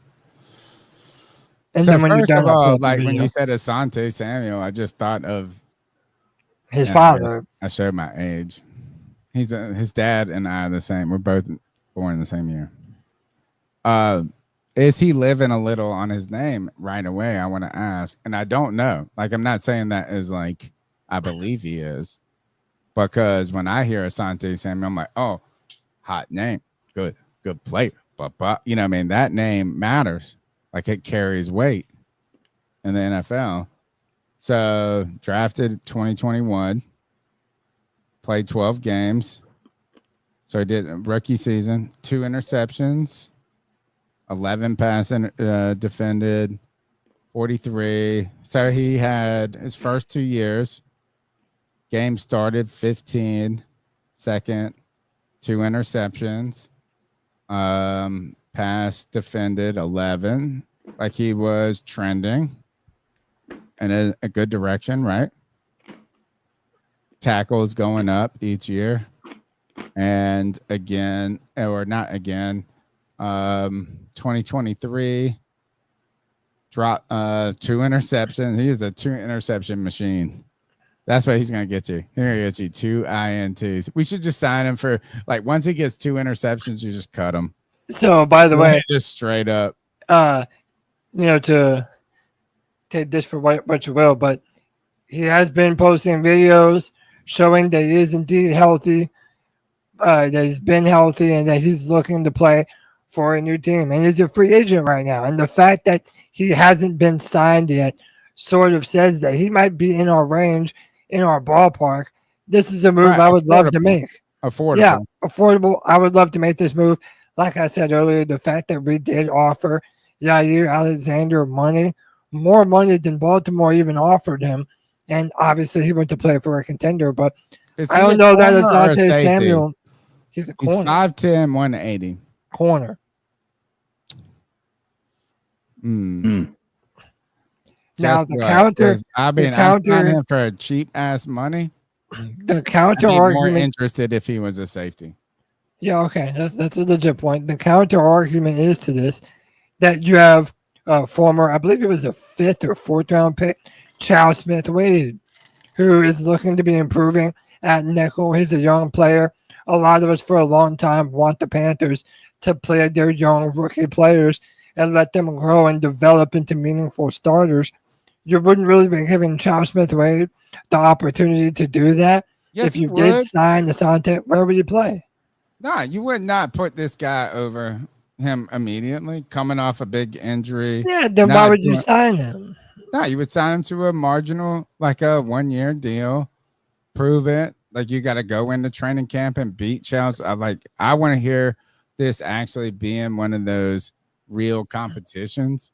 And so then when first you're of done, all, like when you said Asante Samuel, I just thought of his father. I showed my age. His dad and I are the same. We're both born the same year. Is he living a little on his name right away? I want to ask, and I don't know. Like, I'm not saying that is like I believe he is, because when I hear Asante Samuel, I'm like, oh, hot name, good player. But you know, what I mean, that name matters. Like, it carries weight in the NFL. So drafted 2021, played 12 games. So he did a rookie season, 2 interceptions, 11 pass defended, 43. So he had his first 2 years. Game started 15, second, 2 interceptions. Pass defended 11, like he was trending in a good direction, right? Tackles going up each year, and again, or not again, 2023 drop 2 interceptions. He is a 2 interception machine. That's what he's gonna get you. He's gonna get you 2 INTs. We should just sign him for, like, once he gets 2 interceptions, you just cut him. So, by the way, just straight up, to take this for what you will, but he has been posting videos showing that he is indeed healthy, that he's been healthy, and that he's looking to play for a new team. And he's a free agent right now. And the fact that he hasn't been signed yet sort of says that he might be in our range, in our ballpark. This is a move I would love to make. Affordable. Yeah, affordable. I would love to make this move. Like I said earlier, the fact that we did offer Jair Alexander money, more money than Baltimore even offered him, and obviously he went to play for a contender, but I don't know that Asante Samuel. He's a corner. He's 5'10", 180. Corner. Now the counter. I signed him for cheap ass money. The counter I'd be argument. more interested if he was a safety. Yeah, okay, that's a legit point. The counter argument is to this that you have a former, I believe it was a 5th or 4th round pick, Chow Smith-Wade, who is looking to be improving at nickel. He's a young player. A lot of us for a long time want the Panthers to play their young rookie players and let them grow and develop into meaningful starters. You wouldn't really be giving Chow Smith-Wade the opportunity to do that. Yes, if you you did would. sign Asante, where would you play? Nah, you would not put this guy over him immediately, coming off a big injury. Yeah, then why would you sign him? No, you would sign him to a marginal, like a 1-year deal. Prove it. Like, you got to go into training camp and beat Chelsea. I want to hear this actually being one of those real competitions.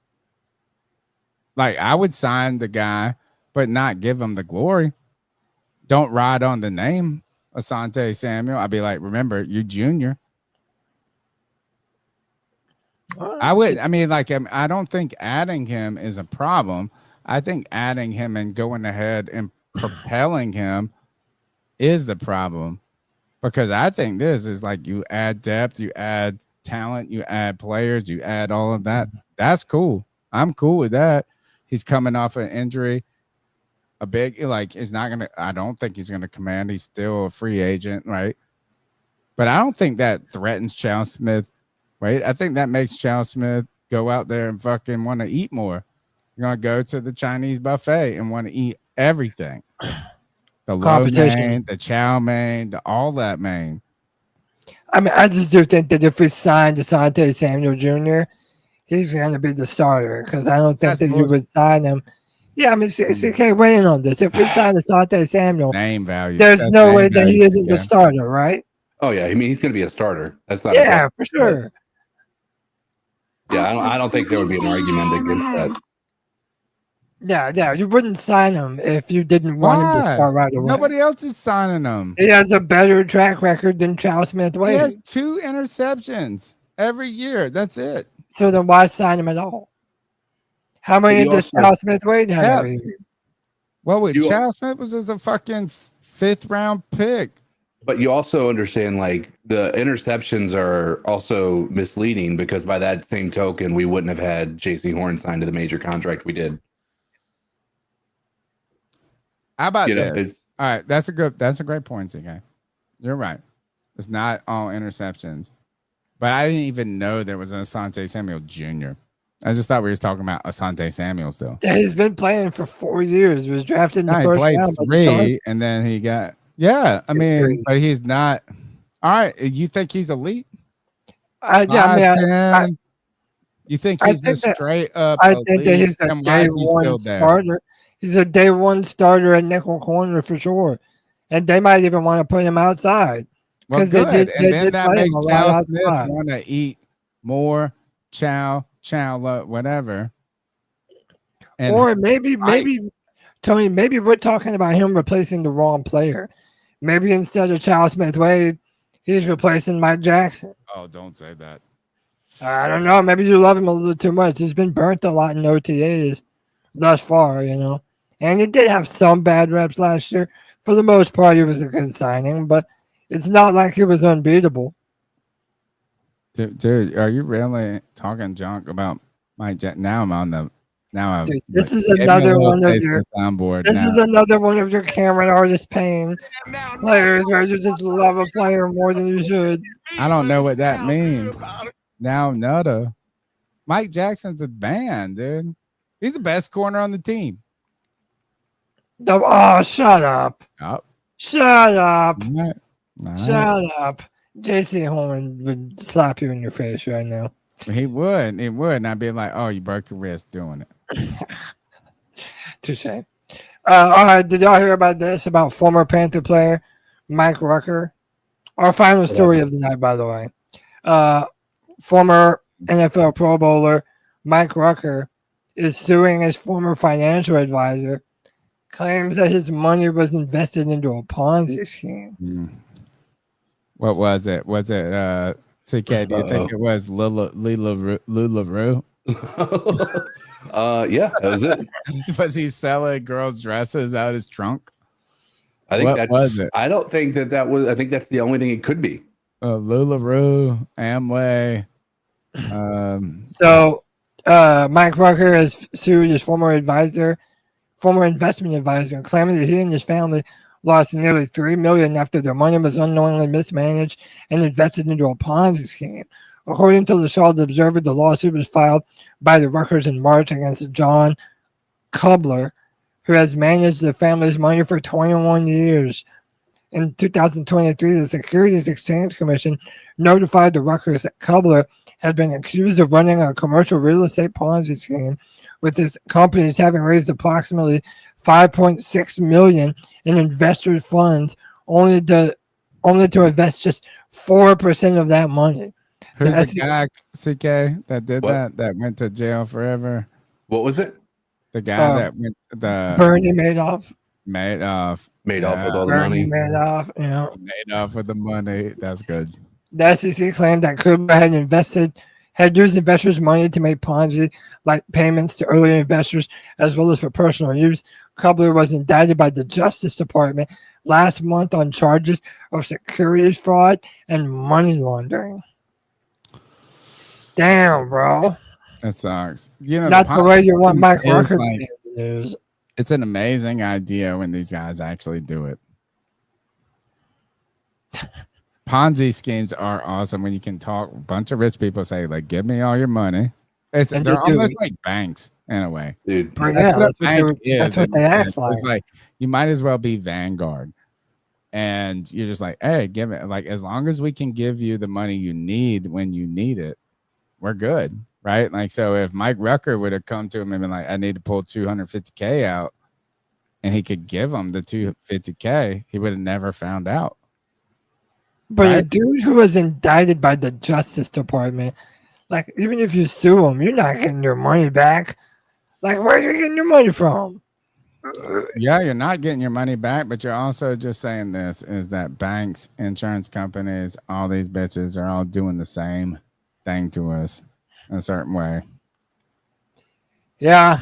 Like, I would sign the guy, but not give him the glory. Don't ride on the name Asante Samuel. I'd be like, remember, you're junior. I don't think adding him is a problem. I think adding him and going ahead and propelling him is the problem, because I think this is like, you add depth, you add talent, you add players, you add all of that. That's cool. I'm cool with that. He's coming off an injury. A big, like, is not going to, I don't think he's going to command. He's still a free agent, right? But I don't think that threatens Chow Smith, right? I think that makes Chow Smith go out there and fucking want to eat more. You're going to go to the Chinese buffet and want to eat everything. The lo mein, the chow mein, all that mein. I mean, I just do think that if we signed Asante Samuel Jr., he's going to be the starter, because I don't think that you would sign him. Yeah, I mean, she can't weigh in on this. If we sign Asante Samuel, name value, there's no way that he isn't the starter, right? Oh yeah, I mean he's going to be a starter. That's not. Yeah, for sure. Yeah, I don't think there would be an argument against that. Yeah, you wouldn't sign him if you didn't want him to Why? start right away. Nobody else is signing him. He has a better track record than Charles Smith He Wade. has 2 interceptions every year. That's it. So then why sign him at all? How many does Charles Smith Wade have every year? Well, with Charles Smith was just a fucking 5th round pick. But you also understand, like, the interceptions are also misleading because by that same token, we wouldn't have had J.C. Horn signed to the major contract we did. How about this? All right, that's a great point, CK. You're right. It's not all interceptions. But I didn't even know there was an Asante Samuel Jr. I just thought we were talking about Asante Samuel still. Yeah, he's been playing for 4 years. He was drafted in the first round. round. He played 3, and then he got but he's not. All right, you think he's elite? You think he's straight up? I think that he's a day one starter. He's a day one starter at nickel corner for sure, and they might even want to put him outside. Well, good, and then that makes Chow Smith want to eat more chow, whatever. And or maybe Tony, maybe we're talking about him replacing the wrong player. Maybe instead of Charles Smith Wade, he's replacing Mike Jackson. Oh, don't say that. I don't know. Maybe you love him a little too much. He's been burnt a lot in OTAs thus far, And he did have some bad reps last year. For the most part, he was a good signing, but it's not like he was unbeatable. Dude, are you really talking junk about Mike Jackson? Now I'm on the. Now I'm. Dude, this is another one of your soundboard. This is another one of your Cameron Artist Payne players where you just love a player more than you should. I don't know what that means. Now nada. Mike Jackson's the man, dude. He's the best corner on the team. Oh, shut up. Oh. Shut up. All right. Shut up. J.C. Horn would slap you in your face right now. He would. It would. And I'd be like, oh, you broke your wrist doing it. Touche. All right. Did y'all hear about this? About former Panther player Mike Rucker? Our final story of the night, by the way. Former NFL Pro Bowler Mike Rucker is suing his former financial advisor, claims that his money was invested into a Ponzi scheme. What was it? Was it CK? Do you think it was LuLaRoe? Yeah, that was it. Was he selling girls' dresses out his trunk? I think What was it? I don't think that was. I think that's the only thing it could be. LuLaRoe, Amway. So Mike Rucker has sued his former investment advisor, claiming that he and his family lost nearly $3 million after their money was unknowingly mismanaged and invested into a Ponzi scheme. According to the Charlotte Observer, the lawsuit was filed by the Ruckers in March against John Kubler, who has managed the family's money for 21 years. In 2023, the Securities Exchange Commission notified the Ruckers that Kubler had been accused of running a commercial real estate Ponzi scheme, with his companies having raised approximately $5.6 million in investors' funds, only to invest just 4% of that money. Who's the guy, CK, that did that went to jail forever? What was it? The guy that went Bernie Madoff. Madoff with all the Bernie money. Madoff, Madoff with the money. That's good. The SEC claimed that Kubler had used investors' money to make Ponzi-like payments to early investors as well as for personal use. Kubler was indicted by the Justice Department last month on charges of securities fraud and money laundering. Damn, bro. That sucks. Not the way you want Mike Rucker to be in the news. It's an amazing idea when these guys actually do it. Ponzi schemes are awesome when you can talk. A bunch of rich people say, like, give me all your money. They're almost like banks in a way. Dude, that's what they act like. It's like you might as well be Vanguard. And you're just like, hey, give it. Like, as long as we can give you the money you need when you need it, we're good. Right? Like, so if Mike Rucker would have come to him and been like, I need to pull $250K out, and he could give him the $250K, he would have never found out. But Right. a dude who was indicted by the Justice Department, like, even if you sue him, you're not getting your money back. Like, where are you getting your money from? Yeah, you're not getting your money back, but you're also just saying this is that banks, insurance companies, all these bitches are all doing the same thing to us in a certain way. Yeah.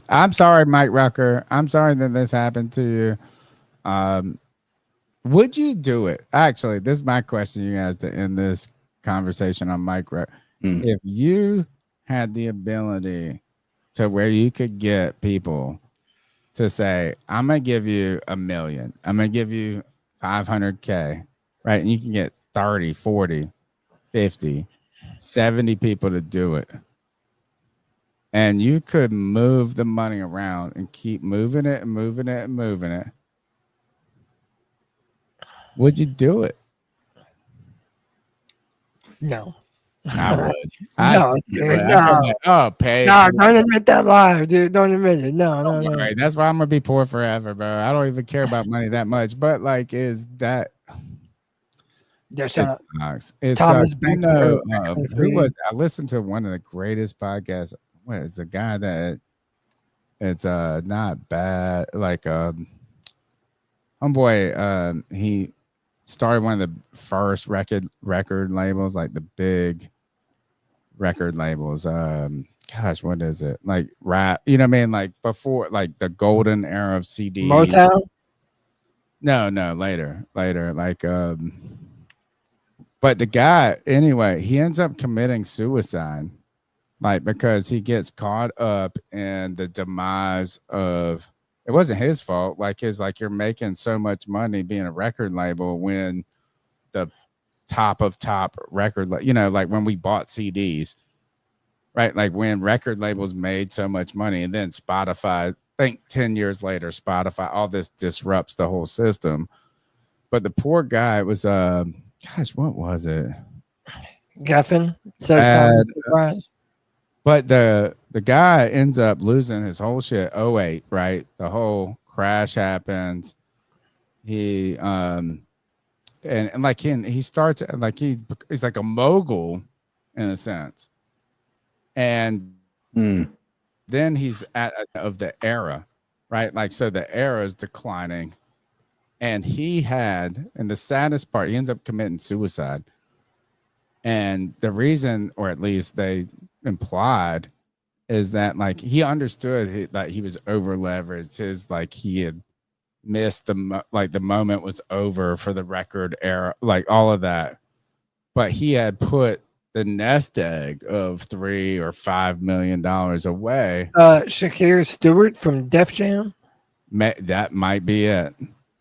I'm sorry, Mike Rucker. I'm sorry that this happened to you. Would you do it? Actually, this is my question, you guys, to end this conversation on Mike Rucker. If you had the ability to where you could get people to say, I'm going to give you $1 million. I'm going to give you 500K, right? And you can get 30, 40, 50, 70 people to do it. And you could move the money around and keep moving it and moving it and moving it. Would you do it? No. I would. No, dude, no. Oh, pay. No, don't admit that live, dude. Don't admit it. No, no, no. Right. That's why I'm gonna be poor forever, bro. I don't even care about money that much. But like, is that? There's It sucks. It Thomas sucks. You know, who was? I listened to one of the greatest podcasts. What is the guy that? It's not bad. Like homeboy. He started one of the first record labels, like the big record labels. Gosh, what is it? Like rap, you know what I mean? Like before, like the golden era of CD. Motown? No, later. Like but the guy, anyway, he ends up committing suicide. Like because he gets caught up in the demise of, it wasn't his fault. Like you're making so much money being a record label when the top of top record, you know, like when we bought CDs, right? Like when record labels made so much money, and then Spotify, I think 10 years later, Spotify, all this disrupts the whole system. But the poor guy was, gosh, what was it? Geffen says but the guy ends up losing his whole shit. 08, right? The whole crash happens. He and like he starts like he's like a mogul in a sense. And then he's of the era, right? Like so the era is declining. And the saddest part, he ends up committing suicide. And the reason, or at least they implied, is that like he understood that he was over leveraged. His like he had missed the moment was over for the record era, like all of that. But he had put the nest egg of $3 or $5 million away. Shakir Stewart from Def Jam. That might be it.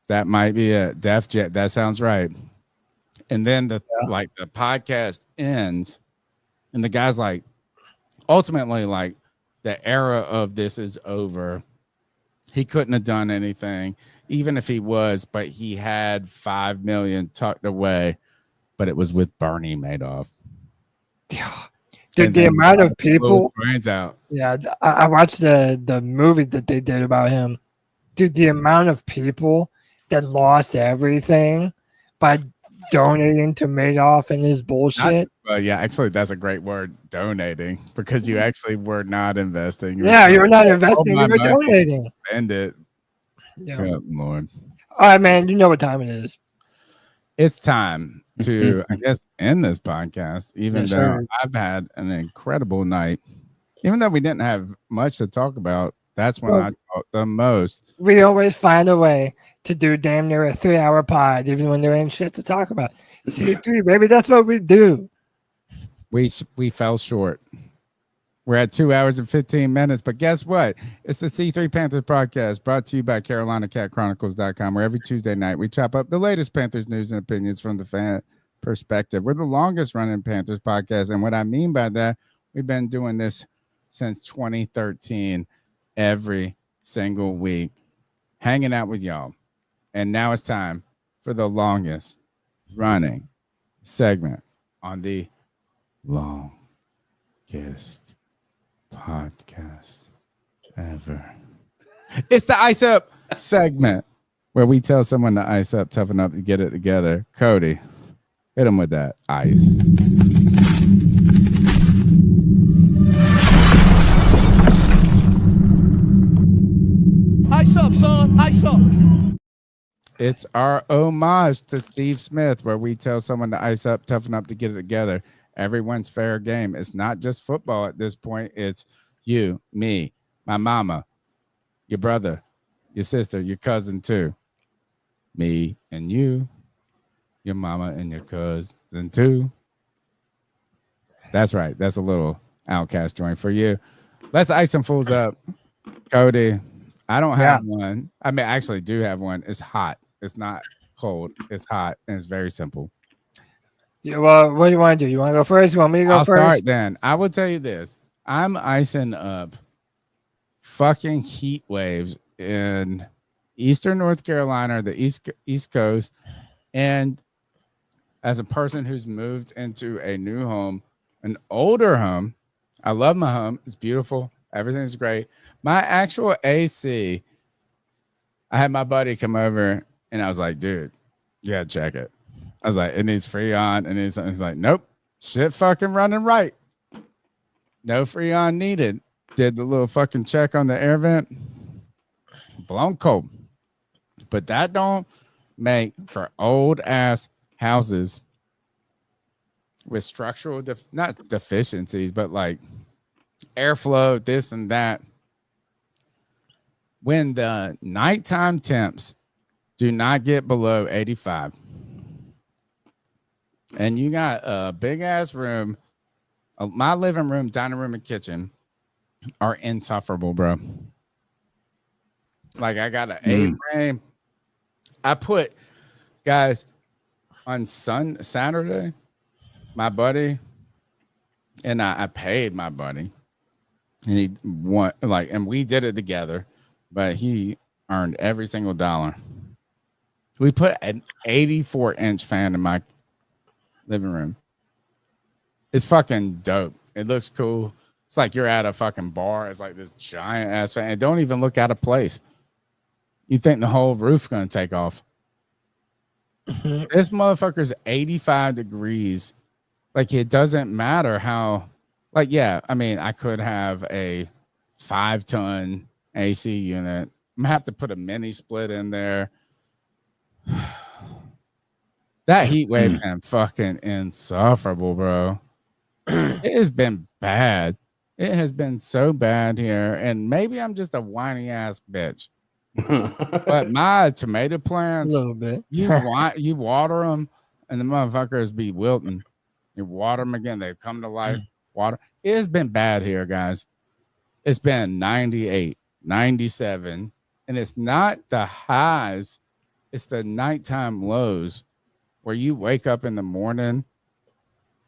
Def Jam. That sounds right. And then the podcast ends, and the guy's like, ultimately, like the era of this is over. He couldn't have done anything, even if he was, but he had $5 million tucked away, but it was with Bernie Madoff. Dude, the amount of people. Brains out. Yeah, I watched the movie that they did about him. Dude, the amount of people that lost everything by donating to Madoff and his bullshit. Yeah, actually, that's a great word, donating, because you actually were not investing. Yeah, you were not investing, you were donating. Spend it. Yeah. Good Lord. All right, man, you know what time it is. It's time to, I guess, end this podcast, even Yes, though sir. I've had an incredible night. Even though we didn't have much to talk about, that's when I talk the most. We always find a way to do damn near a 3-hour pod, even when there ain't shit to talk about. C3, baby, that's what we do. We fell short. We're at 2 hours and 15 minutes, but guess what? It's the C3 Panthers Podcast, brought to you by CarolinaCatChronicles.com, where every Tuesday night we chop up the latest Panthers news and opinions from the fan perspective. We're the longest running Panthers podcast, and what I mean by that, we've been doing this since 2013, every single week, hanging out with y'all. And now it's time for the longest running segment on the longest podcast ever. It's the Ice Up segment, where we tell someone to ice up, toughen up, to get it together. Cody, hit him with that ice. Ice up, son. Ice up. It's our homage to Steve Smith, where we tell someone to ice up, toughen up, to get it together. Everyone's fair game. It's not just football at this point. It's you, me, my mama, your brother, your sister, your cousin too. Me and you, your mama and your cousin too. That's right. That's a little Outcast joint for you. Let's ice some fools up. Cody, I don't have one. I mean, I actually do have one. It's hot. It's not cold. It's hot, and it's very simple. Yeah, well, what do you want to do? You want to go first? You want me to go I'll first? start then. I will tell you this. I'm icing up fucking heat waves in Eastern North Carolina, the East Coast. And as a person who's moved into a new home, an older home, I love my home. It's beautiful. Everything's great. My actual AC, I had my buddy come over and I was like, dude, you gotta check it. I was like, it needs Freon. And he's like, nope, shit fucking running right. No Freon needed. Did the little fucking check on the air vent. Blown cold. But that don't make for old ass houses with structural, not deficiencies, but like airflow, this and that. When the nighttime temps do not get below 85, and you got a big ass room, my living room, dining room, and kitchen are insufferable, bro. Like I got an A-frame. I put, guys, on Saturday, my buddy, and I paid my buddy, and he won, like, and we did it together, but he earned every single dollar. We put an 84-inch fan in my living room. It's fucking dope. It looks cool. It's like you're at a fucking bar. It's like this giant ass fan. It don't even look out of place. You think the whole roof's gonna take off. This motherfucker's 85 degrees. Like, it doesn't matter how, like, yeah, I mean, I could have a 5-ton AC unit. I'm gonna have to put a mini split in there. That heat wave been fucking insufferable, bro. It has been bad. It has been so bad here, and maybe I'm just a whiny ass bitch. But my tomato plants, A little bit. you water them, and the motherfuckers be wilting. You water them again, they come to life. Water. It has been bad here, guys. It's been 98, 97, and it's not the highs, it's the nighttime lows where you wake up in the morning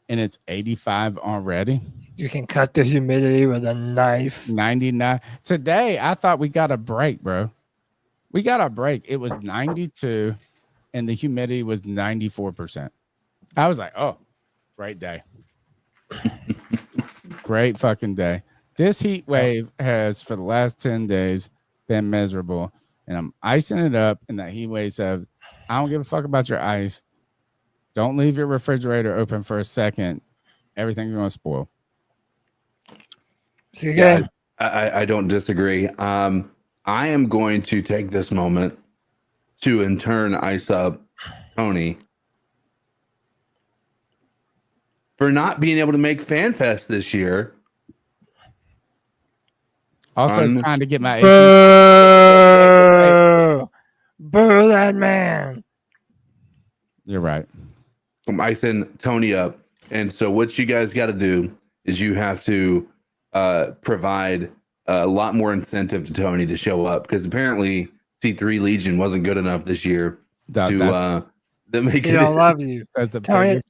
and it's 85 already. You can cut the humidity with a knife. 99. Today, I thought we got a break, bro. We got a break. It was 92 and the humidity was 94%. I was like, oh, great day. Great fucking day. This heat wave has, for the last 10 days, been miserable. And I'm icing it up. And that heat wave says, I don't give a fuck about your ice. Don't leave your refrigerator open for a second. Everything's going to spoil. Yeah, I don't disagree. I am going to take this moment to in turn ice up Tony for not being able to make FanFest this year. Also trying to get my Boo that man. You're right. I'm icing Tony up. And so what you guys got to do is you have to provide a lot more incentive to Tony to show up, because apparently C3 Legion wasn't good enough this year to make He it. don't love you. That's the Tony,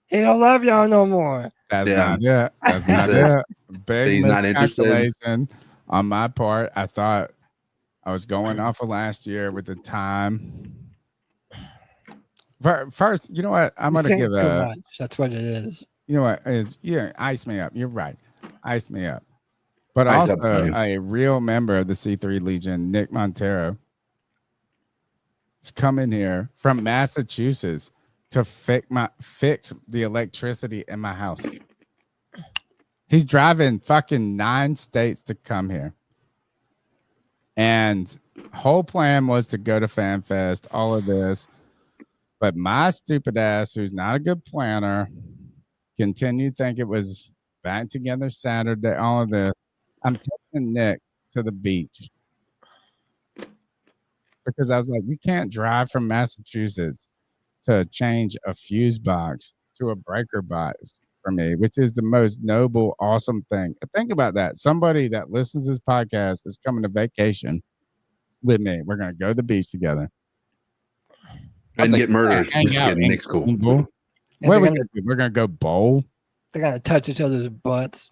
he don't love y'all no more. That's not it. That's not it. Big He's not interested. miscalculation on my part. I thought I was going off of last year with the time. First, you know what? I'm gonna give a. That's what it is. You know what is? Yeah, ice me up. You're right. Ice me up. But Ice also up, Tony. a real member of the C3 Legion, Nick Montero. is coming here from Massachusetts to fix the electricity in my house. He's driving fucking 9 states to come here. And whole plan was to go to FanFest, all of this. But my stupid ass, who's not a good planner, continued to think it was back together Saturday, all of this. I'm taking Nick to the beach. Because I was like, you can't drive from Massachusetts to change a fuse box to a breaker box for me, which is the most noble, awesome thing. Think about that. Somebody that listens to this podcast is coming to vacation with me. We're going to go to the beach together. And get murdered. Just kidding. Nick's cool. Where are we going to do? We're going to go bowl. They're going to touch each other's butts.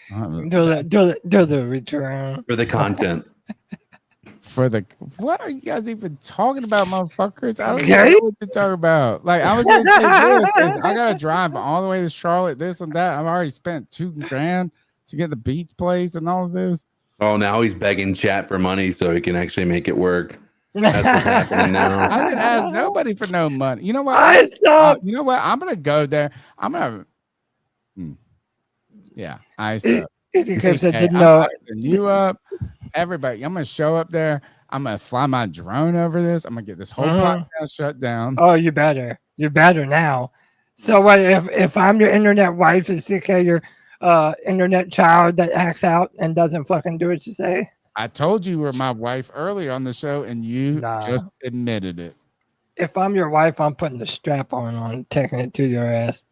Do the return. For the content. What are you guys even talking about, motherfuckers? I don't know what you're talking about. Like, I was going to say this. I got to drive all the way to Charlotte, this and that. I've already spent $2,000 to get the beach place and all of this. Oh, now he's begging chat for money so he can actually make it work. That's what's happening now. I didn't ask nobody for no money. You know what? You know what? I'm going to go there. I'm going to... Yeah, ice up. Easy Crip said, didn't know. You up. Everybody, I'm going to show up there. I'm going to fly my drone over this. I'm going to get this whole podcast shut down. Oh, you better. You better now. So what if I'm your internet wife, is CK your internet child that acts out and doesn't fucking do what you say? I told you were my wife earlier on the show, and you just admitted it. If I'm your wife, I'm putting the strap on and taking it to your ass.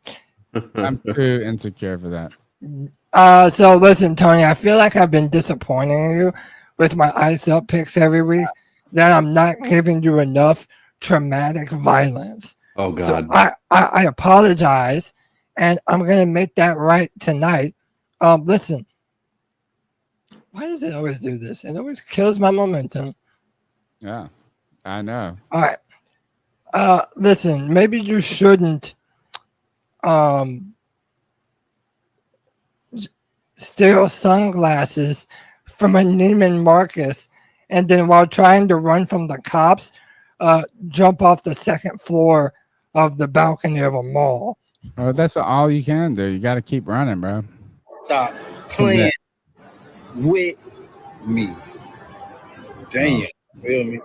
I'm too insecure for that. So listen, Tony, I feel like I've been disappointing you with my ice up picks every week. That I'm not giving you enough traumatic violence. Oh God. So I apologize, and I'm gonna make that right tonight. Listen, why does it always do this? It always kills my momentum. Yeah, I know. All right. Listen, maybe you shouldn't steal sunglasses from a Neiman Marcus, and then while trying to run from the cops, jump off the second floor of the balcony of a mall. Oh, that's all you can do. You got to keep running, bro. Stop playing with me. Damn, feel me?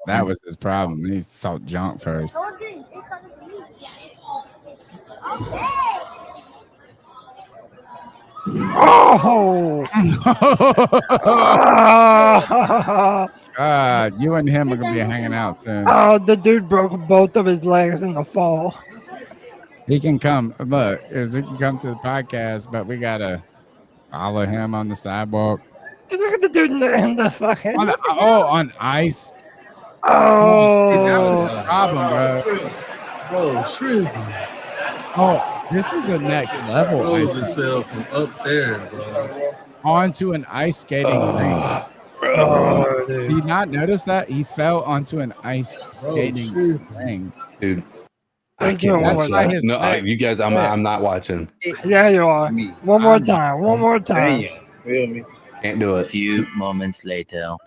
That was his problem. He talked junk first. Oh! You and him are gonna be hanging out soon. Oh, the dude broke both of his legs in the fall. He can come. Look, he can come to the podcast, but we gotta follow him on the sidewalk. Look at the dude in the fucking. On ice. Oh, that was the problem, bro. Bro, true. Oh. This is a next level. Bro, just fell from up there, bro. Onto an ice skating ring. Bro, did you not notice that? He fell onto an ice skating ring. Dude. I can't watch no, you guys, I'm not watching. Yeah, you are. One more time. One more time. Damn, feel me? Can't do it. A few moments later.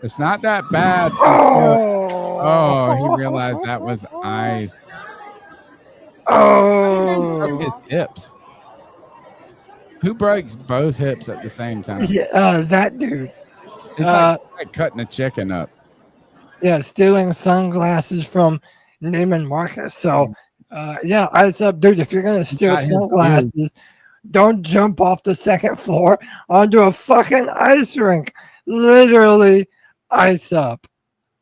It's not that bad. He realized that was ice. Oh, broke his hips. Who breaks both hips at the same time? Yeah, that dude. It's like cutting a chicken up. Yeah, stealing sunglasses from Neiman Marcus. So, yeah, ice up, dude. If you're gonna steal sunglasses, don't jump off the second floor onto a fucking ice rink. Literally. Ice up,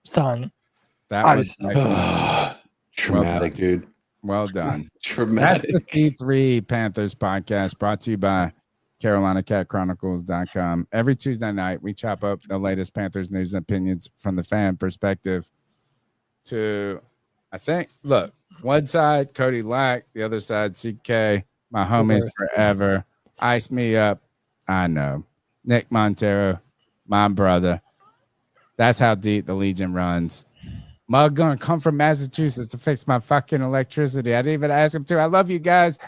son. That was nice. Traumatic, dude. Well done. Traumatic. That's the C3 Panthers podcast brought to you by CarolinaCatChronicles.com. Every Tuesday night, we chop up the latest Panthers news and opinions from the fan perspective to, I think, look, one side, Cody Lack, the other side, CK, my homies forever. Ice me up. I know. Nick Montero, my brother. That's how deep the Legion runs. Mug gonna come from Massachusetts to fix my fucking electricity. I didn't even ask him to. I love you guys.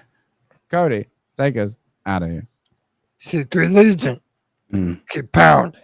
Cody, take us out of here. C3 Legion. Keep pounding.